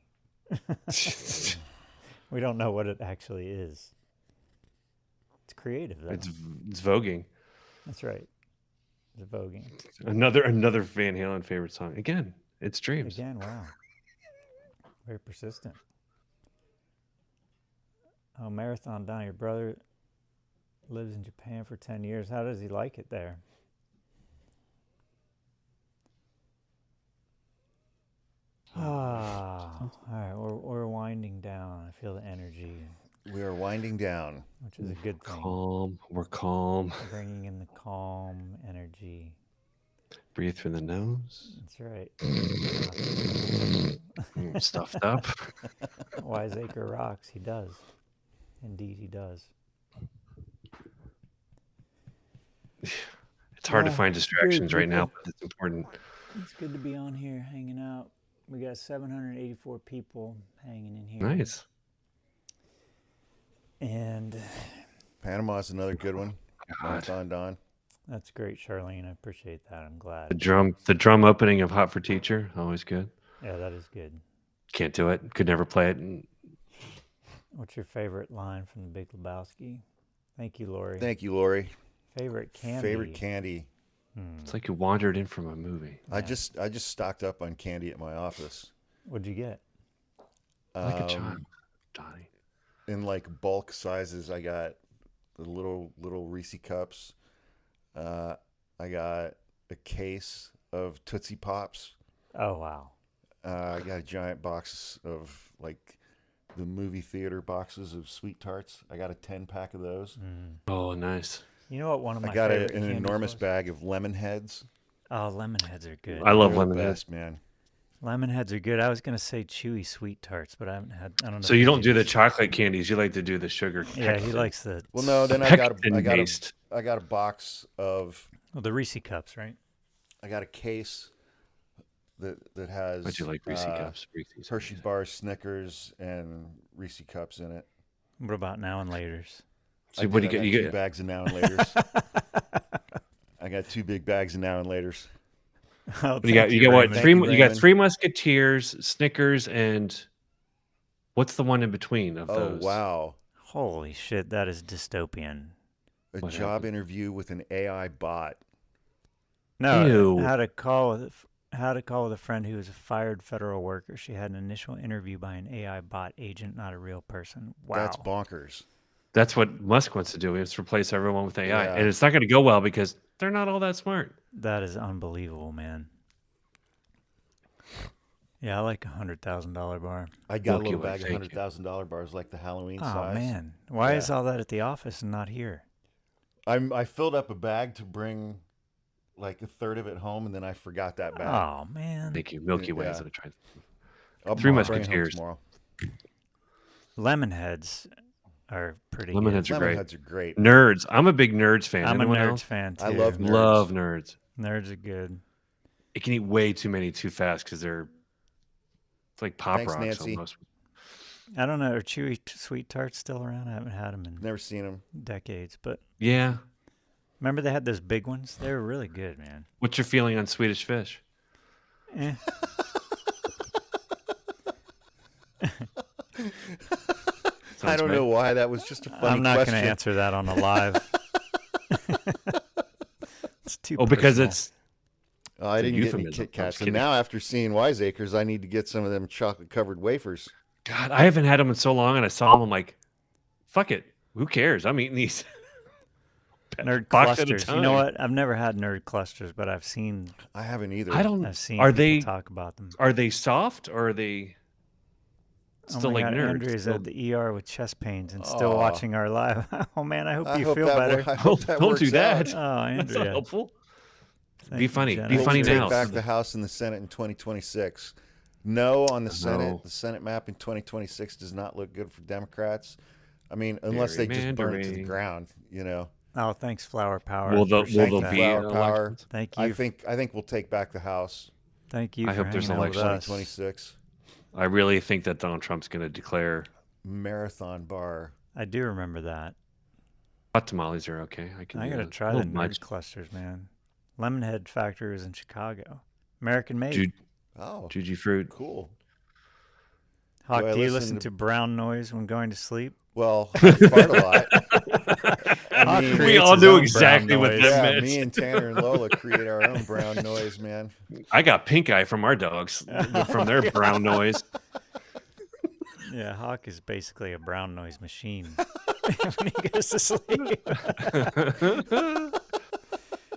We don't know what it actually is. It's creative, though. it's voguing. That's right. It's voguing. Another Van Halen favorite song. Again, it's Dreams. Again, wow. Very persistent. Oh, Marathon Don, your brother lives in Japan for 10 years. How does he like it there? All right, we're winding down. I feel the energy, We are winding down. which is a good thing. Calm. We're calm. Bringing in the calm energy. Breathe through the nose. That's right. Stuffed up. Wiseacre rocks. He does. Indeed, he does. It's hard to Yeah, find distractions right now, people. but it's important. It's good to be on here hanging out. We got 784 people hanging in here. Nice. And Panama's another good one. God. Marathon Don. That's great, Charlene. I appreciate that. I'm glad. The drum opening of Hot for Teacher, always good. Yeah, that is good. Can't do it. Could never play it. What's your favorite line from The Big Lebowski? Thank you, Lori. Thank you, Lori. Favorite candy? Favorite candy. It's like you wandered in from a movie. I just stocked up on candy at my office. What'd you get? Like a child, Donnie. In like bulk sizes. I got the little Reese cups. I got a case of Tootsie Pops. Oh, wow. I got a giant box of like the movie theater boxes of Sweet Tarts. I got a 10-pack of those. Oh, nice. You know what one of my I got favorite an candies enormous was? bag of lemon heads. Oh, lemon heads are good. I love They're the lemon heads. best, man. Lemon heads are good. I was gonna say chewy sweet tarts, but I haven't had. I don't know. So if you don't do the these- chocolate candies. You like to do the sugar. Yeah, he likes the. Well, no, then I got Pectin-based. a box of Well, the Reese cups, right? I got a case that has I do like Reese cups. Reese's. Hershey bars, Snickers, and Reese cups in it. What about now and later's? So what do I you get? got You two get bags of Now and Laters. I got 2 big bags of Now and Laters. Oh, you got thank you got what? Raymond. Three. Thank you, You got Raymond. 3 Musketeers, Snickers, and what's the one in between of Oh those? wow! Holy shit, that is dystopian. A What job happened? interview with an AI bot. No, Ew. how to call with a friend who was a fired federal worker. She had an initial interview by an AI bot agent, not a real person. Wow. That's bonkers. That's what Musk wants to do. He wants to replace everyone with AI, Yeah. and it's not going to go well because they're not all that smart. That is unbelievable, man. Yeah, I like $100,000 bar. I got Milky a little Way, bag of thank you. $100,000 bars, like the Halloween Oh size. man, why is Yeah. all that at the office and not here? I filled up a bag to bring like a third of it home, and then I forgot that bag. Oh man, Thank you. Milky Way Yeah. is what I tried. I'll Three bring it home Musketeers. tomorrow. lemon heads are pretty Lemon good. heads are Lemon great. heads are great. Nerds. I'm a big Nerds fan. I'm a Anyone Nerds else? fan too. I love Nerds. Love Nerds. Nerds are good. It can eat way too many too fast because it's like pop Thanks, rocks Nancy. almost. I don't know. Are chewy sweet tarts still around? I haven't had them in Never seen them. decades. But Yeah. remember they had those big ones? They were really good, man. What's your feeling on Swedish Fish? Eh. I don't know why. That was just a funny I'm not question. going to answer that on a live. It's too. Oh, because personal. it's Oh, I It's a didn't get any euphemism. Kit I'm Kats. just And kidding. now, after seeing Wiseacres, I need to get some of them chocolate-covered wafers. God. I haven't had them in so long, and I saw them. I'm like, fuck it. Who cares? I'm eating these. nerd box at a clusters. You know time. what? I've never had nerd clusters, but I've seen I haven't either. I don't. I've seen Are people they talk about them. are they soft or are they still oh my like God, nerds? Andrea's Still- at the ER with chest pains and still Aw. watching our live. Oh man, I hope I you hope feel that better. I hope that Don't works do that. out. Oh, That's not Andrea. helpful. Thank Be you, funny. Jenna. Be Will funny we now. take back the House and the Senate in 2026? No on the Senate. No. The Senate map in 2026 does not look good for Democrats. I mean, unless they just burn it to the Gerrymandering. ground, you know. Oh, thanks, Flower Power. Will the- Appreciate will that. be Flower Power. elections? Thank you. I think we'll take back the House Thank you I for hope there's hanging out with elections. us. 2026. I really think that Donald Trump's going to declare Marathon bar. I do remember that. hot tamales are okay. I can. I do gotta those. try A the little nerd much. clusters, man. Lemonhead Factory is in Chicago. American made. Ju- Oh, Juji fruit. cool. Hawk, do I do you listen listen to- to brown noise when going to sleep? Well, I fart a lot. I Hawk mean, We creates all his do own brown exactly what noise. that yeah, meant. me and Tanner and Lola create our own brown noise, man. I got pink eye from our dogs from their brown noise. Yeah, Hawk is basically a brown noise machine when he goes to sleep.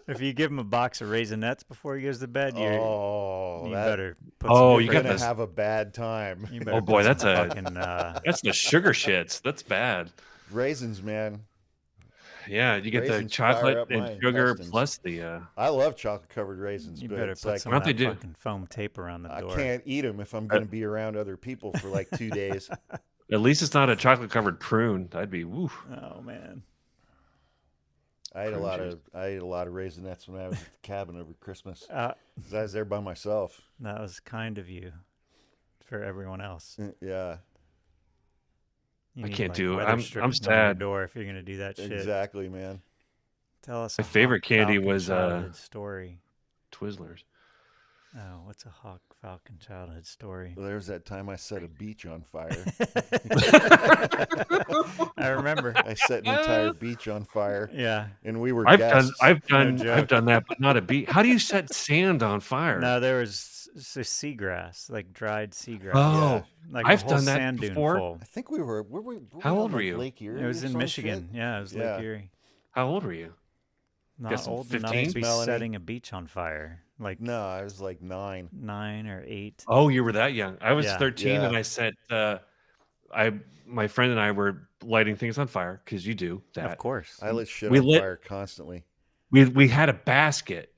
If you give him a box of Raisinets before he goes to bed, you better put Oh, some you You're got gonna this- have a bad time. you better Oh, boy, put some that's a- fucking, That's the sugar shits. That's bad. Raisins, man. Yeah, you get the Raisins fire chocolate up my and sugar intestines. plus the. I love chocolate covered raisins, you but better it's put like some Why of don't that they do- fucking foam tape around the I door. can't eat them if I'm going to be around other people for like 2 days. At least it's not a chocolate covered prune. That'd be woo. Oh man. I ate a Prune lot juice. of Raisinets when I was at the cabin over Christmas. Uh, 'Cause I was there by myself. that was kind of you for everyone else. Yeah, You I need, can't like, do it. weather I'm strips going on your sad. door if you're gonna do that shit. exactly, man. Tell us My a favorite Hawk candy Falcon was childhood story. Twizzlers. Oh, what's a Hawk Falcon childhood story? Well, there's that time I set a beach on fire. I remember. I set an entire beach on fire, Yeah. and we were I've guests. done joke. that, but not a beat. How do you set sand on fire? No, there was seagrass, like dried seagrass. Oh, Like I've a whole done that sand dune before. full. I think we were we How on, old were like, you? Lake Erie. It was or in some Michigan. shit? Yeah, it was Yeah. Lake Erie. How old were you? Not Guess old 15? enough to be Melanie? setting a beach on fire. Like No, I was like 9. 9 or 8. Oh, you were that young. I was Yeah. 13, Yeah. and I set. My friend and I were lighting things on fire because you do that. Of course. I lit shit We on lit- fire constantly. We had a basket.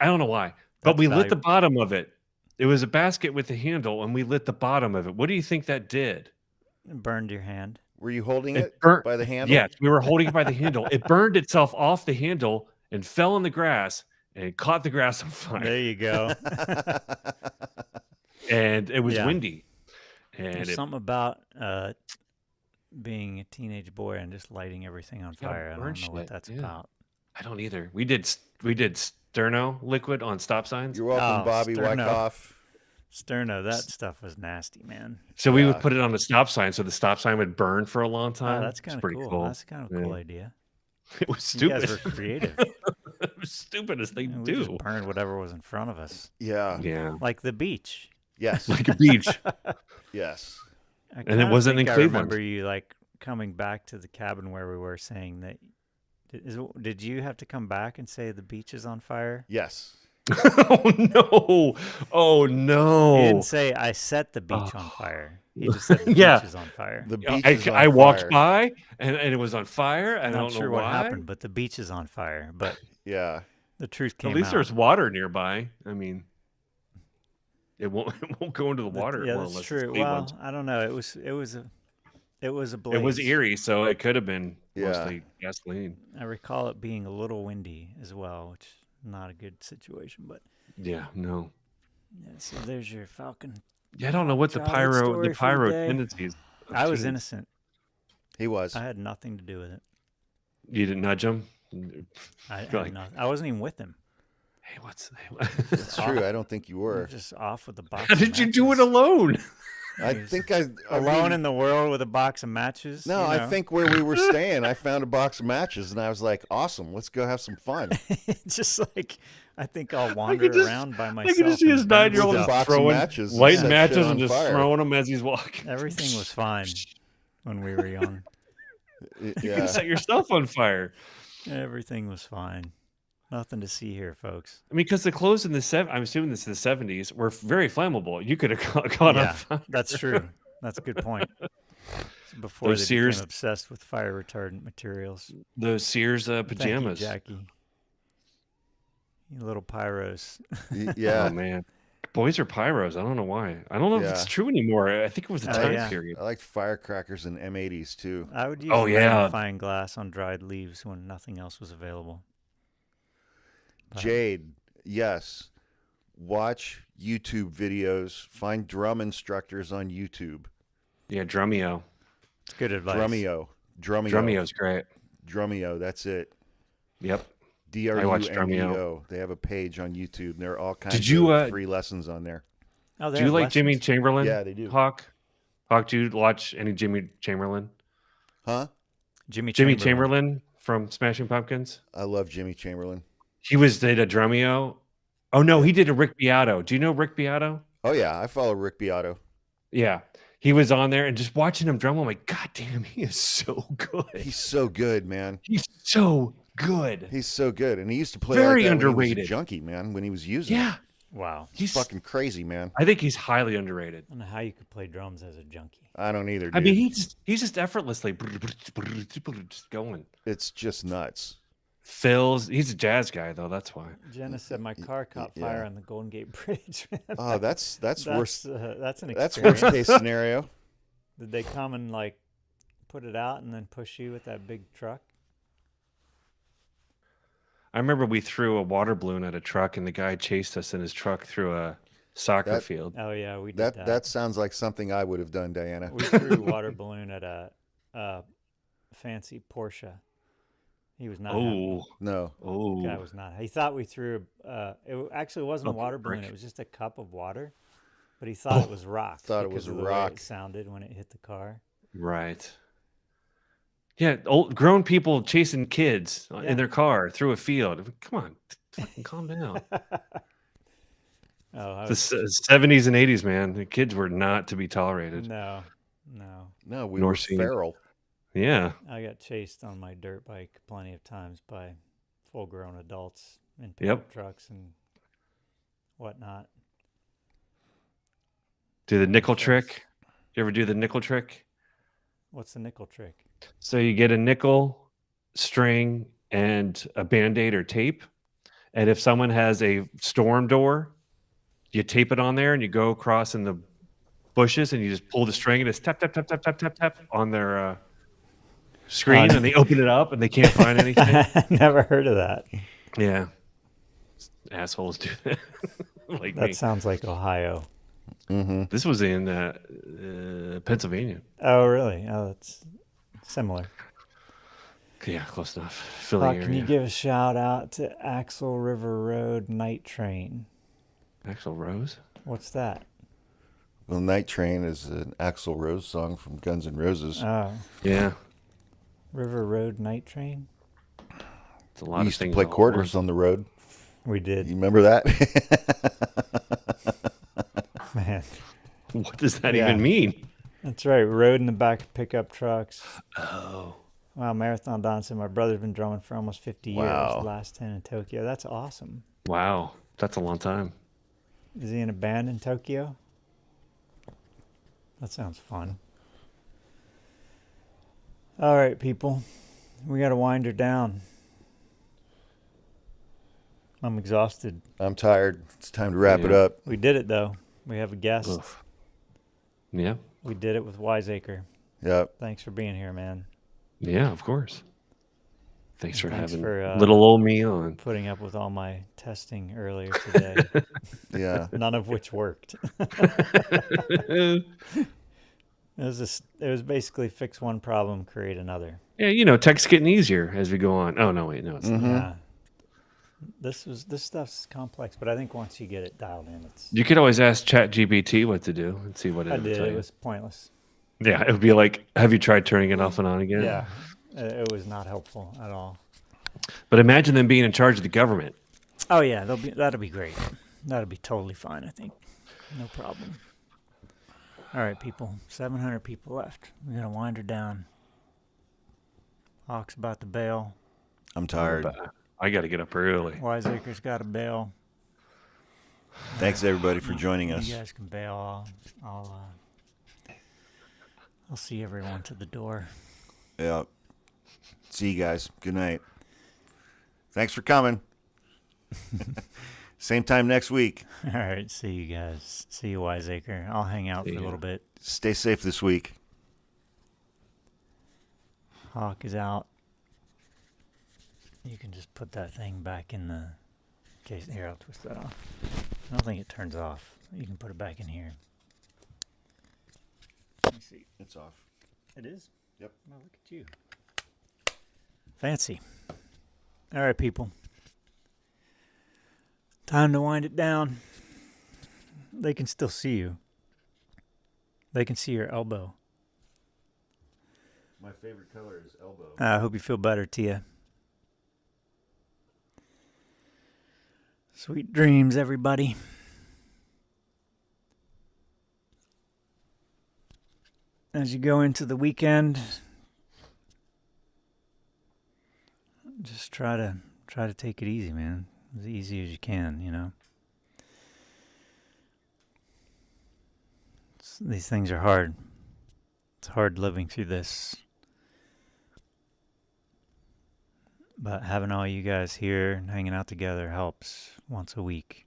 I don't know why, but That's we lit the valuable. bottom of it. It was a basket with a handle, and we lit the bottom of it. What do you think that did? It burned your hand. Were you holding It it burnt- by the handle? Yes, we were holding it by the handle. It burned itself off the handle and fell in the grass and caught the grass on fire. There you go. And it was Yeah. windy. And There's it, something about being a teenage boy and just lighting everything on gotta fire. I burn don't know what shit, that's yeah. about. I don't either. We did sterno liquid on stop signs. You're welcome, Oh, Bobby Sterno. Wyckoff. Sterno, that stuff was nasty, man. So we would Yeah. put it on the stop sign, so the stop sign would burn for a long Oh, time. that's It's kind of pretty cool. cool. That's kind of a cool Yeah. idea. It was You stupid. guys were creative. It was stupid as they And we do. just burned whatever was in front of us, Yeah. Yeah, like the beach. Yes. like a beach. Yes. I And it kinda wasn't in think I Cleveland. remember you like coming back to the cabin where we were saying that. Did you have to come back and say the beach is on fire? Yes. Oh no! Oh He no! didn't say I set the beach on fire. He just said the Yeah. beach is on fire. The I, beach is on I walked fire. by and it was on fire. I I'm don't not sure know what why. happened, but the beach is on fire. But Yeah. the truth came At least out. there's water nearby. I mean, it won't go into the water. Yeah, well, that's unless it's true. Cleveland. Well, I don't know. It was a blaze. It was eerie, so it could have been Yeah. mostly gasoline. I recall it being a little windy as well, which is not a good situation. But Yeah, no. yeah, so there's your Falcon. Yeah, I don't know what the Childhood story for the pyro day. tendencies. of I was teens. innocent. He was. I had nothing to do with it. You didn't nudge him. I Feel had like- I wasn't even with him. Hey, what's? It's true. I don't think you I were. was just off with a box. How of did you do it matches. alone? I He was think I Alone mean, in the world with a box of matches. No, you I know? think where we were staying, I found a box of matches, and I was like, "Awesome, let's go have some fun." just like I think I'll wander just- around by I myself. can just see and his burn 9-year-old With a stuff. box of throwing matches and lighting set matches shit and on just fire. throwing them as he's walking. Everything was fine when we were young. You Yeah. can set yourself on fire. Everything was fine. Nothing to see here, folks. I mean, because the clothes in the I'm assuming this is the 70s, were very flammable. You could have caught on Yeah, fire. that's true. That's a good point. Before Those they Sears- became obsessed with fire retardant materials. Those Sears Thank pajamas. you, Jackie. You little pyros. Yeah. Oh man, boys are pyros. I don't know why. I don't know if it's Yeah. true anymore. I think it was a Oh, time yeah. period. I liked firecrackers and M80s too. I would use Oh, yeah. magnifying glass on dried leaves when nothing else was available. But- Jade, yes. Watch YouTube videos. Find drum instructors on YouTube. Yeah, Drumeo. Good advice. Drummeo. Drumeo's great. Drummeo, that's it. Yep. Drumeo. I watched Drumeo. They have a page on YouTube. There are all kinds Did you, of free lessons on there. Oh, they Do you have like Jimmy lessons? Chamberlain? Yeah, they do. Hawk, do you watch any Jimmy Chamberlain? Huh? Jimmy Jimmy Chamberlain from Smashing Pumpkins. I love Jimmy Chamberlain. He did a Drumeo. Oh no, he did a Rick Beato. Do you know Rick Beato? Oh yeah, I follow Rick Beato. Yeah. He was on there and just watching him drum. I'm like, God damn, he is so good. He's so good, man. He's so good. He's so good, and he used to play Very like that underrated. When he was a junkie, man. When he was using, it. Yeah. Wow. He's Fucking crazy, man. I think he's highly underrated. I don't know how you could play drums as a junkie. I don't either. Dude. I mean, he's just effortlessly just going. It's just nuts. He's a jazz guy though. That's why. Jenna said my car caught yeah. fire on the Golden Gate Bridge. Oh, that's worst. That's an That's experience. worst case scenario. Did they come and like put it out and then push you with that big truck? I remember we threw a water balloon at a truck, and the guy chased us in his truck through a soccer That- field. Oh yeah, we did That that. that sounds like something I would have done, Diana. We threw a water balloon at a fancy Porsche He was not happy. No. Guy Oh. was not. He thought we threw. Actually wasn't a Oh, water balloon. brick. It was just a cup of water, but he thought it was rocks Thought it because was of a the way rock. it sounded when it hit the car. Right. Yeah, old grown people chasing kids Yeah. in their car through a field. Come on, fucking calm down. Oh, I The was, 70s and 80s, man. The kids were not to be tolerated. no. No, we Nor were seen. feral. Yeah. I got chased on my dirt bike plenty of times by full-grown adults in pickup trucks and whatnot. Do the nickel Thanks. trick. You ever do the nickel trick? What's the nickel trick? So you get a nickel, string, and a Band-Aid or tape. And if someone has a storm door, you tape it on there and you go across in the bushes and you just pull the string and it's tap, tap, tap, tap, tap, tap, tap on their screen and they open it up and they can't find anything. Never heard of that. Yeah. Assholes do that. Like That me. sounds like Ohio. Mm-hmm. This was in Pennsylvania. Oh, really? Oh, that's similar. Yeah, close enough. Philly area. Can you give a shout out to Axel River Road Night Train? Axl Rose? What's that? Well, Night Train is an Axl Rose song from Guns N' Roses. Oh, Yeah. River Road Night Train? It's a lot We of used to things play all at quarters on the road. We You did. remember that? Man, once. What does that Yeah. even mean? that's right. We rode in the back of pickup trucks. Oh. Wow, Marathon Don said my brother's been drumming for almost 50 years. Wow. The last 10 in Tokyo. That's awesome. Wow. That's a long time. Is he in a band in Tokyo? That sounds fun. All right, people. We got to wind her down. I'm exhausted. I'm tired. It's time to wrap it Yeah. up. We did it, though. We have a guest. Oof. Yeah. We did it with Wiseacre. Yep. Thanks for being here, man. Yeah, of course. Thanks for Thanks having for, little old me on. Putting up with all my testing earlier today, Yeah. none of which worked. It was basically fix one problem, create another. Yeah, tech's getting easier as we go on. Oh no, wait, no, it's not. Yeah. This stuff's complex, but I think once you get it dialed in, it's. You could always ask ChatGPT what to do and see what it I would did. tell It you. was pointless. Yeah, it would be like, have you tried turning it off and on again? Yeah, it was not helpful at all. But imagine them being in charge of the government. Oh yeah, that'll be great. That'll be totally fine. I think, no problem. All right, people. 700 people left. We're gonna wind her down. Hawk's about to bail. I'm tired. I got to get up early. Wiseacre's got to bail. Thanks everybody for joining You us. guys can bail. I'll see everyone to the door. Yeah. See you guys. Good night. Thanks for coming. Same time next week. All right, see you guys. See you, Wiseacre. I'll hang out See for a ya. little bit. Stay safe this week. Hawk is out. You can just put that thing back in the case. Here, I'll twist that off. I don't think it turns off. You can put it back in here. Let me see. It's off. It is? Yep. Oh, look at you. Fancy. All right, people. Time to wind it down. They can still see you. They can see your elbow. My favorite color is elbow. I hope you feel better, Tia. Sweet dreams, everybody. As you go into the weekend, just try to take it easy, man. As easy as you can, These things are hard. It's hard living through this. But having all you guys here and hanging out together helps once a week.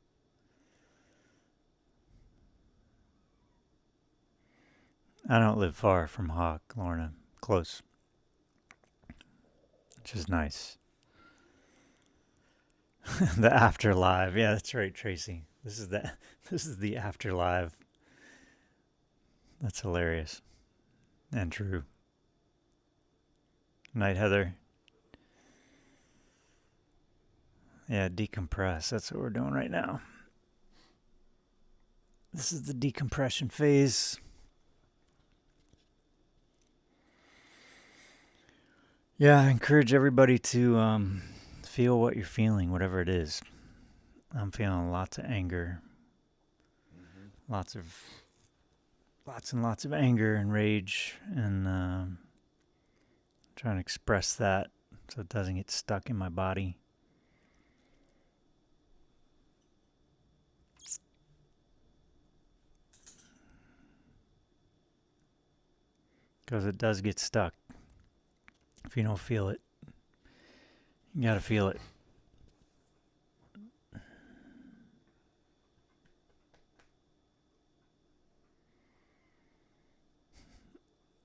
I don't live far from Hawk, Lorna. Close. Which is nice. The afterlife. Yeah, that's right, Tracy. This is the afterlife. That's hilarious. And true. Night, Heather. Yeah, decompress. That's what we're doing right now. This is the decompression phase. Yeah, I encourage everybody to feel what you're feeling, whatever it is. I'm feeling lots of anger, lots and lots of anger and rage, and trying to express that so it doesn't get stuck in my body. Because it does get stuck if you don't feel it. You gotta feel it.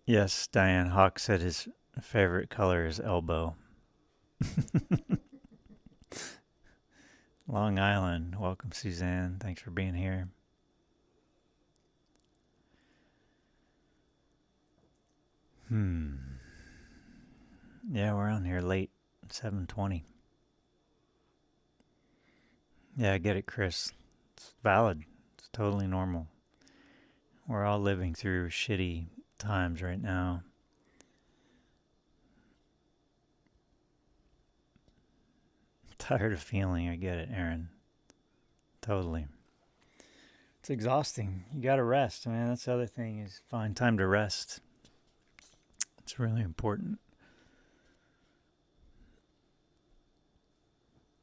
Yes, Diane Hawk said his favorite color is elbow. Long Island. Welcome, Suzanne. Thanks for being here. Yeah, we're on here late. 7:20. Yeah, I get it, Chris. It's valid. It's totally normal. We're all living through shitty times right now. Tired of feeling. I get it, Aaron. Totally. It's exhausting. You gotta rest, man. That's the other thing is find time to rest. It's really important.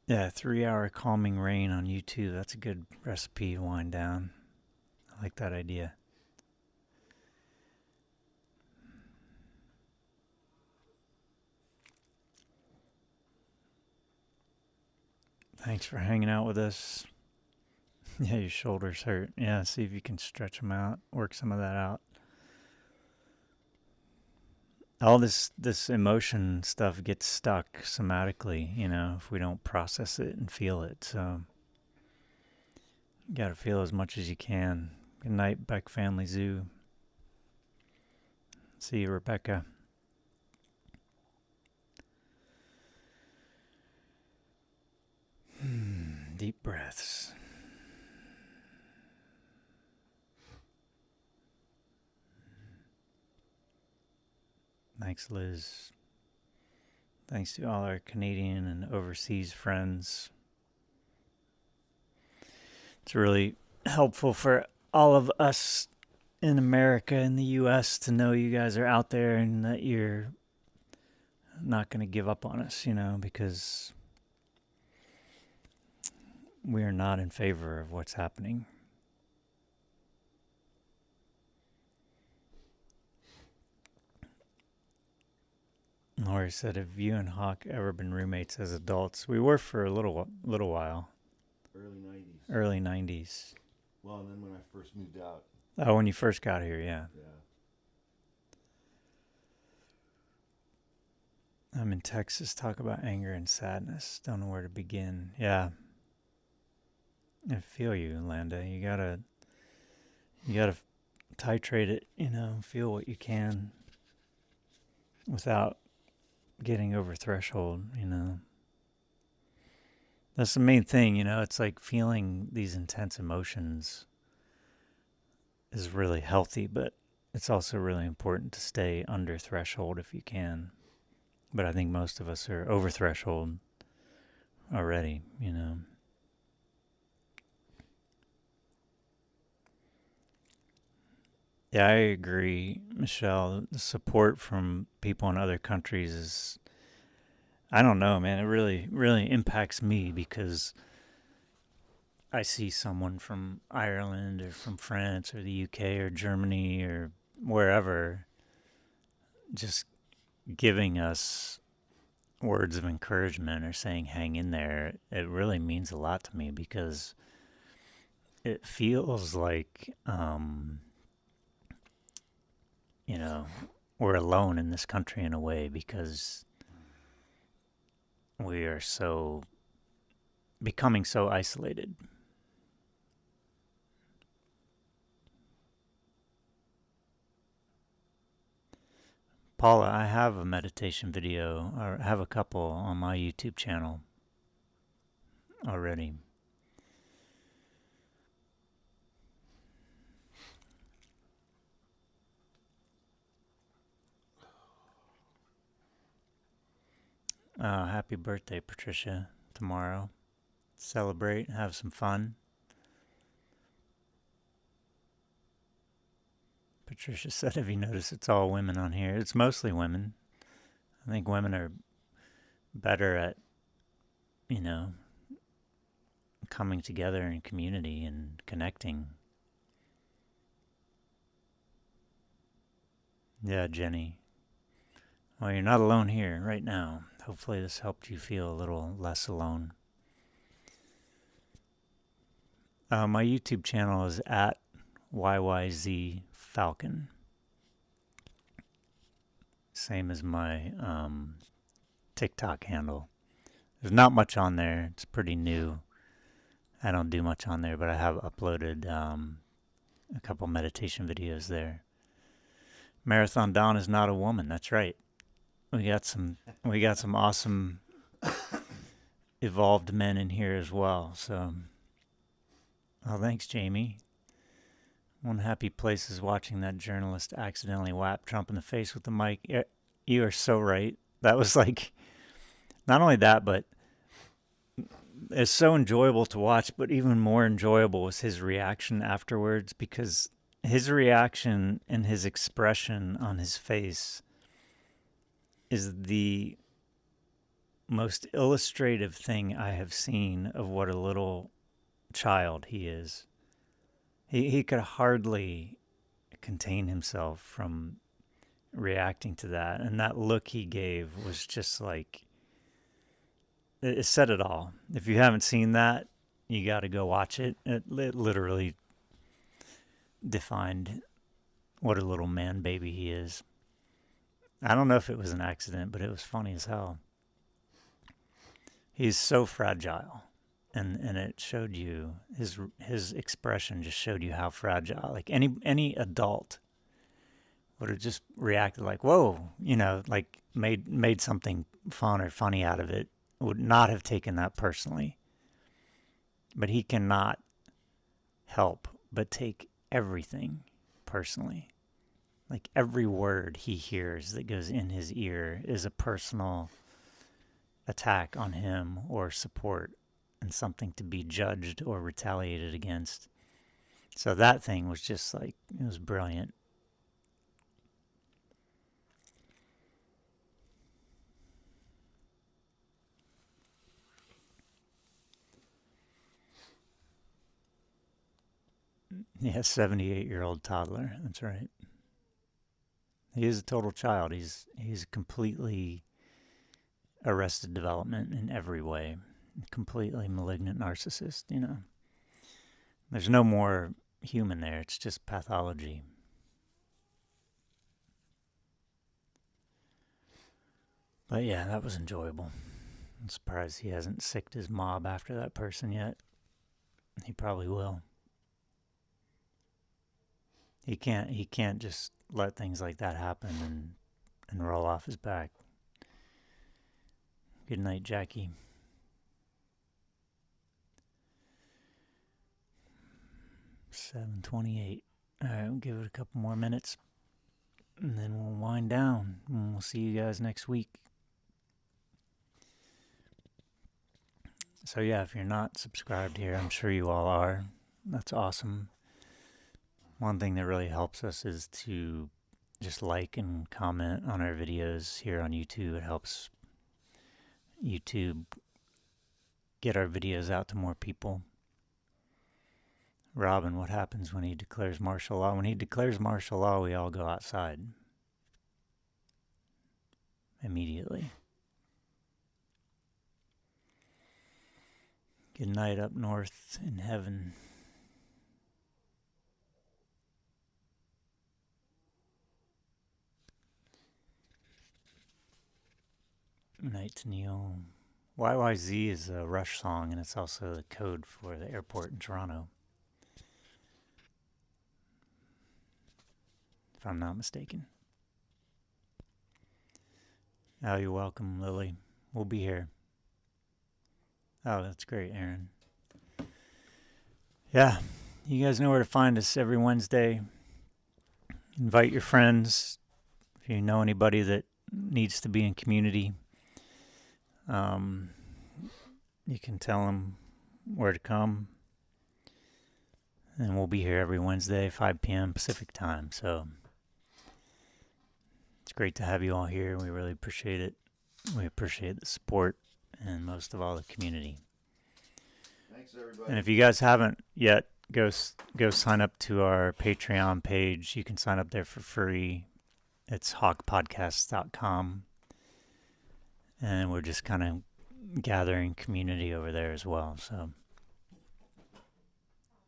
Yeah, 3-hour calming rain on YouTube. That's a good recipe to wind down. I like that idea. Thanks for hanging out with us. Yeah, your shoulders hurt. Yeah, see if you can stretch them out, work some of that out. All this emotion stuff gets stuck somatically, if we don't process it and feel it. So you got to feel as much as you can. Good night, Beck Family Zoo. See you, Rebecca. Deep breaths. Thanks, Liz. Thanks to all our Canadian and overseas friends. It's really helpful for all of us in America and the U.S. to know you guys are out there and that you're not going to give up on us, because we are not in favor of what's happening. Lori said, have you and Hawk ever been roommates as adults? We were for a little while. Early 90s. Well, and then when I first moved out. Oh, when you first got here, yeah. I'm in Texas. Talk about anger and sadness. Don't know where to begin. Yeah. I feel you, Landa. You gotta titrate it, feel what you can without getting over threshold, That's the main thing, it's like feeling these intense emotions is really healthy, but it's also really important to stay under threshold if you can. But I think most of us are over threshold already, Yeah, I agree, Michelle. The support from people in other countries is, I don't know, man. It really, really impacts me because I see someone from Ireland or from France or the UK or Germany or wherever just giving us words of encouragement or saying hang in there. It really means a lot to me because it feels like we're alone in this country in a way because we are becoming so isolated. Paula, I have a meditation video, or I have a couple on my YouTube channel. already. Happy birthday, Patricia, tomorrow. Celebrate, have some fun. Patricia said, have you noticed it's all women on here? It's mostly women. I think women are better at, you know, coming together in community and connecting. Yeah, Jenny. Well, you're not alone here right now. Hopefully this helped you feel a little less alone. My YouTube channel is at YYZ Falcon. Same as my TikTok handle. There's not much on there. It's pretty new. I don't do much on there, but I have uploaded a couple meditation videos there. Marathon Dawn is not a woman. That's right. We got some awesome evolved men in here as well. So, oh, thanks, Jamie. One happy place is watching that journalist accidentally whap Trump in the face with the mic. You are so right. That was like, not only that, but it's so enjoyable to watch, but even more enjoyable was his reaction afterwards, because his reaction and his expression on his face is the most illustrative thing I have seen of what a little child he is. He could hardly contain himself from reacting to that, and that look he gave was just like, it said it all. If you haven't seen that, you got to go watch it. It literally defined what a little man baby he is. I don't know if it was an accident, but it was funny as hell. He's so fragile, and it showed you, his expression just showed you how fragile. Like any adult would have just reacted like, whoa, like made something fun or funny out of it, would not have taken that personally. But he cannot help but take everything personally. Like every word he hears that goes in his ear is a personal attack on him or support, and something to be judged or retaliated against. So that thing was just like, it was brilliant. Yeah, 78-year-old toddler. That's right. He is a total child. He's completely arrested development in every way. Completely malignant narcissist, There's no more human there. It's just pathology. But yeah, that was enjoyable. I'm surprised he hasn't sicked his mob after that person yet. He probably will. He can't just let things like that happen and roll off his back. Good night, Jackie. $7:28. All right, we'll give it a couple more minutes, and then we'll wind down, and we'll see you guys next week. So yeah, if you're not subscribed here, I'm sure you all are. That's awesome. One thing that really helps us is to just like and comment on our videos here on YouTube. It helps YouTube get our videos out to more people. Robin, what happens when he declares martial law? When he declares martial law, we all go outside. Immediately. Good night up north in heaven. Night to Neil. YYZ is a Rush song, and it's also the code for the airport in Toronto, if I'm not mistaken. Oh, you're welcome, Lily. We'll be here. Oh, that's great, Aaron. Yeah, you guys know where to find us every Wednesday. Invite your friends. If you know anybody that needs to be in community, you can tell them where to come. And we'll be here every Wednesday, 5 p.m. Pacific time. So it's great to have you all here. We really appreciate it. We appreciate the support and most of all the community. Thanks, everybody. And if you guys haven't yet, go sign up to our Patreon page. You can sign up there for free. It's hawkpodcasts.com. And we're just kind of gathering community over there as well. So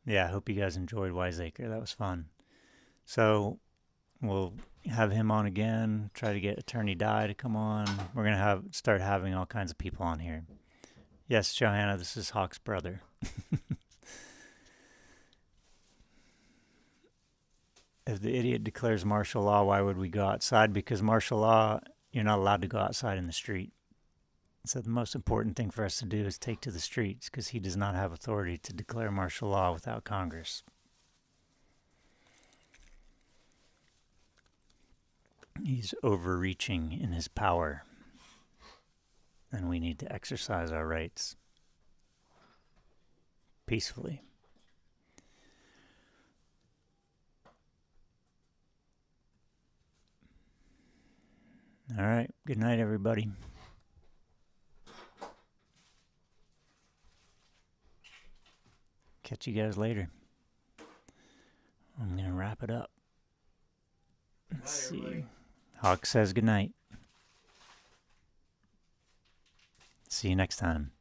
yeah, I hope you guys enjoyed Wiseacre. That was fun. So we'll have him on again. Try to get Attorney Dye to come on. We're gonna start having all kinds of people on here. Yes, Johanna, this is Hawk's brother. If the idiot declares martial law, why would we go outside? Because martial law, you're not allowed to go outside in the street. So the most important thing for us to do is take to the streets, because he does not have authority to declare martial law without Congress. He's overreaching in his power, and we need to exercise our rights peacefully. All right. Good night, everybody. Catch you guys later. I'm going to wrap it up. Let's see. Everybody. Hawk says good night. See you next time.